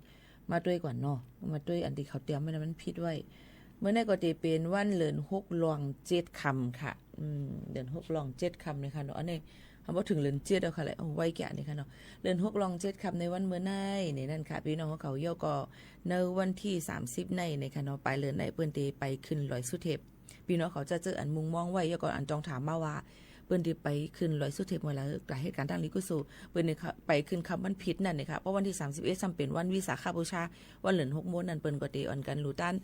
มาด้วยก่อนเนาะมาด้วยอันที่เขาเตรียมไว้มันพิดไว้เมื่อไหร่ก็จะเป็นวันเดือน6ลอง7ค่ำค่ะเดือน6ลอง7ค่ำเลยค่ะเนาะอันนี้คำว่าถึงเดือน7แล้วค่ะเลยเอาไว้แก่นี่ค่ะเนาะเดือน6ลอง7ค่ำในวันเมื่อไหร่นี่นั่นค่ะพี่น้องเขาเย่อก็ในวันที่30ในค่ะเนาะไปเดือนไหนเปิ้นเตไปขึ้นลอยสุเทพพี่น้องเขาจะเจออันมุงมองไว้ย่อก็อันจองถามมาว่าเปิ้นที่ไปขึ้นลอยสุเทพเมื่อแล้วกลายเหตุการณ์ทางลิกุสูเปิ้นนี่ค่ะไปขึ้นคำวันผิดนั่นนี่ค่ะเพราะวันที่31จำเป็นวันวิสาขบูชาวันเหลือน6โมงนั่นเปิ้นก็เตออนกันหลู่ต้าน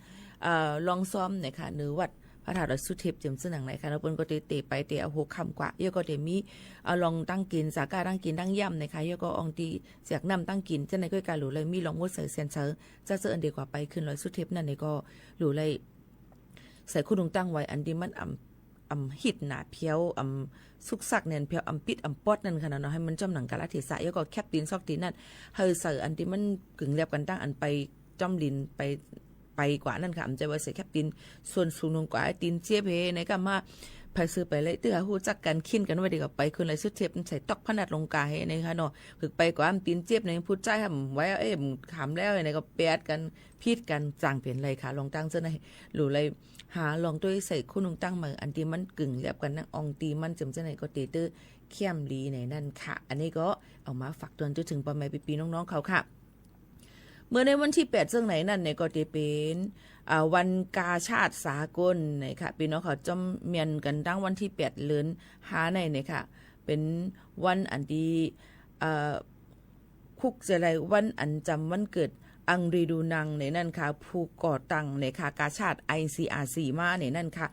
ลองซ้อมนี่ค่ะหรือวัดพระธาตุดอยสุเทพเจิมซึ่งหนังไหนค่ะแล้วเปิ้นก็เตไปเอา6ค่ำกว่าย่อก็มีลองตั้งกินสากาตั้งกินตั้งย่ำนี่ค่ะย่อก็อองตีเสียกน้ำตั้งกินจังได๋ก็การหลู่เลยมีลองงดใส่เซียนเซอจะเจออันดีกว่าไปขึ้นลอยสุเทพนั่นนี่ก็หลู่เลยใส่คุณลุงตั้งไว้อันที่มันหิดหนาเพียวสุกสักเนี่ยเพียวปิดปอดนั่นค่ะเนาะให้มันจำหนังกาลเทศะแล้วก็แคบตีนซอกตีนนั่นเฮาใส่อันที่มันกึ่งเรียบกันตั้งอันไปจอมลินไปกว่านั่นค่ะใจว่าใส่แคบตีนส่วนสูงลงกว่าตีนเจี๊ยบเฮในก็มาไปซื้อไปเลยเตื้อฮู้จักกันขิ้นกันไว้ดีกว่าไปคืนไรสุดเทพใส่ตอกพนัดลงกาเฮในค่ะเนาะคือไปกว่าตีนเจี๊ยบในพูดใจทำไว้ถามแล้วในก็แปดกันพีดกันจางเปลี่ยนเลยค่ะลองตั้งเจ้าในหรือไรหาลองด้วยใส่คุณลุงตั้งมืออันที่มันกึ่งเรียบกันนั่งอองตีมันจำเจ้าไหนก็ตีตื้อเข้มลีในนั่นค่ะอันนี้ก็เอามาฝากเตือนจนถึงปอไม่ปีน้องๆเขาค่ะเมื่อในวันที่8ซึ่งไหนนั่นเนี่ยก็จะเป็นวันกาชาติสากลนะคะพี่น้องเขาจอมเมียนกันตั้งวันที่8เดือน5เนี่ยค่ะเป็นวันอันที่คุกจะไรวันอันจำวันเกิดอังรีดูนังในนั่นค่ะผู้ก่อตั้งในค่ะกาชาติ ICRC มาในนั่นค่ะ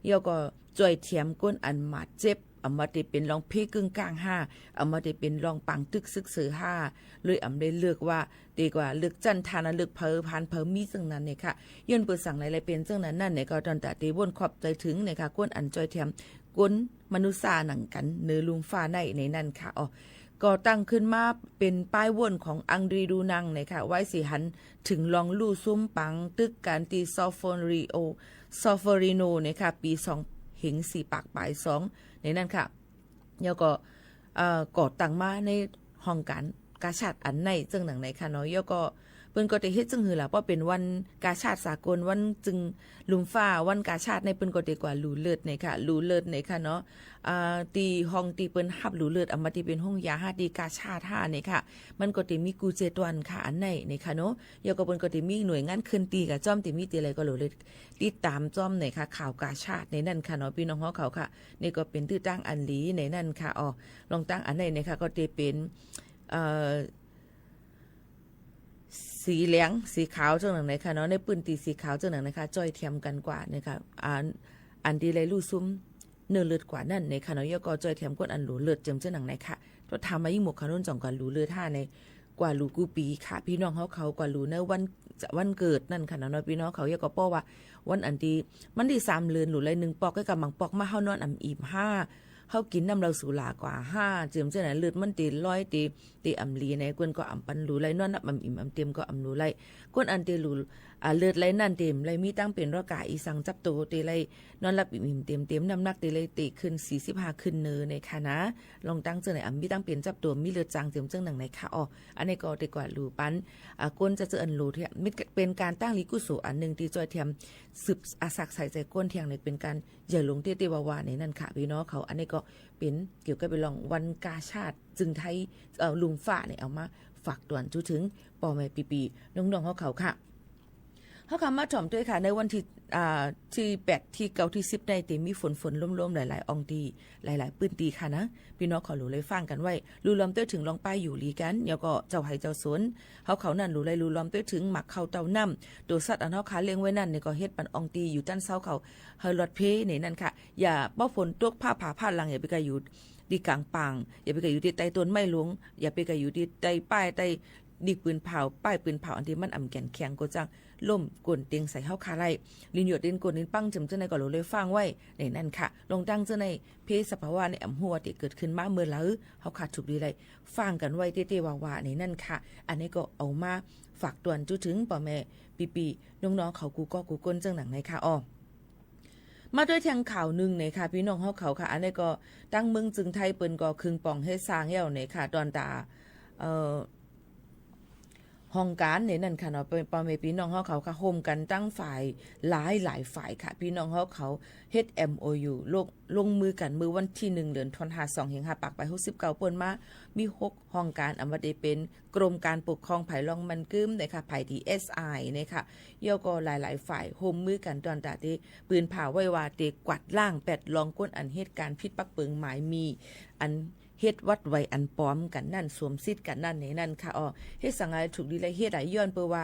ย่อก็ จ่อยเทียมก้นอันหมาเจ็บเอามาได้เป็นรองเพกึ่งกลาง5เอามาได้เป็นรองปังตึกซึกสือ5เลยได้เลือกว่าดีกว่าเลือกจันทานะเลือกเพอพันเพอมีซึ่งนั้นเนี่ยค่ะย้อนเปิดสั่งหลายๆเป็นซึ่งนั้นนั่นเนี่ยก็ตอนแต่ตีวนขอบใจถึงเนี่ยค่ะก้นอันจ่อยเทียมก้นมนุษย์หนังกันเนื้อลุงฟ้าในนั่นค่ะอ๋อก็ตั้งขึ้นมาเป็นป้ายวนของอังรีดูนังเนี่ยค่ะไว้สิหันถึงลองลู่ซุ้มปังตึกการตีซอฟอริโนเนี่ยค่ะปี2 หิง4 ปากปลาย2ในนั้นค่ะแล้วก็ก่อตั้งมาในห้องการกาชาดอันในจึงหนังในค่ะเนาะแล้วก็เปิ้นก็ได้เฮ็ดจึงหือล่ะเพราะเป็นวันกาชาดสากลวันจึงลุมฟ้าวันกาชาดในเปิ้นก็ได้กว่าหลูเลิศในค่ะหลูเลิศในค่ะเนาะตีห้องตีเปิ้นฮับหลูเลิศเอามาตีเป็นห้องยา5ดีกาชาด5นี่ค่ะมันก็ได้มีกูเจตวันค่ะอันในค่ะเนาะแล้วก็เปิ้นก็ได้มีหน่วยงานคืนตีกับจ้อมติมีตีอะไรก็หลูเลิศติดตามจ้อมในค่ะข่าวกาชาดในนั่นค่ะเนาะพี่น้องเขาค่ะนี่ก็เป็นตื้อตั้งอันหลีในนั่นค่ะอ๋อลองตั้งอันในค่ะก็ได้เป็นสีเหลืองสีขาวจังหนังไหนค่ะเนาะในปืนตีสีขาวจังหนังนะคะจ้อยเทียมกันกว่านะคะอันดีเลยลู่ซุ้มเนื้อเลือดกว่านั่นในค่ะเนาะยก็จ้อยเทียมก้นอันหลูเลือดจังจังหนังไหนค่ะก็ทำมายิ่งหมกขนุนจ่องกันหลูเลือดท่าในกว่าหลูกูปีค่ะพี่น้องเขากว่าหลูในวันเกิดนั่นค่ะเนาะพี่น้องเขายก็ป้อว่าวันอันดีมันดี3 เดือนหลูเลย1 ปอกก็กำลังปอกมาเฮานอนอิ่ม5เฮากินน้ำเราสูหลากว่า5เจิมจังไหนเลือดมันตี100ตีอำลีในกวนก็อำปันหลูไหลนอนนับอิ่มอำเต็มก็อำหลูไหลกวนอันตีหลูเลือดไหลนั่นเต็มไหลมีตั้งเป็นร่างกายอีสังจับโตตีไหลนอนรับอิ่มเต็มน้ำหนักตีไหลตีขึ้น45ขึ้นเนอในค่ะนะลองตั้งจังไหนมีตั้งเป็นจับตัวมีเลือดจางเจิมจังหนังในค่ะอ๋ออันนี้ก็ดีกว่าหลูปันกวนจะเจออันหลูเทียมเป็นการตั้งลิกุโสอันนึงที่จอยเทียมสืบอาศักใส่ใจก้นเทียงในเป็นการอย่าลงเตี้ยวาในนั่นค่ะพี่น้องเขาอันนี้ก็เป็นเกี่ยวกับไปลองวันกาชาติจึงไทยลุงฝ้าเนี่ยเอามาฝากตวนจุถึงปอแม่ปีน้องๆเขาค่ะเขาคำมาถ่อมด้วยค่ะในวันที่8ที่9ที่10ในเต็มมีฝนล่มๆหลายๆอองตีหลายๆปื้นตีค่ะนะพี่น้องขอหลูเลยฟังกันไว้รูล้อมต้วยถึงลองป้ายอยู่ลีกันแล้วก็เจ้าไห้เจ้าสวนเขานั่นหลูเลยรูล้อมต้วยถึงหมักเข้าเต้าน้ำตัวสัตว์อันเขาขาเลี้ยงไว้นั่นเนี่ยก็เฮ็ดปันอองตีอยู่ตั้นเสาเขาเฮลอดเพในนั่นค่ะอย่าป้อฝนตกผ้าผ่าหลังอย่าไปกระยุดดีกลางปางอย่าไปกระยุดที่ใต้ต้นไม้หลวงอย่าไปกระยุดที่ใต้ป้ายใต้ดีปืนเผาป้ายปืนเผาอันที่มันอ่ำแก่นแข็งก็จังล่มกวนเตียงใส่เฮาคาไลลินหยดดินกวนดินปังจำเจ้าในก็เลยฟังไว้ในนั่นค่ะลงตั้งเจ้าในเพศสภาวะในหัวที่เกิดขึ้นมาเมื่อแล้วเฮาขาดถูกดีเลยฟังกันไว้เต้ๆว่าในนั่นค่ะอันนี้ก็เอามาฝากตวนจุถึงป่อแม่ปีน้องๆเขากูก้นจังหนังในค่ะอ๋อมาด้วยทางข่าวหนึ่งเนี่ยค่ะพี่น้องเขาค่ะอันนี้ก็ตั้งเมืองจึงไทยเปิ้นก็คึงป่องให้สร้างเหี่ยวเนี่ยค่ะตอนตาห้องการเนี่ยนั่นค่ะเนาะเป็นปอมพี่น้องเขาค่ะโฮมกันตั้งฝ่ายหลายฝ่ายค่ะพี่น้องเขาเฮ็ด MOU ลงมือกันมือวันที่1 เดือนธันวาคม25ปากไป69เปิ้นมามี6ห้องการอำมาได้เป็นกรมการปกครองไผลองมันกึมเนี่ยค่ะไผ DSI เนี่ยค่ะย่อก็หลายฝ่ายโฮมมือกันตอนตาที่ปืนผ่าไว้ว่าเตกวัดล่าง8ลองก้นอันเหตุการณ์ผิดปักเปิงหมายมีอันเฮ็ดวัดไว้อันปลอมกันนั่นสวมซิดกันนั่นนี่นั่นค่ะอ๋อเฮ็ดสังไงถูกดีเลยเฮ็ดหลายย้อนเปิ้นว่า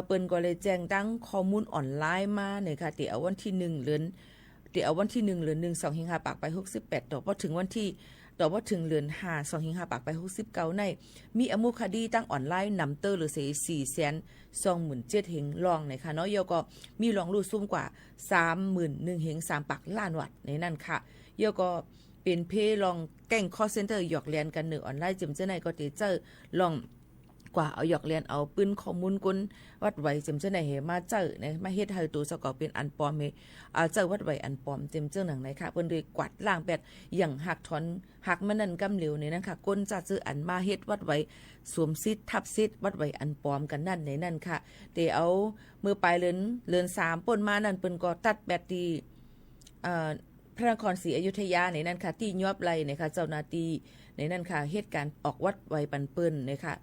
เปิ้นก็เลยแจ้งตั้งข้อมูลออนไลน์มาเนี่ยค่ะที่เอาวันที่1 เดือน1 2 5ปากไป68ต่อพอถึงวันที่ต่อพอถึงเดือน5 2 5ปากไป69ในมีอมุคดีตั้งออนไลน์นำเตอร์หรือ427,000 เฮงลองเนี่ยค่ะเนาะยก็มีลองรูซุ่มกว่า 31,000 เฮง3ปากล้านวัตต์ในนั่นค่ะยก็เป็นเพลองแก่งคอลเซ็นเตอร์หยอกเรียนกันออนไลน์จิมเจ้าไหนก็ติเจอลองกว่าเอาหยอกเรียนเอาปืนข้อมูลกุนวัดไว้จิมเจ้าไหนเฮมาเจอนะมาเฮ็ดให้ตัวสกอเป็นอันปลอมเฮเจอวัดไว้อันปลอมจิมเจ้าหนังไหนค่ะเพิ่นด้วยกวาดล้าง8อย่างหักถอนหักมันนั่นกำเหลวนี่นั่นค่ะก้นจะซื้ออันมาเฮ็ดวัดไว้สวมซิดทับซิดวัดไว้อันปลอมกันนั่นในนั่นค่ะแต่เอามือปลายเลือน3ป่นมานั่นเพิ่นก็ตัดแบตที่พระนครศรีอยุธยาในนั้นค่ะที่ยอบไรเนี่ยค่ะเจ้าหน้าที่ในนั้นค่ะเหตุการณ์ออกวัดไว้ปันเปิ้นเนี่ยค่ะ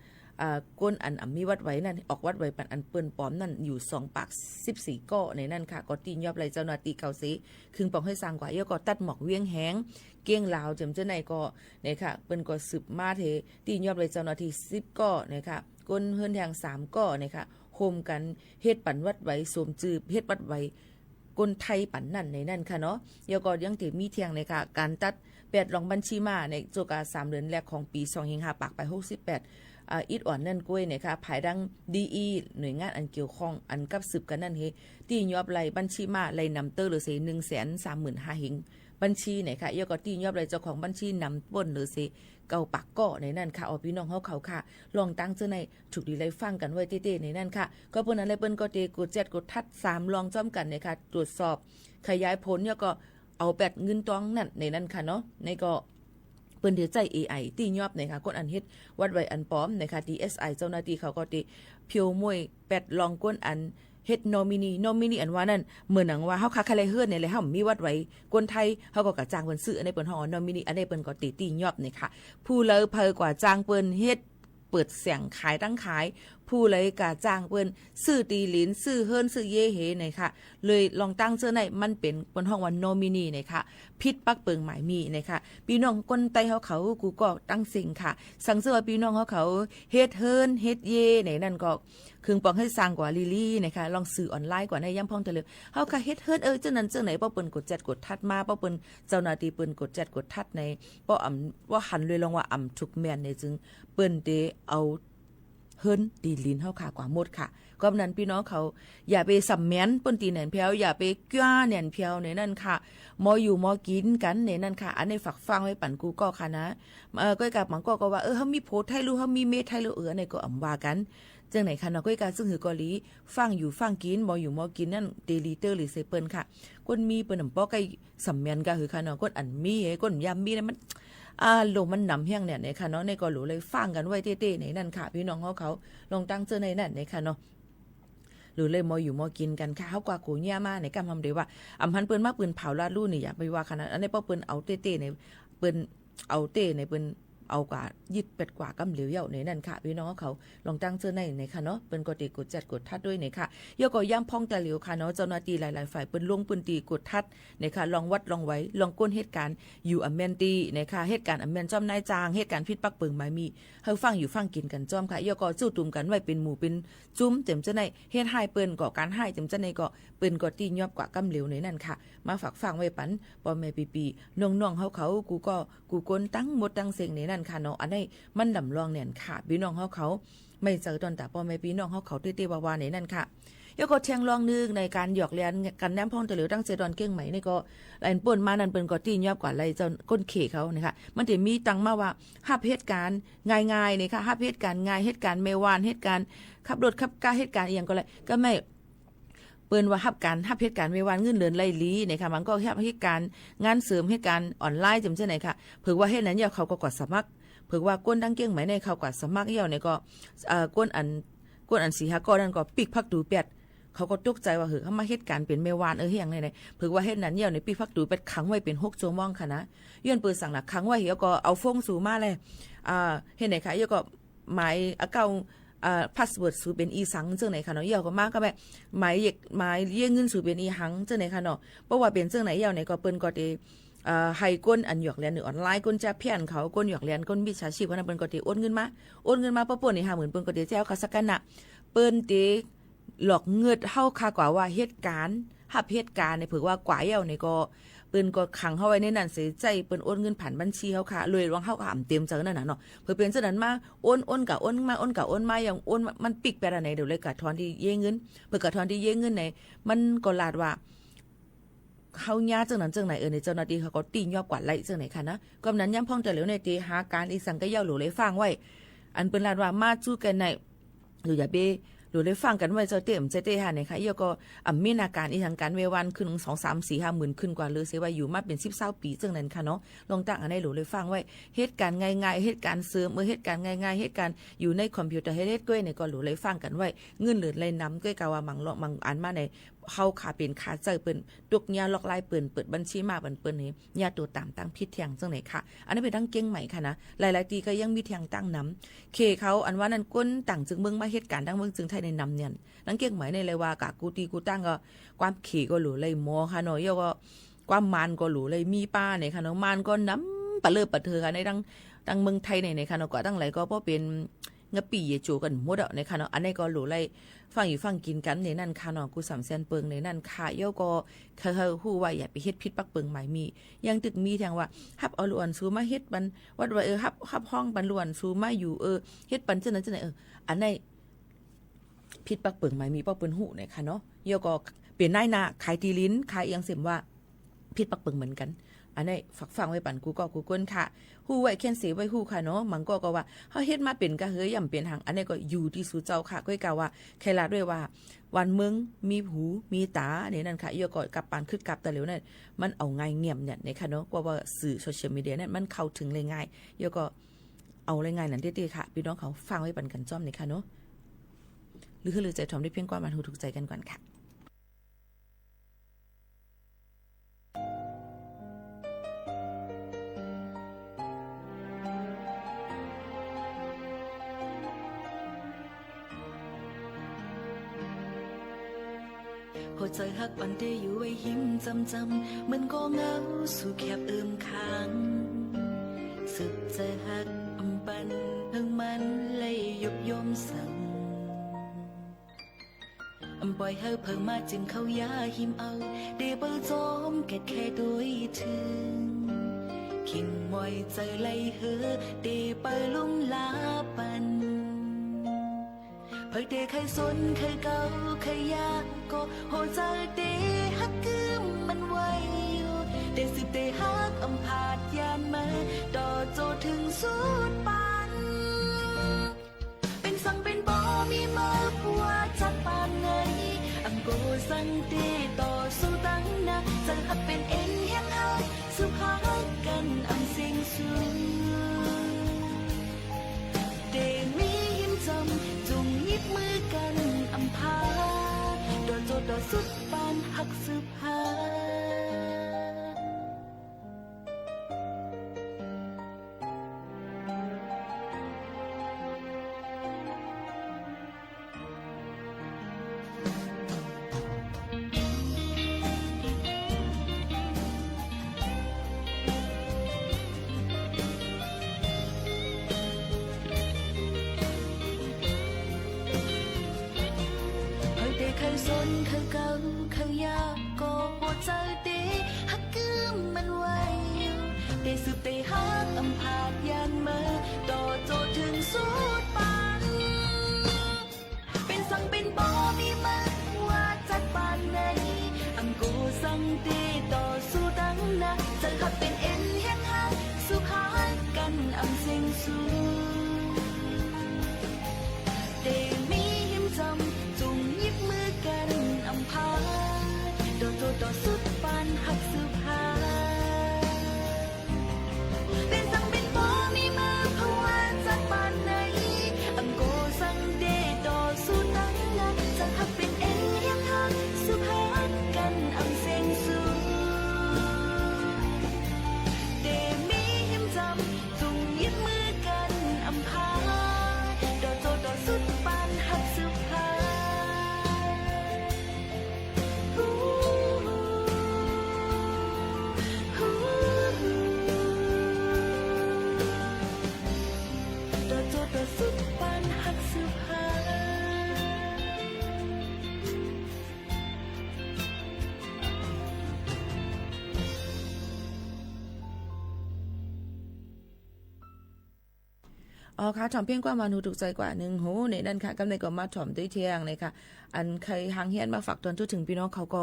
ก้นอันมีวัดไว้นั่นออกวัดไว้ปันอันเปิ้นปลอมนั่นอยู่2ปาก14ก้อในนั้นค่ะก็ตียอบไรเจ้าหน้าที่เขาสิคึงปองให้สร้างกว่าเยอะก็ตัดหมอกเวียงแหงเกี้ยงลาวจำเจ้าไหนก็เนี่ยค่ะเปิ้นก็สืบมาเทตียอบไรเจ้าหน้าที่10ก้อเนี่ยค่ะก้นเฮือนแทง3ก้อเนี่ยค่ะโฮมกันเฮ็ดปันวัดไว้สวมจืบเฮ็ดวัดไว้ คนไทยปั่นนั่นในนั่นค่ะเนาะแล้วก็ยังถือมีเทียงในค่ะการตัด8รองบัญชีมาในโจกา3เดือนแรกของปี25ปากไป68อิดอ่อนนั่นกล้วยนะคะภายดังดีหน่วยงานอันเกี่ยวข้องอันกับสืบกันนั่นเฮที่ยอบไหลบัญชีมาไหลนำเตอร์หรือเส 135,000 หิงบัญชีไหนค่ะยก็ตียอบไหลเจ้าของบัญชีนำป้นหรือเสเก่าปากก่อในนั่นค่ะพี่น้องเขาค่ะลองตั้งเจ้าในถูกดีเลยฟังกันไว้เต้ๆในนั่นค่ะก็เปิ้นอะไรเปิ้นก็เตกด7กดทัด3ลองจ้อมกันนะคะตรวจสอบขยายผลแล้วก็เอาแบตเงินตองนั่นในนั่นค่ะเนาะในก็เปิ้นเดือใจ AI ตียอบนะคะกดอันเฮ็ดวัดไว้อันปลอมนะคะ DSI เจ้าหน้าที่เขาก็ติเพียวมวย8ลองก้นอันเฮ็ดนอมินีอันว่านั่นเหมือนหนังว่าเฮาคาคาไลเฮือนนี่แหละเฮามีวัดไว้คนไทยเฮาก็กะจ้างเพิ่นซื้ออันนี้เปิ้นเฮานอมินีอันนี้เปิ้นก็ตียอบนี่ค่ะผู้เลอเพอกว่าจ้างเปิ้นเฮ็ดเปิดเสียงขายตั้งขายผู้เลยกะจ้างเปิ้นซื้อตีหลินซื้อเฮิรนซื้อเย่เฮนี่ค่ะเลยลองตั้งเสื้อในมันเป็นเปิ้นฮ้องว่านอมินีนี่ค่ะผิดปักเปิงหมายมีนี่ค่ะพี่น้องคนไต้เขากูก็ตั้งสิ่งค่ะสั่งเสื้อว่าพี่น้องเขาเฮ็ดเฮิรนเฮ็ดเย่ในนั่นก็เครื่องปองให้สร้างกว่าลิลี่นะคะลองสื่อออนไลน์กว่าในย่ำพ่องทะเลเฮาค่ะเฮ็ดเฮิรนจังนั้นจังไหนป้อเปิ้นกด7กดทัดมาป้อเปิ้นเจ้าหน้าที่เปิ้นกด7กดทัดในป้อว่าหันเลยลองว่าทุกแม่นในจึงเปิ้นเตเอาเฮิรนตีลินเฮาค่ะกว่าหมดค่ะก็นั้นพี่น้องเขาอย่าไปสำแม้นป้นตีแหนนเพียวอย่าไปก้าแหนนเพียวในนั่นค่ะมออยู่มอกินกันในนั่นค่ะอันในฝักฟังไว้ปั่นกูก็ค่ะนะก็กับมันก็ว่าเฮามีโพสต์ให้รู้เฮามีเมทให้รู้ในก็อำว่ากันจังไหนค่ะเนาะก็การซึ่งหือกอลีฟังอยู่ฟังกินมออยู่มอกินนั่นเดลิเตอร์หรือเซเปิ้นค่ะคนมีเปิ้นนำป้อไก่สำแม้นก็คือค่ะเนาะคนอันมีคนยามมีนั้นมันลงมันนำเฮียงเนี่ยในค่ะเนาะในก็หลูเลยฟังกันไว้เต้ๆในนั่นค่ะพี่น้องเขาลองตั้งเจอในนั่นในค่ะเนาะหรือเลยมออยู่มอกินกันค่ะเฮากว่ากูเนี่ยมาในกำทำได้ว่าอำพันเปิ้นมาปืนเผาลาดลู่นี่อย่าไปว่าขนาดอันนี้ป้อเปิ้นเอาเต้ๆในเปิ้นเอาเต้ในเปิ้นเอากว่ายึดเป็ดกว่ากำเหลียวเย่าในนั่นค่ะพี่น้องเขาลองตั้งเจอในค่ะเนาะเปิ้นก็ตีกด7กดทัดด้วยในค่ะยก็ย่ำพ่องแต่เหลียวค่ะเนาะเจ้าหน้าที่หลายๆฝ่ายเปิ้นลงปืนตีกดทัดในค่ะลองวัดลองไว้ลองก้นเหตุการณ์อยู่อเมนตีในค่ะเหตุการณ์อเมนจ้อมนายจางเหตุการณ์พิษปักเปิงหมายมีเฮาฟังอยู่ฟังกินกันจ้อมค่ะยก็จู้ตุ่มกันไว้เป็นหมู่เป็นจุ้มเต็มเจ้าในเฮ็ดให้เปิ้นก่อการให้เต็มเจ้าในก็เปิ้นก็ตียอบกว่ากำเหลียวในนั่นค่ะมาฝากฟังไว้ปันพ่อแม่ปีๆน้องๆเขากูก้นตั้งหมดตั้งเสียงในนั่นค่ะเนาะอันนี้มันดำรองเนี่ยค่ะพี่น้องเขาไม่เจอตอนแต่พ่อแม่พี่น้องเขาเต้ๆวาๆในนั่นค่ะยก็เทียงลองนึกในการหยอกเลียนกันแนมพ่องตะเหลียวตั้งเจดอนเก้งไหมนี่ก็หลายป่นมานั่นเปิ้นก็ตียอบกว่าไรเจ้าก้นเขเขานะคะมันจะมีตังมาว่าฮับเหตุการณ์ง่ายๆนี่ค่ะฮับเหตุการณ์ง่ายเหตุการณ์เมวานเหตุการณ์ขับรถขับกาเหตุการณ์อย่างก็เลยก็ไม่เปิ้นว่าฮับเหตุการณ์เมวานเงินเดือนไล่ลีนะคะมันก็ฮับเหตุการณ์งานเสริมเหตุการณ์ออนไลน์จำเช่นไหนค่ะเผื่อว่าเหตุนั้นเขาก็กดสมัครเผื่อว่าก้นดังเก้งไหมในเขากว่าสมัครเหี่ยวเนี่ยก็ก้นอันสีหากนั่นก็ปิกพักดูเป็ดเขาก็ตกใจว่าเขามาเหตุการณ์เป็นเมวานเฮียงในเผื่อว่าเหตุนั้นเหี่ยวในปิกพักดูเป็ดขังไว้เป็น6 ชั่วโมงค่ะนะย้อนเปิดสั่งหนักขังไว้เหี่ยวก็เอาฟงสู่มาเลยเห็นไหนคะเหี่ยวก็หมายเก่าพาสเวิร์ดสู่เป็นอีสังจังไหนค่ะเนาะเหี่ยวก็มากก็แบบหมายเยี่ยงเงินสู่เป็นอีหังจังไหนค่ะเนาะเพราะว่าเป็นจังไหนเหี่ยวในก็เปิ้นก็ได้ให้ก้นอันหยอกเรียนหรือออนไลน์ก้นจะเพี้ยนเขาก้นหยอกเรียนก้นมิจฉาชีพว่านั้นเปิ้นก็ติโอนเงินมาป้อๆนี่50,000เปิ้นก็ติแจ้วค่ะสักกันน่ะเปิ้นติหลอกเงิดเฮาค่ากว่าว่าเหตุการณ์หับเหตุการณ์เนี่ยเผื่อว่ากว่าเหี่ยวนี่ก็เปิ้นก็ขังเฮาไว้ในนั้นเสียใจเปิ้นโอนเงินผ่านบัญชีเฮาค่ะเลยว่าเฮาก็เต็มจังนั่นน่ะเนาะเพื่อเป็นจังนั้นมาโอนกะโอนมาอย่างโอนมันปิกไปอันไหนเดี๋ยวเลยกะทอนที่เยเงินเพื่อกะทอนที่เยเงินไหนมันก็ลาดว่าเขาย่าจังนั้นจังไหนในเจ้าหน้าที่เขาก็ตียอบกว่าไหลจังไหนค่ะนะก็นั้นย้ำพ่องแต่เหลียวในตีหาการอีสังก็เย่าหลูเลยฟังไว้อันเป็นลาดว่ามาจู้กันในหรืออย่าเบหรือเลยฟังกันไว้เจ้าเต็มเจเตหาเนี่ยค่ะเยก็มีอาการอีทางการเววันขึ้น2 3 4 5 หมื่นขึ้นกว่าเลยเสียว่าอยู่มาเป็น10-20 ปีจังนั้นค่ะเนาะลองตั้งอันให้หลูเลยฟังไว้เหตุการณ์ง่ายๆเหตุการณ์เสริมเหตุการณ์ง่ายๆเหตุการณ์อยู่ในคอมพิวเตอร์เฮ็ดก้อยเนี่ยก็หลูเลยฟังกันไว้เงินเหลือเลยนำก้อยกะว่ามังอันมาในเฮาขาเป็นขาใจเปิ้นตุกยาล็อกไลน์เปิดบัญชีมาเปิ้นนี่ยาตัวตามตั้งผิดเที่ยงจังไหนค่ะอันนี้เป็นตั้งเก่งใหม่ค่ะนะหลายๆตีก็ยังมีเที่ยงตั้งนำเคเขาอันว่านั้นก้นต่างจึงเมืองมาเหตุการณ์ดังเมืองจึงไทยในนำเนี่ยนังเก่งใหม่ในเลยว่ากะกูตีกูตั้งก็ความเขก็หลูเลยหมอค่ะเนาะยก็ความมานก็หลูเลยมีป้าเนี่ยค่ะเนาะมานก็นำปะเลิศปะเธอค่ะในตั้งเมืองไทยในค่ะเนาะก็ตั้งหลายก็เพราะเป็น งะปีเยจูกันหมดในค่ะเนาะอันนี้ก็หลูไล่ฟังอยู่ฟังกินกันในนั่นค่ะเนาะกู3แสนเปิงในนั่นค่ะเย่าก็เขาฮู้ว่าอย่าไปเฮ็ดผิดปักเปิงหมายมียังตึกมีทางว่าฮับเอาล้วนซูมาเฮ็ดบันวัดว่าฮับห้องบันล้วนซูมาอยู่เฮ็ดปันจังนั้นจังไหนอันนี้ผิดปักเปิงหมายมีป้อเปิ้นฮู้ในค่ะเนาะเย่าก็เปลี่ยนนายหน้าขายตีลิ้นขายอีหยังเสียมว่าผิดปักเปิงเหมือนกันอันนี้ฝักฟังไว้ปั่นกูก็กูก้นค่ะฮู้ไว้แค่นเสไว้ฮู้ค่ะเนาะมันก็ว่าเฮาเฮ็ดมาเป็นกะเฮยย่ำเป็นหางอันนี้ก็อยู่ที่สู่เจ้าค่ะก้อยกล่าวว่าใครละด้วยว่าวันเมืองมีหูมีตาเนี่ยนั่นค่ะเยอะก็กลับปานคึกกลับแต่เหลวนั่นมันเอาง่ายเงียบเนี่ยในค่ะเนาะว่าสื่อโซเชียลมีเดียนั่นมันเข้าถึงเลยง่ายเยอะก็เอาเลยง่ายนั่นเด้ๆค่ะพี่น้องเขาฟังไว้ปั่นกันจ้อมนี่ค่ะเนาะหรือใจทอมได้เพียงกว่ามันถูกใจกันก่อนค่ะหัวใจฮักปันเดอยู่ไว้หิมจำมันก็เหงาสู่แคบค้างสึกใจฮักปันเพิ่งมันเลยยุบยมสั่งปล่อยเฮาเพิ่งมาจิ้มเข้ายาหิมเอาเดเปิลจอมแค่โดยถึงขิงมอยใจไล่เฮอเดเปิลลุ่มลาปันเพิ่งเดใครสนใครเก่าใครยากก็โหใจเดฮักคืมมันไว้อยู่เดสิเดฮักพาดยานมาต่อโจถึงสุดปันเป็นสังเป็นบ่มีมาผัวจักปานไงโกสังเตต่อสู้ตั้งนะจะหักเป็นเอ็นแห่งหักสุภาพกันเสียงสูงเดมีหิมจำจุงยิบมือกันพาโดนโจดอสุดปานหักสุภาสนเขาเก่าเขายากก็หัวใจเดฮักกืมมันไว้อยู่เดสุดเดฮักพาดยานมาต่อโจถึงสุดปันเป็นสังเป็นบ่มีมาว่าจักปานไหนโกสังเดต่อสู้ตั้งนะจะขับเป็นเอ็นแห่งหักสุภาพกันเสียงสูงเดมีหิมจำจุงยิบมือกันพาโดนโจต่อสุดปานหักสุภาเป็นสังเป็นบ่มีมาเพราะว่าจากปานไหนโกสังเดต่อสู้ตั้งนะจะหักเป็นเอ็นยังหักสุภากันเสียงสูงเดมีหิมจำจุงยิบมือกันพาโดนโจต่อสุดปานหักสุภาสุดปันหักสุภาค่ะถ่อมเพียงกว่ามาหนูถูกใจกว่าหนึ่งโหในนั่นค่ะกำในก็มาถ่อมด้วยเที่ยงเลยค่ะอันใครหางเฮียนมาฝากตอนทั่วถึงพี่น้องเขาก็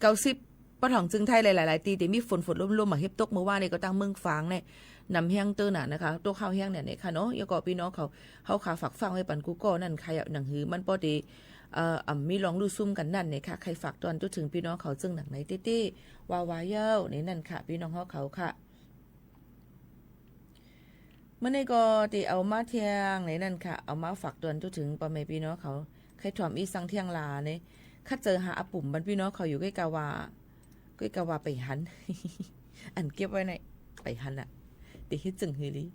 8-90ปะถ่องจึงไทยหลายๆตีแต่มีฝนร่วมๆมาเฮ็บตกเมื่อวานนี่ก็ตั้งเมืองฟางเนี่ยนำเฮียงเตอร์น่ะนะคะตัวข้าวเฮียงเนี่ยค่ะเนาะยก็พี่น้องเขาขาฝากฟังไว้ปันกูก็นั่นใครหนังหือมันพอดีมีลองดูซุ่มกันนั่นเนี่ยค่ะใครฝากตอนตัวถึงพี่น้องเขาจึงหนังไหนตี้ๆวาวเย้านี่นั่นค่ะพี่น้องเขาค่ะเมื่อในก็ตีเอามาเที่ยงในนั่นค่ะเอามาฝากตอนตัวถึงปอแม่พี่น้องเขาใครถ่อมอีสังเที่ยงลาเนี่ยคัดเจอหาอาปุ่มบรรพี่น้องเขาอยู่ใกล้กาวาไปหัน อันเก็บไว้ในไปหันอ่ะตีฮิตจึงฮือลี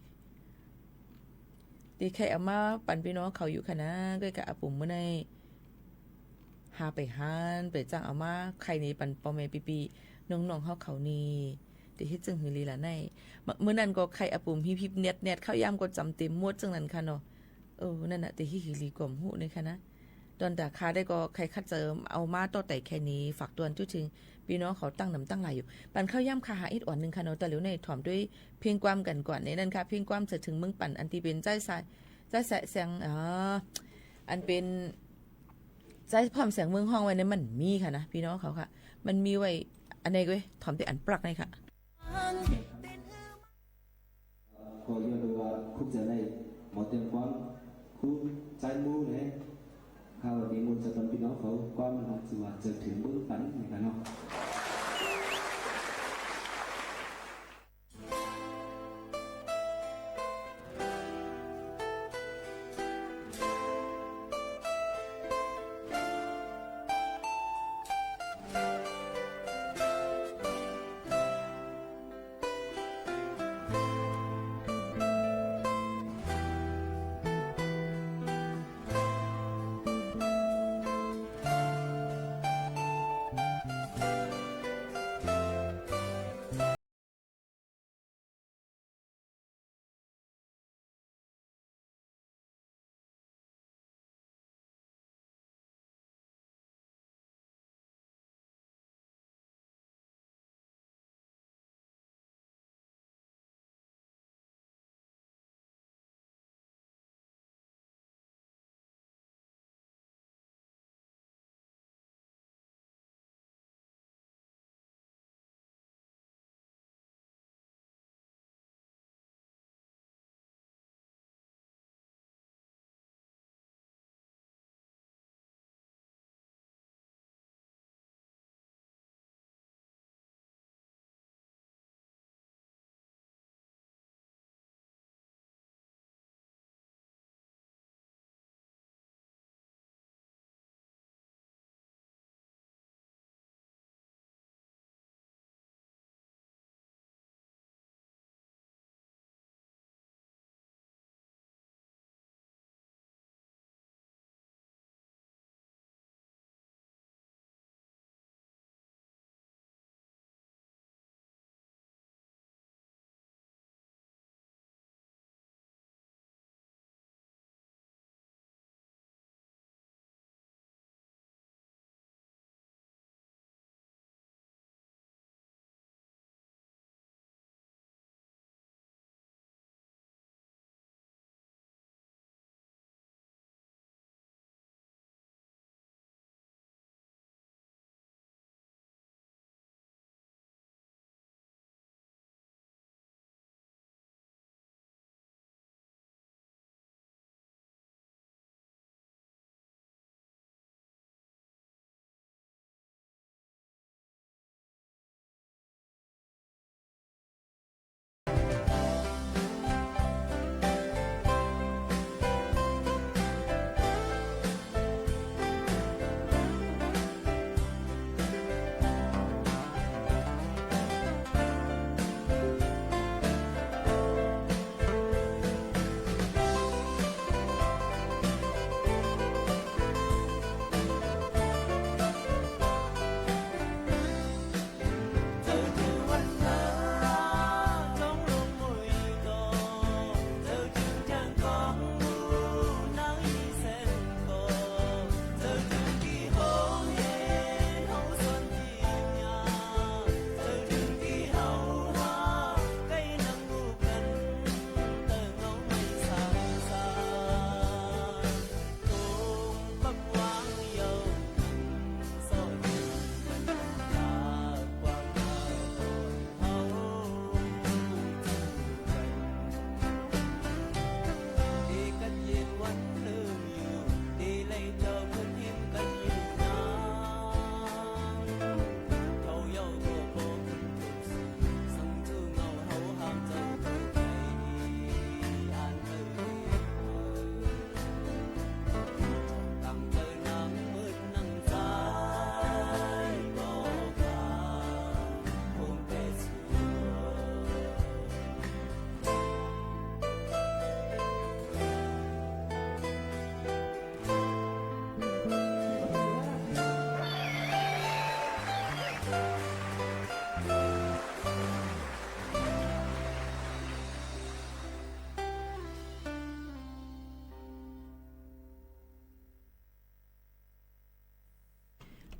ตีใครเอามาปั่นพี่น้องเขาอยู่ค่ะนะใกล้กับอาปุ่มเมื่อในหาไปหันไปจ้างเอามาใครนี่ปั่นปอแม่ปีน้องๆเขานี่ ติเฮ็ดจังหือลีล่ะในมื้อนั้นก็ใครอปุ่มฮิบๆเน็ตเข้ายามก็จำเต็มหมดจังนั้นค่ะเนาะนั่นน่ะติฮิหือลีกลมหูนี่ค่ะนะตอนตาคาได้ก็ใครคัดเจิมเอามาต่อแต่แค่นี้ฝากตวนจุถึงพี่น้องเขาตั้งนำตั้งหลายอยู่ปันข้าวย่ำคาหาอีกอ่อนนึงค่ะเนาะแต่เหลียวในถ่อมด้วยเพียงความกันก่อนในนั้นค่ะเพียงความจะถึงมึงปั่นอันที่เป็นใจสายใจแสงอันเป็นใจพร้อมแสงเมืองห้องไว้เนี่ยมันมีค่ะนะพี่น้องเขาค่ะมันมีไว้อันไหนก็ถ่อมแต่อันปลักนี่ค่ะก็ยอมรับว่าคุณจะได้หมดเต็มความคุณใจมูเลยข้าวนี้มันจะทำพี่น้องเขาความมันอาจจะว่าจะถึงเบื้องฝันในกันเนาะ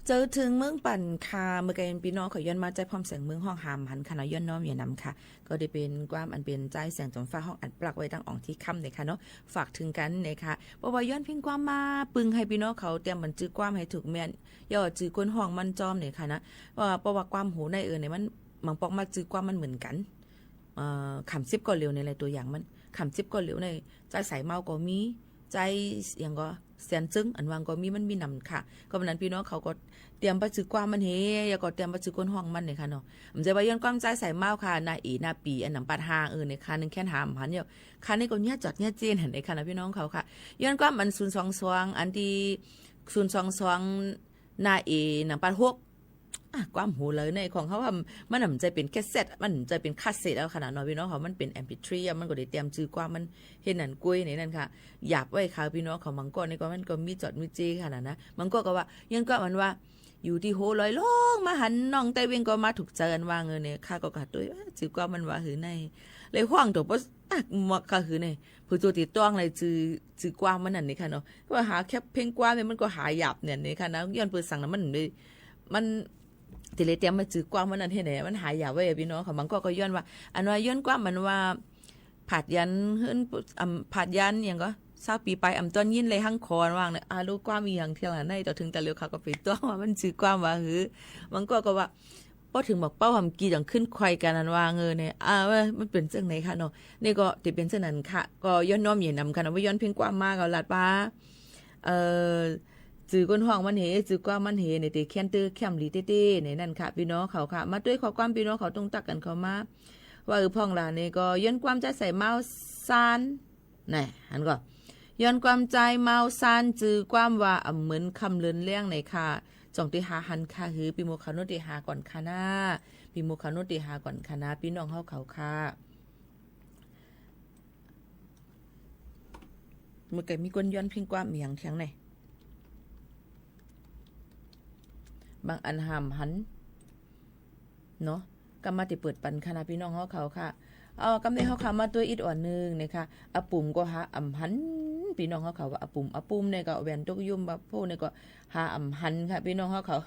เจอถึงเมืองปั่นคาเมื่อไกพี่น้องขอย้อนมาใจพร้อมแสงเมืองห้องหามหันคณะย้อนน้อมอย่านำค่ะก็ได้เป็นความอันเป็นใจแสงจอมฟ้าห้องอันปลักไว้ตั้งอ่องที่ค่ำเลยค่ะเนาะฝากถึงกันนะคะเพราะว่าย้อนเพียงความมาปึงให้พี่น้องเขาเตรียมมันจื้อความให้ถูกแม่นย่อจื้อก้นห้องมันจอมเนี่ยค่ะนะว่าเพราะว่าความหูในเนี่ยมันบางปอกมาจื้อความมันเหมือนกันขำซิบก็เร็วในอะไรตัวอย่างมันขำซิบก็เร็วในใจใส่เมาก็มีใจอย่างก็แสนซึ้งอันวางก็มีมันมีนำค่ะก็วันนั้นพี่น้องเขาก็เตรียมไปซื้อความมันเฮอย่าก็เตรียมไปซื้อก้นห้องมันเนี่ยค่ะเนาะมันจะว่าย้อนความใจใส่เมาค่ะนาอีนาปีอันนำปัดหางเนี่ยค่ะนึงแค่หามหันเนี่ยค่ะนี่ก็เนี่ยจอดเนี่ยเจนเห็นในค่ะนะพี่น้องเขาค่ะย้อนความมัน022อันที่022นาอีนำปัด6ความหูเลยในของเขาว่ามันจะเป็นแคสเซ็ตมันจะเป็นคาสเซ็ตแล้วขนาดน้อยพี่น้องเขามันเป็น MP3 มันก็ได้เตรียมชื่อความมันเห็นนั่นกุ้ยในนั่นค่ะหยาบไว้ค่ะพี่น้องเขามังกรนี่ก็มันก็มีจอดมีจีขนาดนะมังก็ว่ายังก็มันว่าอยู่ที่โหลอยลงมาหันน้องไตเวงก็มาถูกเจอกันว่าเงินเนี่ยค่ะก็กัดด้วยชื่อความมันว่าหือในเลยห่วงตัวบ่หมอกค่ะหือในผู้ตัวติดต้องเลยชื่อความมันนั่นนี่ค่ะเนาะว่าหาแค่เพลงความมันก็หาหยาบเนี่ยนี่ค่ะนะย้อนเปิดสั่งนั้นมันทีเลยเตรียมมาจื้อกว้างมันนั่นเฮ็ดไหนมันหายาไว้พี่น้องเขามันก็ย้อนว่าอันว่าย้อนกว้างมันว่าผาดยันเฮิรนผาดยันอย่างก็20ปีไปต้นยินเลยหั่งคอนว่างเนี่ยลูกกว้างมีอย่างเที่ยงน่ะในต่อถึงแต่เร็วเขาก็ไปตัวว่ามันจื้อกว้างว่าหือมันก็ว่าพอถึงบอกเป้าหำกีจังขึ้นไขกันนั้นว่าเงินเนี่ยว่ามันเป็นจังไหนค่ะเนาะนี่ก็สิเป็นจังนั้นค่ะก็ย้อนน้อมอย่านำค่ะว่าย้อนเพียงกว้างมากก็ลาดป้าจื้อก้นห้องมันเฮจื้อกว่ามันเฮในตีเขียนตื้อแคมลีเต้ๆในนั่นค่ะพี่น้องเขาค่ะมาด้วยข้อความพี่น้องเขาต้องตักกันเขามาว่าพ่องหลานนี่ก็ย้อนความใจใส่เมาซานนี่อันก็ย้อนความใจเมาซานจื้อความว่าเหมือนคำเลือนเลี้ยงในค่ะจ่องที่หาหันค่ะหือปีโมคานุติหาก่อนค่ะนะปีโมคานุติหาก่อนค่ะนะพี่น้องเขาค่ะเมื่อกี้มีคนย้อนพิงความมีอย่างเทียงไหนบางอันหามหันเนาะก็มาติเปิดปันคณะพี่น้องเขาค่ะกำเนิดเขามาตัวอีกอ่อนนึงนะคะปุ่มก็หาหันพี่น้องเขาว่าปุ่มเนี่ยก็แหวนตกยุ่มแบบพวกเนี่ยก็หาหันค่ะพี่น้องเขา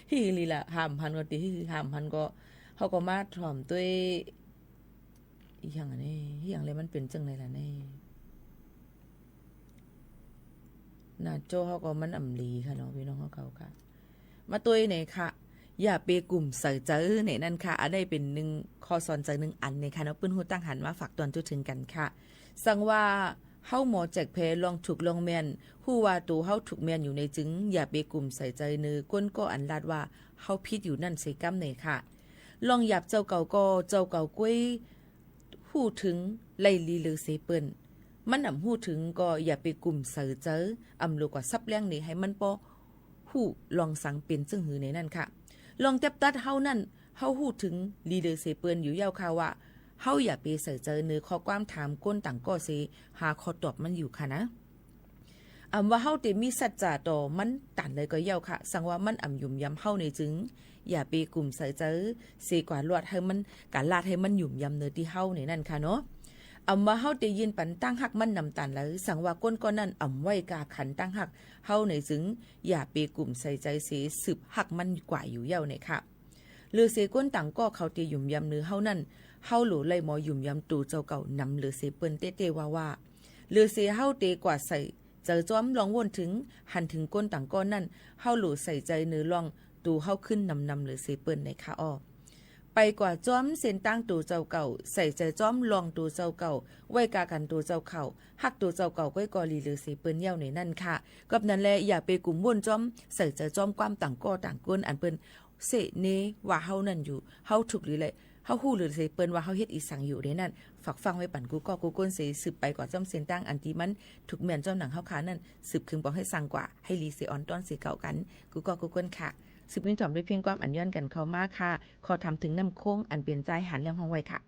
ฮิลีละหามหันก็ติหามหันก็เขาก็มาถ่อมตัวอีหยังอันนี้อีหยังเลยมันเป็นจังได๋ล่ะนี่น่าโจเขาก็มันลีค่ะเนาะพี่น้องเขาค่ะมาตัวเนี่ยค่ะอย่าไปกลุ่มใส่เจอเนี่ยนั่นค่ะได้เป็นหนึ่งข้อสอนใจหนึ่งอันในค่ะเนาะปื้นหูตั้งหันมาฝากตอนจุดถึงกันค่ะสั่งว่าเฮาหมอแจกเพลองถูกลองแมนฮู้ว่าตัวเฮาถูกแมนอยู่ในจึงอย่าไปกลุ่มใส่ใจเนื้อก้นก็อันลาดว่าเฮาผิดอยู่นั่นใส่กำเนี่ยค่ะลองหยับเจ้าเก่าก็เจ้าเก่าก้วยฮู้ถึงไล่ลีเลอเซเปิ้นมันฮู้ถึงก็อย่าไปกลุ่มใส่เจอลูกกว่าซับแรงนี่ให้มันปอฮู้ลองสังเป็นจึงหือในนั่นค่ะลองแทบตัดเฮานั่นเฮาฮู้ถึงลีเดอร์เซเปิ้นอยู่ยาวค่ะว่าเฮาอย่าไปใส่เจอเนื้อข้อความถามก้นต่างก็สิหาข้อตอบมันอยู่ค่ะนะว่าเฮาได้มีสัจจะต่อมันตันเลยก็ยาวค่ะสังว่ามันยุ่มยำเฮาในจึงอย่าไปกลุ่มใส่เจอเสกว่าลวดให้มันการลาดให้มันยุ่มยำเนื้อที่เฮาในนั่นค่ะเนาะว่าเฮาได้ยินปันตั้งหักมันนำตันแล้วสังว่าก้นก็นั่นไว้กาขันตั้งหักเฮาในจึงอย่าไปกลุ่มใส่ใจเสสืบหักมันกว่าอยู่เย้าเนี่ยค่ะเลือเสก้นต่างก็เขาตีหยุ่มยำเนื้อเฮานั่นเฮาหลูเลยหมอหยุ่มยำตูเจ้าเก่านำเลือเสเปิ้นเต้ๆว่าเลือเสเฮาเตกว่าใส่เจอจ้อมลองวนถึงหันถึงก้นต่างก็นั่นเฮาหลูใส่ใจเนื้อลองตูเฮาขึ้นนำเลือเสเปิ้นในค่ะอ้อไปกว่าจ้อมเส้นตั้งตัวเจ้าเก่าใส่ใจจ้อมลองตัวเจ้าเก่าไว้กากันตัวเจ้าเข่าหักตัวเจ้าเก่าก้อยกอลีหรือเสเปิ้นเย้าในนั่นค่ะกับนั้นแลอย่าไปกลุ่มวนจ้อมใส่ใจจ้อมความต่างก็ต่างก้นอันเปิ้นเสเนว่าเฮานั่นอยู่เฮาถูกหรือเลยเฮาฮู้หรือเสเปิ้นว่าเฮาเฮ็ดอีสังอยู่ในนั่นฝากฟังไว้ปั่นกูก็กูก้นเสสืบไปกว่าจ้อมเส้นตั้งอันที่มันถูกแม่นจ้อมหนังเฮาขานั่นสืบคึงบอกให้สั่งกว่าให้ลีเสออนต้อนเสเก่ากันกูก็กูก้นค่ะสืบมินจอมด้วยเพียงความอันย้อนกันเข้ามาค่ะขอทำถึงน้ำโค้งอันเปลี่ยนใจหันเรื่องห้องไว้ค่ะ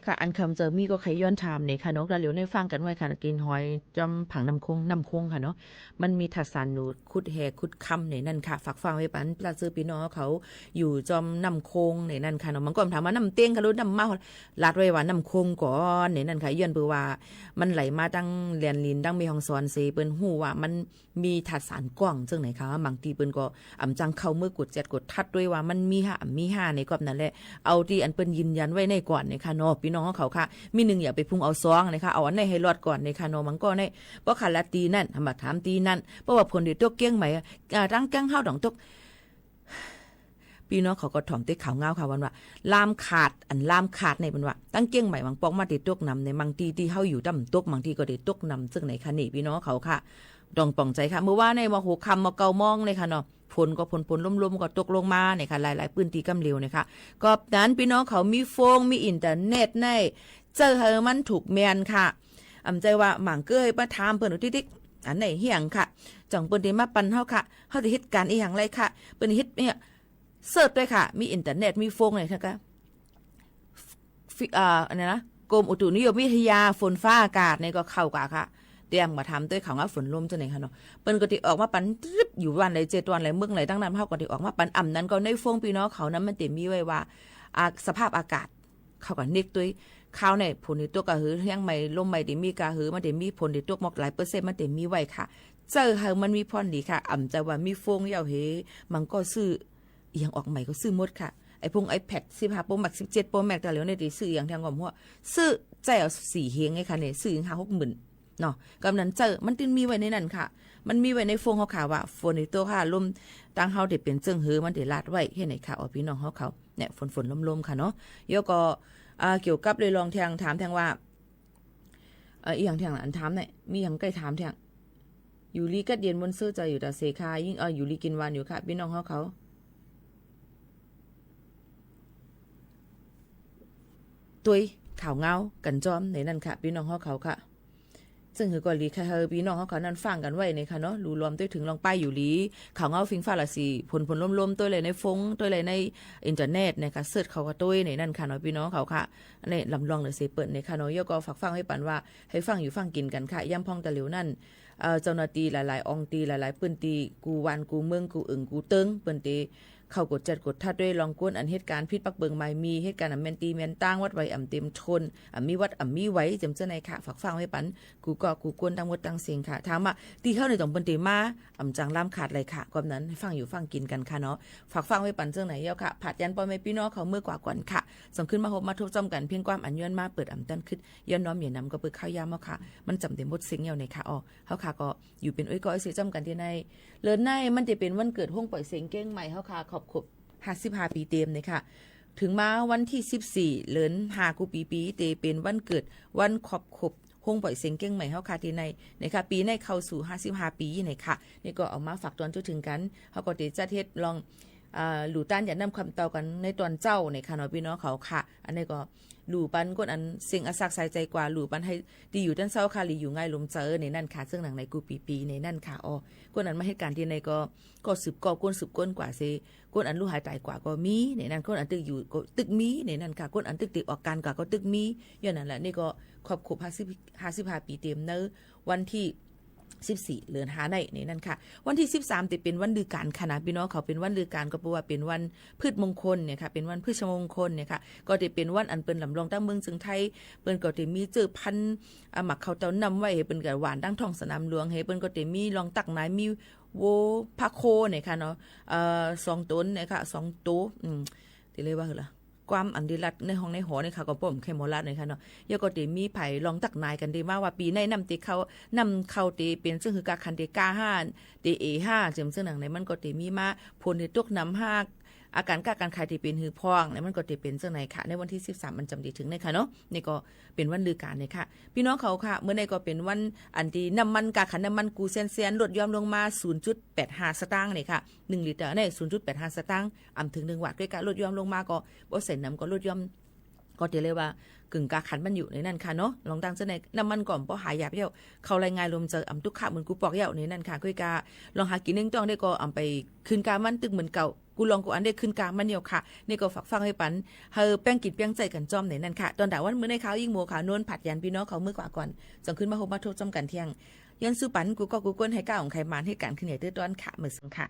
ค่ะอันคำเจอมีก็ใครย้อนถามเนี่ยค่ะเนาะแล้วเดี๋ยวในฟังกันไว้ค่ะกินหอยจอมผังน้ำคงค่ะเนาะมันมีทัศนหนูคุดแหคุดคำในนั่นค่ะฝากฟังไว้ปันปลาซื้อพี่น้องเขาอยู่จอมน้ำคงในนั่นค่ะเนาะมันก็ถามว่าน้ำเตี้ยงค่ะรู้น้ำเมาลาดไว้ว่าน้ำคงก่อนในนั่นค่ะย้อนเปือว่ามันไหลมาตั้งเรียนลินตั้งมีห้องสอนเซเปิ้นฮู้ว่ามันมีทัศนกว้างจังไหนคะบางทีเปิ้นก็อำจังเข้ามือกดเจ็ดกดทัดด้วยว่ามันมีห้าในกรอบนั่นแหละเอาที่อันเปิ้นยืนยันไว้ในก่อนเนี่ยค่ะเนาะพี่น้องเขาค่ะมี1อย่าไปพุ่งเอา2นะคะเอาอันไหนให้รอดก่อนในค่ะเนาะมันก็ในบ่คันละตีนั่นมาถามตีนั่นเพราะว่าผลที่ตกเกี้ยงใหม่ตั้งแก้งเฮาดองตกพี่น้องเขาก็ถ่อมติข่าวเงาค่ะว่าลามขาดในเป็นว่าตั้งเกี้ยงใหม่บางปองมาติดตกนำในบางทีที่เฮาอยู่ต่ำตกบางทีก็ได้ตกนำซึ่งในค่ะนี่พี่น้องเขาค่ะดองป่องใจค่ะเมื่อว่าในมาโหคำมาเกามองเลยค่ะเนาะฝนก็ฝนลมๆก็ตกลงมาเนี่ยค่ะหลายๆพื้นที่กำเร็วเนี่ยค่ะก็นั้นพี่น้องเขามีโฟงมีอินเทอร์เน็ตในเจอเฮมันถูกแมนค่ะอำใจว่าหม่างเก้ยมาถามเพิ่นติ๊กอันไหนเฮียงค่ะจังเปิ้นได้มาปันเฮาค่ะเฮาสิเฮ็ดการอีหยังไรค่ะเปิ้นเฮ็ดเนี่ยเสิร์ชด้วยค่ะมีอินเทอร์เน็ตมีโฟงเลยค่ะอันนี้นะกรมอุตุนิยมวิทยาฝนฟ้าอากาศเนี่ยก็เข้ากะค่ะเตรียมมาทำด้วยข่าวว่าฝนลมจังไหนค่ะเนาะเปิ้นก็ติออกมาปันตึ๊บอยู่วันไหน7วันไหนเมืองไหนตั้งนั้นเฮาก็ติออกมาปันอ่ำนั้นก็ในโฟงพี่น้องเขานั้นมันเต็มมีไว้ว่าสภาพอากาศเขาก็นิกด้วยข้าวในผลที่ตกกะหือยังไม่ลมไม่ได้มีกะหือมันได้มีผลที่ตกหมอกหลายเปอร์เซ็นต์มันได้มีไว้ค่ะเจอเฮามันมีพรดีค่ะอ่ำจะว่ามีโฟงยาวเฮมันก็ซื้ออีหยังออกใหม่ก็ซื้อหมดค่ะไอ้พง iPad 15 Pro Max 17 Pro Max แต่แล้วในได้ซื้ออย่างทางก่อมหัวซื้อใจเอา4เฮงไงค่ะเนี่ยซื้อ5-60,000เนาะกำนั้นเจอมันติมีไว้ในนั้นค่ะมันมีไว้ในโฟงเขาค่ะว่าฝนในตัวค่ะลมตั้งเฮาได้เป็นเจิงหือมันได้ลาดไว้เฮ็ดให้ค่ะพี่น้องเขาเนี่ยฝนลมๆค่ะเนาะแล้วก็เกี่ยวกับเลยลองแทงถามแทงว่าอีหยังแทงอันถามเนี่ยมีหยังใกล้ถามแทงอยู่ลีกัดเย็นบนเสื้อใจอยู่แต่เสคายิ่งอยู่ลีกินวานอยู่ค่ะพี่น้องเขาตุยข่าวเงากันจอมในนั่นค่ะพี่น้องเขาค่ะซึ่งคือก็ลีค่ะพี่น้องเขานั้นฟังกันไว้ในค่ะเนาะรู้รวมด้วยถึงลองป้ายอยู่ลีข่าวเงาฟิงฟ้าละสีผลล้มๆตัวเลยในฟงตัวเลยในอินเทอร์เน็ตนะคะเสิร์ชเขาก็ตัวในนั่นค่ะเนาะพี่น้องเขาค่ะในลำลองเลยเสเปิดในค่ะเนาะย่อก็ฝากฟังให้ปันว่าให้ฟังอยู่ฟังกินกันค่ะย่ำพองตะเหลียวนั่นเจ้าหน้าที่หลายๆองตีหลายๆปืนตีกูวันกูเมืองกูอึ่งกูเติงปืนตีเข้ากดจัดกดทัดด้วยลองก้นอันเหตุการณ์พิษปักเบิงไม้มีเหตุการณ์แมนตีแมนตั้งวัดไว้เต็มทนมีวัดมีไว้จำเจ้าในค่ะฝากฟังไว้ปันกูก็กูกวนตั้งวัดตั้งเสียงค่ะถามว่าตีเข้าในตรงปืนตีมาจังล่ามขาดอะไรค่ะความนั้นให้ฟังอยู่ฟังกินกันค่ะเนาะฝากฟังไว้ปันเจ้าไหนเยาค่ะผัดยันปอไม่พี่น้องเขาเมื่อกว่าก่อนค่ะส่งขึ้นมาพบมาทุบจอมกันเพียงความอันย้อนมาเปิดตั้นขึ้นย้อนน้อมเหยียดน้ำก็เปิดข้าวยามค่ะมันจำเต็มหมดเสียงเยาในค่ะเขาค่ะก็อยู่เป็นก็เสียจอมกันที่ในเลินในมันจะเป็นวันเกิดห้องปล่อยเสียงเก้งใหม่เขาค่ะขอบ55 ปีเต็มเลยค่ะถึงมาวันที่14เดือน5กุปีเตเป็นวันเกิดวันขบห้องปล่อยเสียงเก้งใหม่เฮาค่ะที่ในค่ะปีในเข้าสู่55 ปีนี่ค่ะนี่ก็เอามาฝากตอนจุดถึงกันเฮาก็ได้จัดเฮ็ดลองหลู่ต้านอย่านำคำเตากันในตอนเจ้าในค่ะเนาะพี่น้องเขาค่ะอันนี้ก็หลู่ปันคนอันเสียงอสักใส่ใจกว่าหลู่ปันให้ดีอยู่ด้านเศร้าค่ะหรืออยู่ง่ายลมเจอในนั่นค่ะซึ่งหนังในกูปีในนั่นค่ะคนอันมาเหตุการณ์ที่ในก็สืบก้นสืบก้นกว่าเซคนอันรู้หายตายกว่าก็มีในนั้นคนอันตึกอยู่ก็ตึกมีในนั่นค่ะคนอันตึกติดออกการกว่าก็ตึกมีอย่างนั้นแหละนี่ก็ครบ55 ปีเต็มเนอะวันที่14เดือน5ในนั่นค่ะวันที่13จะเป็นวันฤดูกาลค่ะนะพี่น้องเขาเป็นวันฤดูกาลก็แปลว่าเป็นวันพืชมงคลเนี่ยค่ะเป็นวันพืชมงคลเนี่ยค่ะก็จะเป็นวันอันเปิ้นลำลองตั้งเมืองจึงไทยเปิ้นก็จะมีเจอพันหมักเขาเต้านำไว้ให้เปิ้นก็หวานตั้งท้องสนามหลวงให้เปิ้นก็จะมีลองตักนายมีโวพะโคเนี่ยค่ะเนาะ2ต้นเนี่ยค่ะ2ตัวที่เรียกว่าเหรอความอันดีรัดในห้องในหอเนี่ยค่ะก็ผมแค่หมอรัดเลยค่ะเนาะยก็ติมีไผ่ลองตักนายกันดีมากว่าปีในนำติเขาติเป็นซึ่งคือกาคันติกา5ติA5จึงซึ่งหนังในมันก็ติมีมาผลที่ตกน้ำ5อาการกาการขายที่เป็นหือพองเนี่ยมันก็ติเป็นจังไหนค่ะในวันที่13มันจำดีถึงเนี่ยค่ะเนาะนี่ก็เป็นวันฤดูกาลเนี่ยค่ะพี่น้องเขาค่ะเมื่อในก็เป็นวันอันที่น้ำมันกาขันน้ำมันกูเซียนลดย่อมลงมา 0.85 สตางค์เนี่ยค่ะ1ลิตรเนี่ย 0.85 สตางค์ถึง1วัตต์ด้วยกันลดย่อมลงมาก็บ่ใส่น้ำก็ลดย่อมก็จะเรียกว่ากึ่งกาขันมันอยู่ในนั่นค่ะเนาะลองตั้งจังไหนน้ำมันก่อนบ่หายยาเพี้ยวเขารายงานรวมเจอตุกขะเหมือนกูปอกเหี่ยวในนั่นค่ะคุยกาลองหากินนึงต้องได้ก็ไปคืนกามันตึกเหมือนเก่ากู กูลองกูอันได้ขึ้นกลางมันเดียวค่ะนี่ก็ฝากฟังให้ปันเฮอแป้งกินแป้งใจกันจอมไหนนั่นค่ะตอนด่าวันมื้อในข่าวยิ่งหมูขาวนวลผัดยันพี่น้องเขามื้อกว่าก่อนส่งขึ้นมาโฮมาโทษจอมกันเที่ยงยันสู้ปันกูก็กูก้นให้ก้าวของใครมานให้การขึ้นใหญ่ตื้อต้อนค่ะมื้อสังค่ะ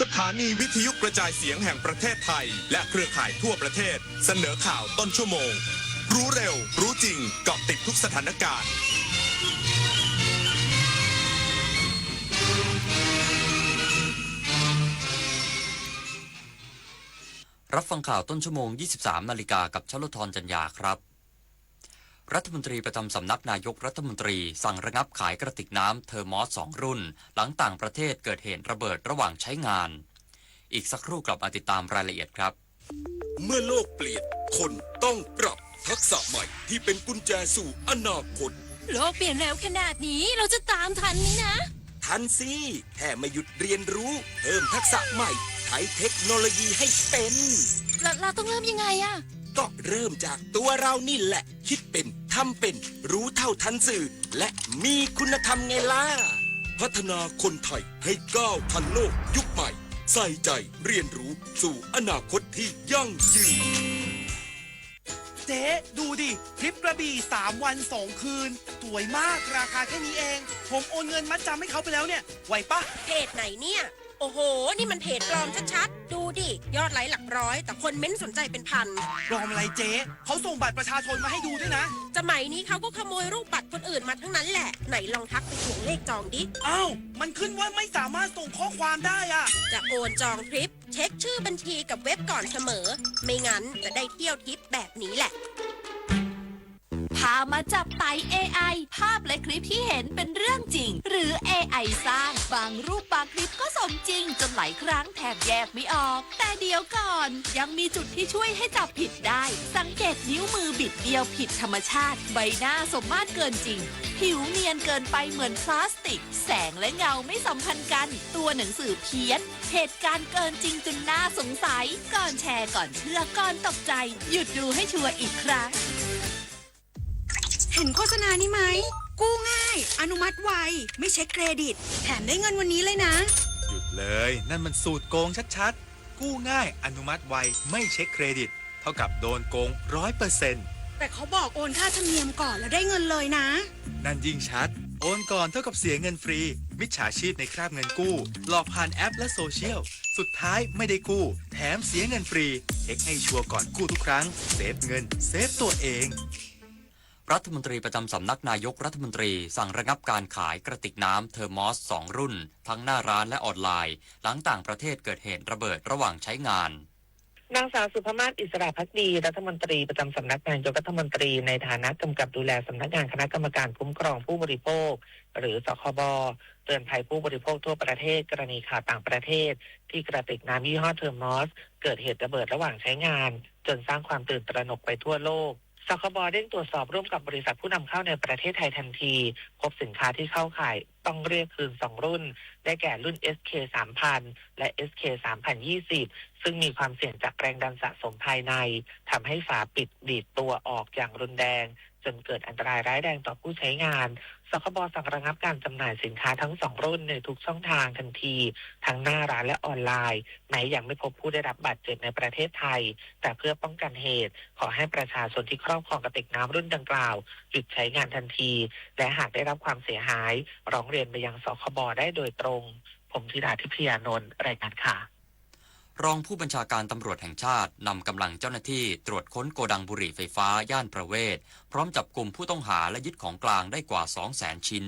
สถานีวิทยุกระจายเสียงแห่งประเทศไทยและเครือข่ายทั่วประเทศเสนอข่าวต้นชั่วโมงรู้เร็วรู้จริงเกาะติดทุกสถานการณ์ รับฟังข่าวต้นชั่วโมง 23 นาฬิกากับชลธรจัญญาครับรัฐมนตรีประจำสำนักนายกรัฐมนตรีสั่งระงับขายกระติกน้ำเทอร์มอส 2 รุ่นหลังต่างประเทศเกิดเหตุระเบิดระหว่างใช้งานอีกสักครู่กลับมาติดตามรายละเอียดครับเมื่อโลกเปลี่ยนคนต้องปรับทักษะใหม่ที่เป็นกุญแจสู่อนาคตโลกเปลี่ยนเร็วขนาดนี้เราจะตามทันนี้นะทันสิแค่ไม่หยุดเรียนรู้เพิ่มทักษะใหม่ใช้เทคโนโลยีให้เป็นเราต้องเริ่มยังไงอะก็เริ่มจากตัวเรานี่แหละคิดเป็นทำเป็นรู้เท่าทันสื่อและมีคุณธรรมไงล่ะพัฒนาคนไทยให้ก้าวทันโลกยุคใหม่ใส่ใจเรียนรู้สู่อนาคตที่ยั่งยืน เจ๊ดูดิทริปกระบี่3 วัน 2 คืนสวยมากราคาแค่นี้เองผมโอนเงินมัดจำให้เขาไปแล้วเนี่ยไหวปะ เพจไหนเนี่ยโอ้โหนี่มันเพจปลอมชัดๆดูดิยอดไลค์หลักร้อยแต่คนเม้นสนใจเป็นพัน ปลอมอะไรเจ๊เขาส่งบัตรประชาชนมาให้ดูด้วยนะสมัยนี้เขาก็ขโมยรูปบัตรคนอื่นมาทั้งนั้นแหละไหนลองทักไปทวงเลขจองดิอ้าวมันขึ้นว่าไม่สามารถส่งข้อความได้อะจะโอนจองทริปเช็คชื่อบัญชีกับเว็บก่อนเสมอไม่งั้นจะได้เที่ยวทริปแบบนี้แหละพามาจับไต่ AI ภาพและคลิปที่เห็นเป็นเรื่องจริงหรือ AI สร้างบางรูปบางคลิปก็สมจริงจนหลายครั้งแทบแยกไม่ออกแต่เดี๋ยวก่อนยังมีจุดที่ช่วยให้จับผิดได้สังเกตนิ้วมือบิดเบี้ยวผิดธรรมชาติใบหน้าสมมาตรเกินจริงผิวเนียนเกินไปเหมือนพลาสติกแสงและเงาไม่สัมพันธ์กันตัวหนังสือเพี้ยนเหตุการณ์เกินจริงจนน่าสงสัยก่อนแชร์ก่อนเชื่อก่อนตกใจหยุดดูให้ชัวร์อีกครั้งเห็นโฆษณานี้ไหมกู้ง่ายอนุมัติไวไม่เช็คเครดิตแถมได้เงินวันนี้เลยนะหยุดเลยนั่นมันสูตรโกงชัดๆกู้ง่ายอนุมัติไวไม่เช็คเครดิตเท่ากับโดนโกง 100% แต่เขาบอกโอนค่าธรรมเนียมก่อนแล้วได้เงินเลยนะนั่นยิ่งชัดโอนก่อนเท่ากับเสียเงินฟรีมิจฉาชีพในคราบเงินกู้หลอกผ่านแอปและโซเชียลสุดท้ายไม่ได้กู้แถมเสียเงินฟรีเช็คให้ชัวร์ก่อนกู้ทุกครั้งเซฟเงินเซฟตัวเองรัฐมนตรีประจำสำนักนายกรัฐมนตรีสั่งระงับการขายกระติกน้ำเทอร์มอส2 รุ่นทั้งหน้าร้านและออนไลน์หลังต่างประเทศเกิดเหตุระเบิดระหว่างใช้งานนางสาวสุภมาศอิสระภักดีรัฐมนตรีประจำสำนักนายกรัฐมนตรีในฐานะกำกับดูแลสำนักงานคณะกรรมการคุ้มครองผู้บริโภคหรือสคบเตือนภัยผู้บริโภคทั่วประเทศกรณีข่าวต่างประเทศที่กระติกน้ำยี่ห้อเทอร์มอสเกิดเหตุระเบิดระหว่างใช้งานจนสร้างความตื่นตระหนกไปทั่วโลกสคบเร่งตรวจสอบร่วมกับบริษัทผู้นำเข้าในประเทศไทยทันทีพบสินค้าที่เข้าข่ายต้องเรียกคืน2 รุ่นได้แก่รุ่น SK 3000และ SK 3020ซึ่งมีความเสี่ยงจากแรงดันสะสมภายในทำให้ฝาปิดดีดตัวออกอย่างรุนแรงจนเกิดอันตรายร้ายแรงต่อผู้ใช้งานสคบสั่งระงับการจำหน่ายสินค้าทั้ง2 รุ่นในทุกช่องทางทันทีทั้งหน้าร้านและออนไลน์แม้ยังไม่พบผู้ได้รับบาดเจ็บในประเทศไทยแต่เพื่อป้องกันเหตุขอให้ประชาชนที่ครอบครองกระติกน้ำรุ่นดังกล่าวหยุดใช้งานทันทีและหากได้รับความเสียหายร้องเรียนไปยังสคบได้โดยตรงผมธิดาทิพยานนท์รายงานค่ะรองผู้บัญชาการตำรวจแห่งชาตินำกำลังเจ้าหน้าที่ตรวจค้นโกดังบุหรี่ไฟฟ้าย่านประเวศพร้อมจับกลุ่มผู้ต้องหาและยึดของกลางได้กว่า 200,000 ชิ้น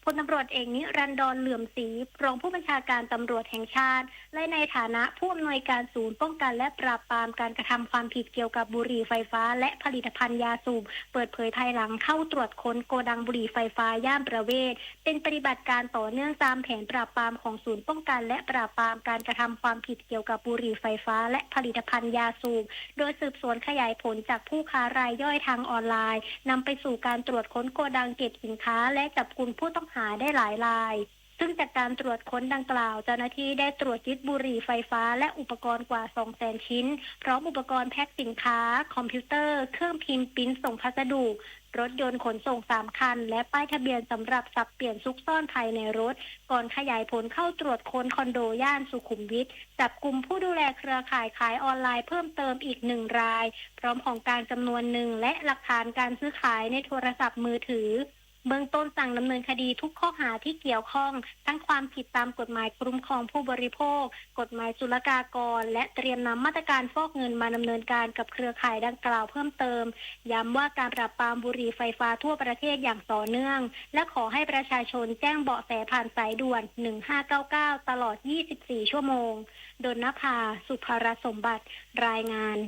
พลตำรวจเอกนิรันดรเหลื่อมศรีรองผู้บัญชาการตำรวจแห่งชาติและในฐานะผู้อำนวยการศูนย์ป้องกันและปราบปรามการกระทำความผิดเกี่ยวกับบุหรี่ไฟฟ้าและผลิตภัณฑ์ยาสูบเปิดเผยภายหลังเข้าตรวจค้นโกดังบุหรี่ไฟฟ้าย่านประเวศเป็นปฏิบัติการต่อเนื่องตามแผนปราบปรามของศูนย์ป้องกันและปราบปรามการกระทำความผิดเกี่ยวกับบุหรี่ไฟฟ้าและผลิตภัณฑ์ยาสูบโดยสืบสวนขยายผลจากผู้ค้ารายย่อยทางออนไลน์นำไปสู่การตรวจค้นโกดังเก็บสินค้าและจับกุมผู้ต้องหาได้หลายรายซึ่งจากการตรวจค้นดังกล่าวเจ้าหน้าที่ได้ตรวจยึดบุหรี่ไฟฟ้าและอุปกรณ์กว่า 200,000 ชิ้นพร้อมอุปกรณ์แพ็คสินค้าคอมพิวเตอร์เครื่องพิมพ์ปริ้นส่งพัสดุรถยนต์ขนส่ง3 คันและป้ายทะเบียนสำหรับสับเปลี่ยนซุกซ่อนภายในรถก่อนขยายผลเข้าตรวจค้นคอนโดย่านสุขุมวิทจับกุมผู้ดูแลเครือข่ายขายออนไลน์เพิ่มเติมอีก1 รายพร้อมของกลางจำนวนหนึ่งและหลักฐานการซื้อขายในโทรศัพท์มือถือเบื้องต้นสั่งดำเนินคดีทุกข้อหาที่เกี่ยวข้องทั้งความผิดตามกฎหมายคุ้มครองผู้บริโภคกฎหมายศุลกากรและเตรียมนำมาตรการฟอกเงินมาดำเนินการกับเครือข่ายดังกล่าวเพิ่มเติมย้ำว่าการปราบปรามบุหรี่ไฟฟ้าทั่วประเทศอย่างต่อเนื่องและขอให้ประชาชนแจ้งเบาะแสผ่านสายด่วน1599ตลอด24 ชั่วโมงดลนภาสุภรสมบัติรายงาน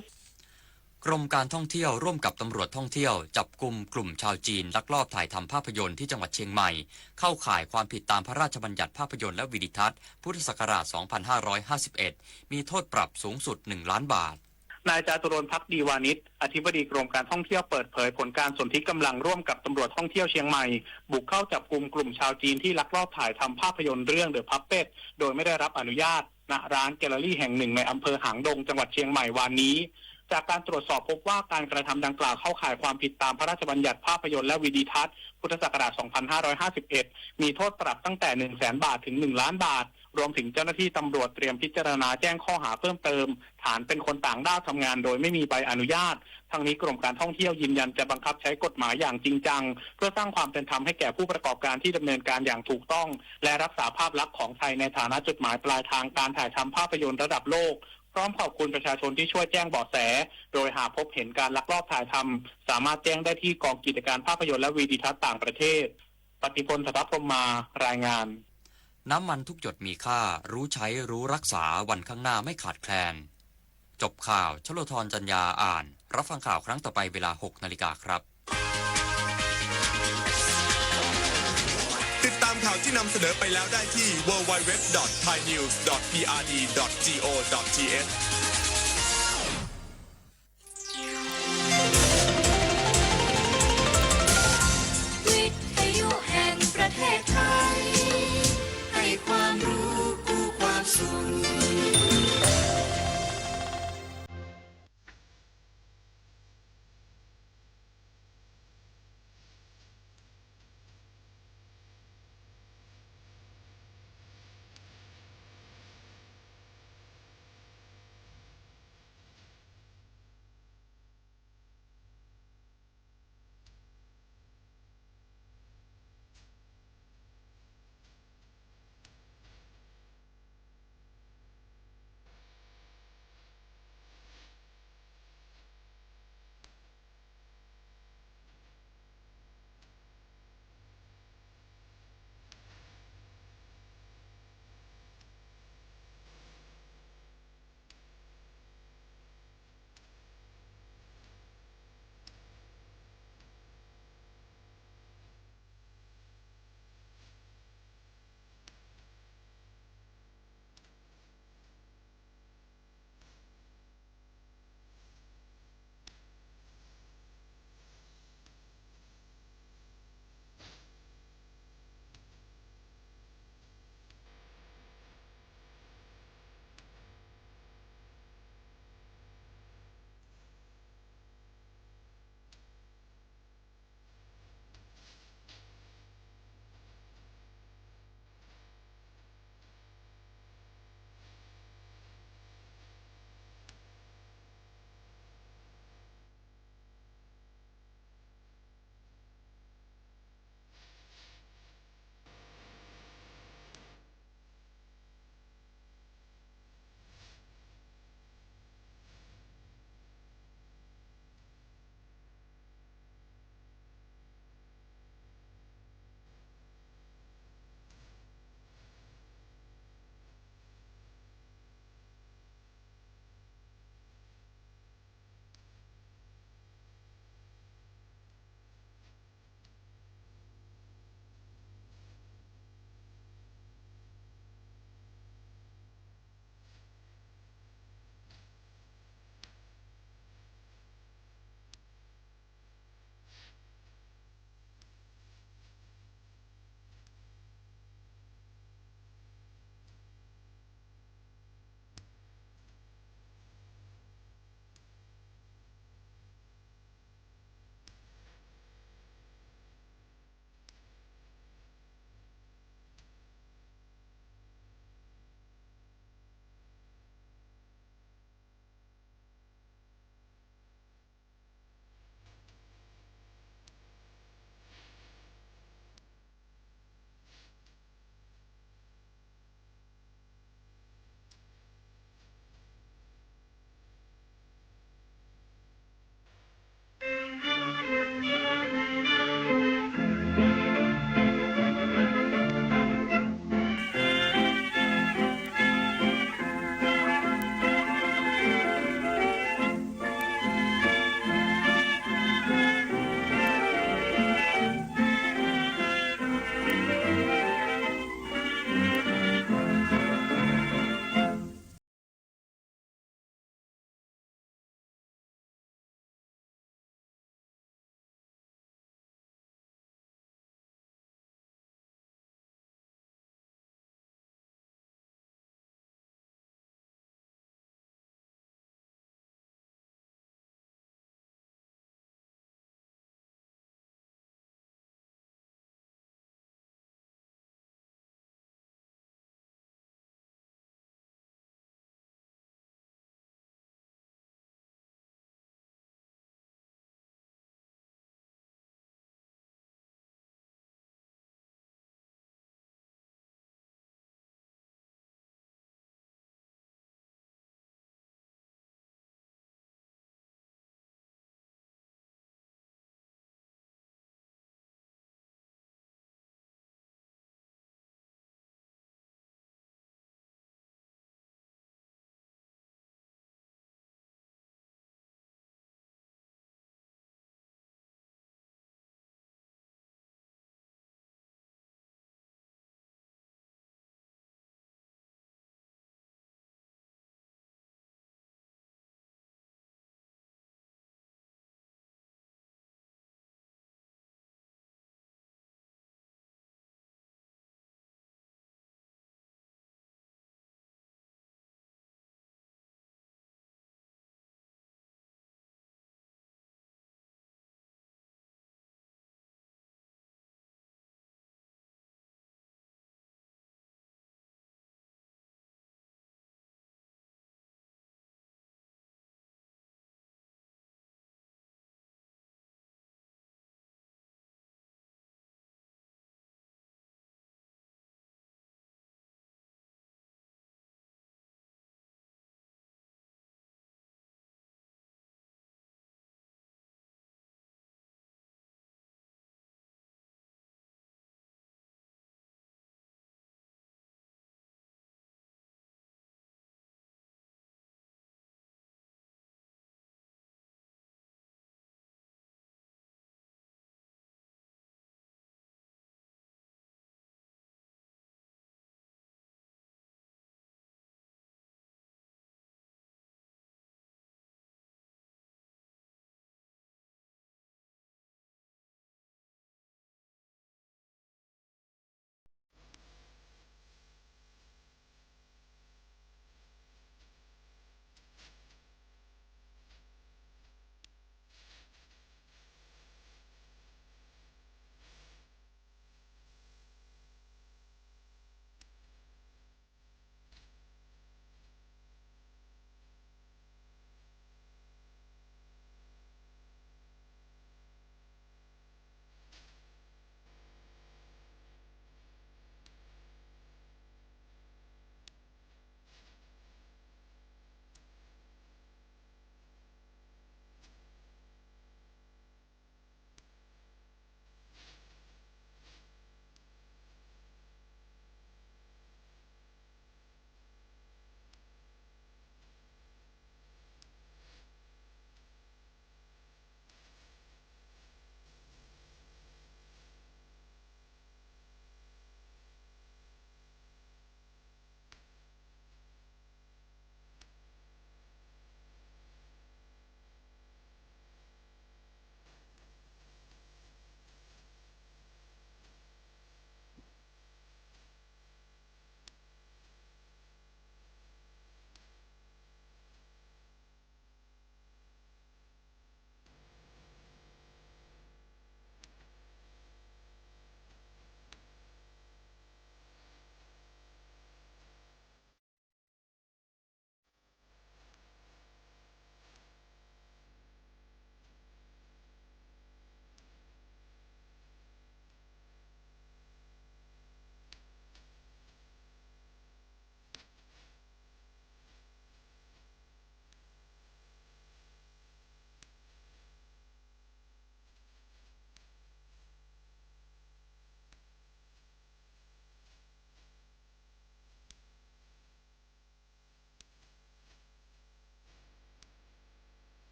กรมการท่องเที่ยวร่วมกับตำรวจท่องเที่ยวจับกุมกลุ่มชาวจีนลักลอบถ่ายทำภาพยนตร์ที่จังหวัดเชียงใหม่เข้าข่ายความผิดตามพระราชบัญญัติภาพยนตร์และวิดิทัศน์พุทธศักราช 2551 มีโทษปรับสูงสุด 1 ล้านบาทนายจาตุรนต์ ภักดีวานิชอธิบดีกรมการท่องเที่ยวเปิดเผยผลการสนธิกำลังร่วมกับตำรวจท่องเที่ยวเชียงใหม่บุกเข้าจับกุมกลุ่มชาวจีนที่ลักลอบถ่ายทำภาพยนตร์เรื่อง The Puppet โดยไม่ได้รับอนุญาตณร้านแกลเลอรี่แห่งหนึ่งในอำเภอหางดงจังหวัดเชียงใหม่วานนี้จากการตรวจสอบพบว่าการกระทำดังกล่าวเข้าข่ายความผิดตามพระราชบัญญัติภาพยนตร์และวิดิทัศน์พุทธศักราช 2551 มีโทษปรับตั้งแต่ 100,000 บาทถึง 1 ล้านบาท รวมถึงเจ้าหน้าที่ตำรวจเตรียมพิจารณาแจ้งข้อหาเพิ่มเติมฐานเป็นคนต่างด้าวทำงานโดยไม่มีใบอนุญาตทั้งนี้กรมการท่องเที่ยวยืนยันจะบังคับใช้กฎหมายอย่างจริงจังเพื่อสร้างความเป็นธรรมให้แก่ผู้ประกอบการที่ดำเนินการอย่างถูกต้องและรักษาภาพลักษณ์ของไทยในฐานะจุดหมายปลายทางการถ่ายทำภาพยนตร์ระดับโลกพร้อมขอบคุณประชาชนที่ช่วยแจ้งเบาะแสโดยหากพบเห็นการลักลอบถ่ายทำสามารถแจ้งได้ที่กองกิจการภาพยนตร์และวีดิทัศน์ต่างประเทศปฏิพล สัทธพรหมมารายงานน้ำมันทุกหยดมีค่ารู้ใช้รู้รักษาวันข้างหน้าไม่ขาดแคลนจบข่าวชโลธรจัญญาอ่านรับฟังข่าวครั้งต่อไปเวลา 6 นาฬิกาครับติดตามข่าวที่นำเสนอไปแล้วได้ที่ www.thainews.prd.go.th